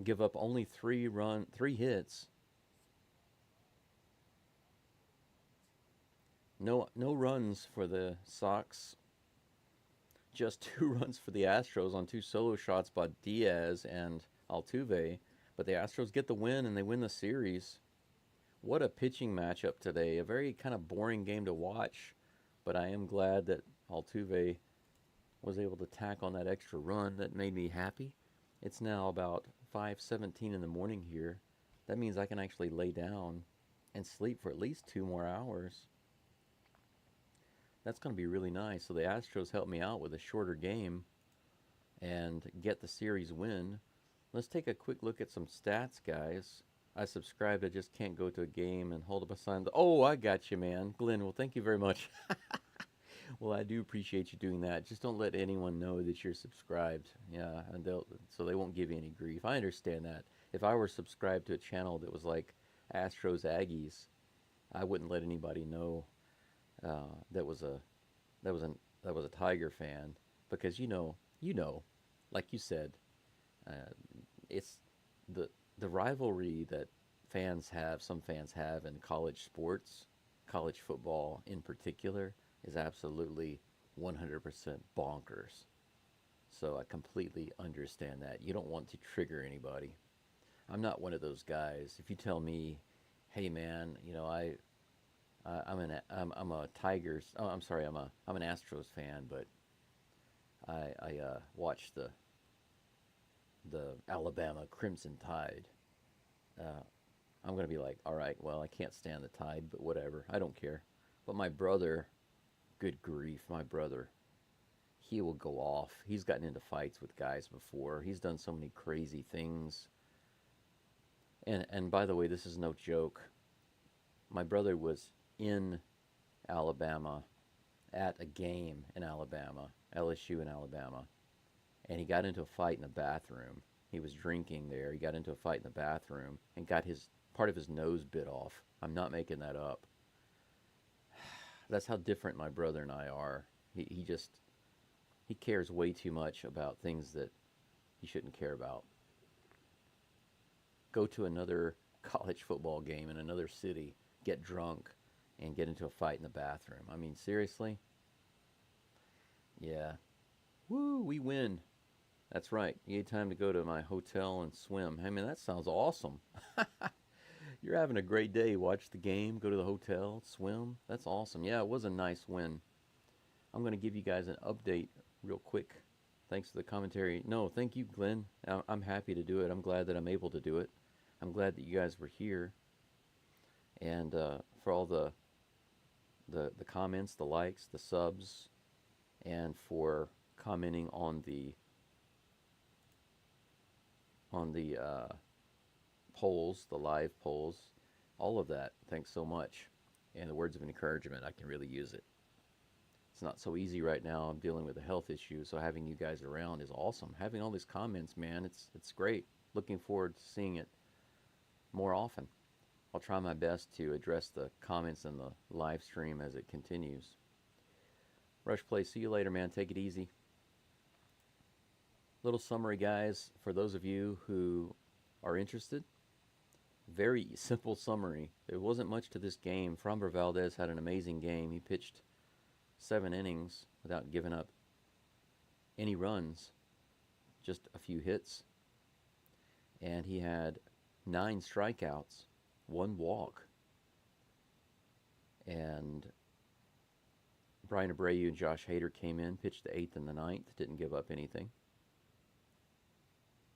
give up only 3 hits. No runs for the Sox. Just 2 runs for the Astros on 2 solo shots by Diaz and Altuve. But the Astros get the win and they win the series. What a pitching matchup today. A very kind of boring game to watch. But I am glad that Altuve was able to tack on that extra run. That made me happy. It's now about 5:17 in the morning here. That means I can actually lay down and sleep for at least 2 more hours. That's going to be really nice. So the Astros helped me out with a shorter game and get the series win. Let's take a quick look at some stats, guys. I subscribed. I just can't go to a game and hold up a sign. Oh, I got you, man. Glenn, well, thank you very much. Well, I do appreciate you doing that. Just don't let anyone know that you're subscribed. Yeah, and so they won't give you any grief. I understand that. If I were subscribed to a channel that was like Astros Aggies, I wouldn't let anybody know that was a Tiger fan, because like you said, it's the rivalry that some fans have in college sports, college football in particular, is absolutely 100% bonkers. So I completely understand that. You don't want to trigger anybody. I'm not one of those guys. If you tell me, hey man, I'm a Tigers. Oh, I'm sorry. I'm an Astros fan, but I watch the Alabama Crimson Tide. I'm gonna be like, all right, well, I can't stand the Tide, but whatever. I don't care. But my brother, good grief, my brother, he will go off. He's gotten into fights with guys before. He's done so many crazy things. And by the way, this is no joke. My brother was in Alabama at a game in Alabama, LSU in Alabama, and he got into a fight in the bathroom. He was drinking there. He got into a fight in the bathroom and got part of his nose bit off. I'm not making that up. That's how different my brother and I are. He cares way too much about things that he shouldn't care about. Go to another college football game in another city, get drunk, and get into a fight in the bathroom. I mean, seriously? Yeah. Woo, we win. That's right. You need time to go to my hotel and swim. I mean, that sounds awesome. You're having a great day. Watch the game, go to the hotel, swim. That's awesome. Yeah, it was a nice win. I'm going to give you guys an update real quick. Thanks for the commentary. No, thank you, Glenn. I'm happy to do it. I'm glad that I'm able to do it. I'm glad that you guys were here, and for all the comments, the likes, the subs, and for commenting on the polls, the live polls, all of that. Thanks so much. And the words of encouragement, I can really use it. It's not so easy right now. I'm dealing with a health issue, so having you guys around is awesome. Having all these comments, man, it's great. Looking forward to seeing it more often. I'll try my best to address the comments in the live stream as it continues. Rush Play, see you later, man. Take it easy. Little summary, guys, for those of you who are interested. Very simple summary. There wasn't much to this game. Framber Valdez had an amazing game. He pitched 7 innings without giving up any runs, just a few hits. And he had 9 strikeouts, 1 walk. And Brian Abreu and Josh Hader came in, pitched the 8th and the 9th, didn't give up anything.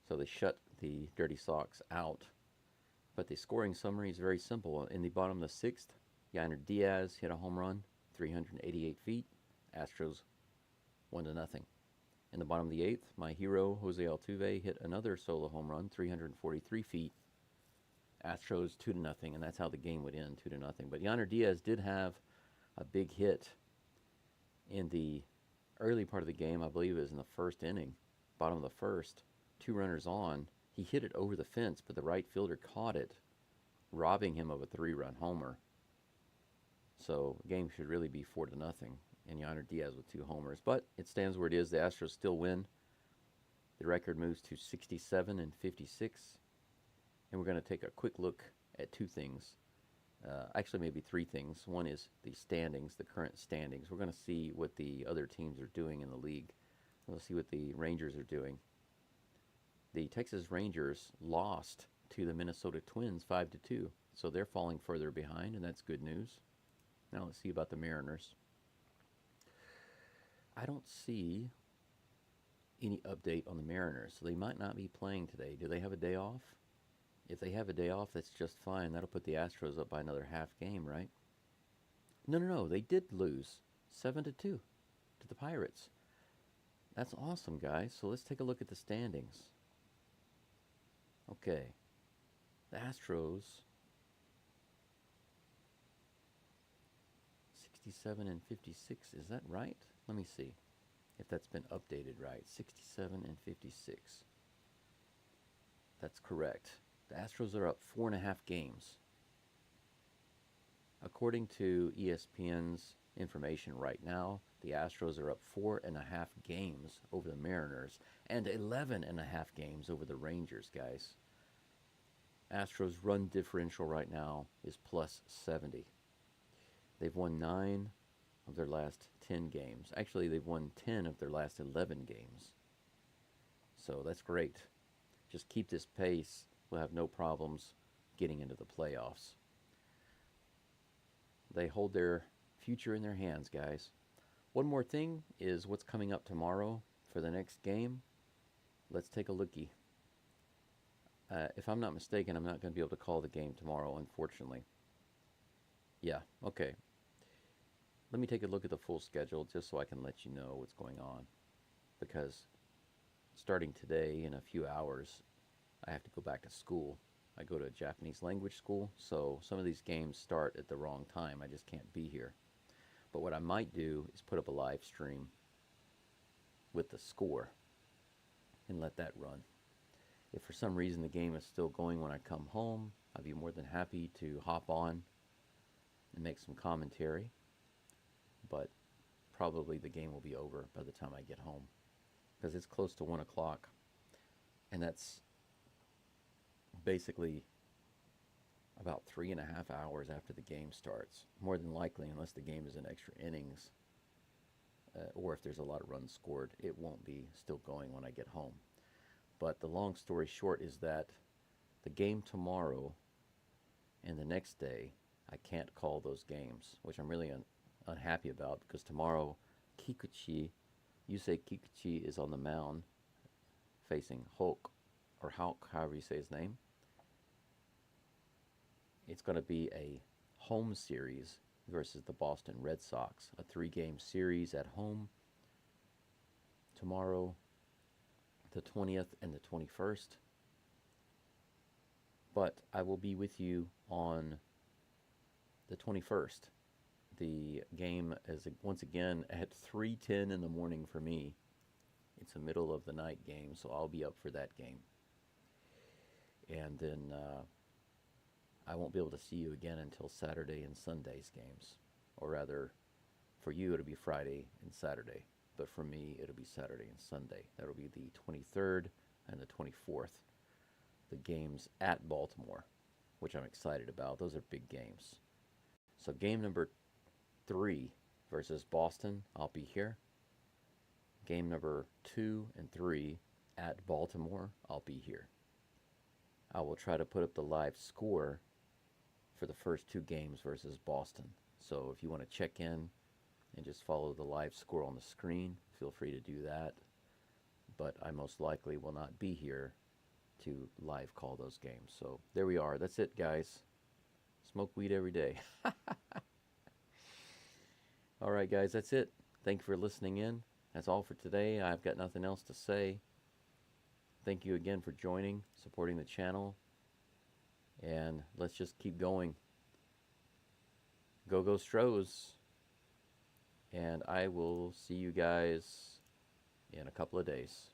So they shut the Dirty Sox out. But the scoring summary is very simple. In the bottom of the 6th, Yainer Diaz hit a home run, 388 feet. Astros 1-0. In the bottom of the 8th, my hero, Jose Altuve, hit another solo home run, 343 feet. Astros 2-0, and that's how the game would end, 2-0. But Yainer Diaz did have a big hit in the early part of the game. I believe it was in the first inning, bottom of the first, 2 runners on. He hit it over the fence, but the right fielder caught it, robbing him of a 3-run homer. So the game should really be 4-0, and Yainer Diaz with 2 homers. But it stands where it is. The Astros still win. The record moves to 67-56. And we're going to take a quick look at 2 things. Actually, maybe 3 things. One is the standings, the current standings. We're going to see what the other teams are doing in the league. We'll see what the Rangers are doing. The Texas Rangers lost to the Minnesota Twins 5-2. So they're falling further behind, and that's good news. Now let's see about the Mariners. I don't see any update on the Mariners. So they might not be playing today. Do they have a day off? If they have a day off, that's just fine. That'll put the Astros up by another half game, right? No. They did lose 7-2 to the Pirates. That's awesome, guys. So let's take a look at the standings. Okay. The Astros 67-56. Is that right? Let me see if that's been updated right. 67-56. That's correct. The Astros are up 4.5 games. According to ESPN's information right now, the Astros are up 4.5 games over the Mariners and 11.5 games over the Rangers, guys. Astros run differential right now is plus 70. They've won 9 of their last 10 games. Actually, they've won 10 of their last 11 games. So that's great. Just keep this pace. We'll have no problems getting into the playoffs. They hold their future in their hands, guys. One more thing is what's coming up tomorrow for the next game. Let's take a lookie. If I'm not mistaken, I'm not going to be able to call the game tomorrow, unfortunately. Yeah, okay. Let me take a look at the full schedule just so I can let you know what's going on. Because starting today, in a few hours, I have to go back to school. I go to a Japanese language school, so some of these games start at the wrong time. I just can't be here. But what I might do is put up a live stream with the score and let that run. If for some reason the game is still going when I come home, I'd be more than happy to hop on and make some commentary. But probably the game will be over by the time I get home, because it's close to 1 o'clock, and that's basically about 3.5 hours after the game starts, more than likely, unless the game is in extra innings or if there's a lot of runs scored, it won't be still going when I get home. But the long story short is that the game tomorrow and the next day, I can't call those games, which I'm really unhappy about because tomorrow, Yusei Kikuchi is on the mound facing Hulk, or Hulk, however you say his name. It's going to be a home series versus the Boston Red Sox, a 3-game series at home tomorrow, the 20th and the 21st. But I will be with you on the 21st. The game is once again at 3:10 in the morning for me. It's a middle of the night game, so I'll be up for that game. And then I won't be able to see you again until Saturday and Sunday's games. Or rather, for you it'll be Friday and Saturday. But for me, it'll be Saturday and Sunday. That'll be the 23rd and the 24th. The games at Baltimore, which I'm excited about. Those are big games. So game number 3 versus Boston, I'll be here. Game number 2 and 3 at Baltimore, I'll be here. I will try to put up the live score for the first 2 games versus Boston. So if you want to check in and just follow the live score on the screen, feel free to do that. But I most likely will not be here to live call those games. So there we are. That's it, guys. Smoke weed every day. All right, guys, that's it. Thank you for listening in. That's all for today. I've got nothing else to say. Thank you again for joining, supporting the channel, and let's just keep going. Go Stros, and I will see you guys in a couple of days.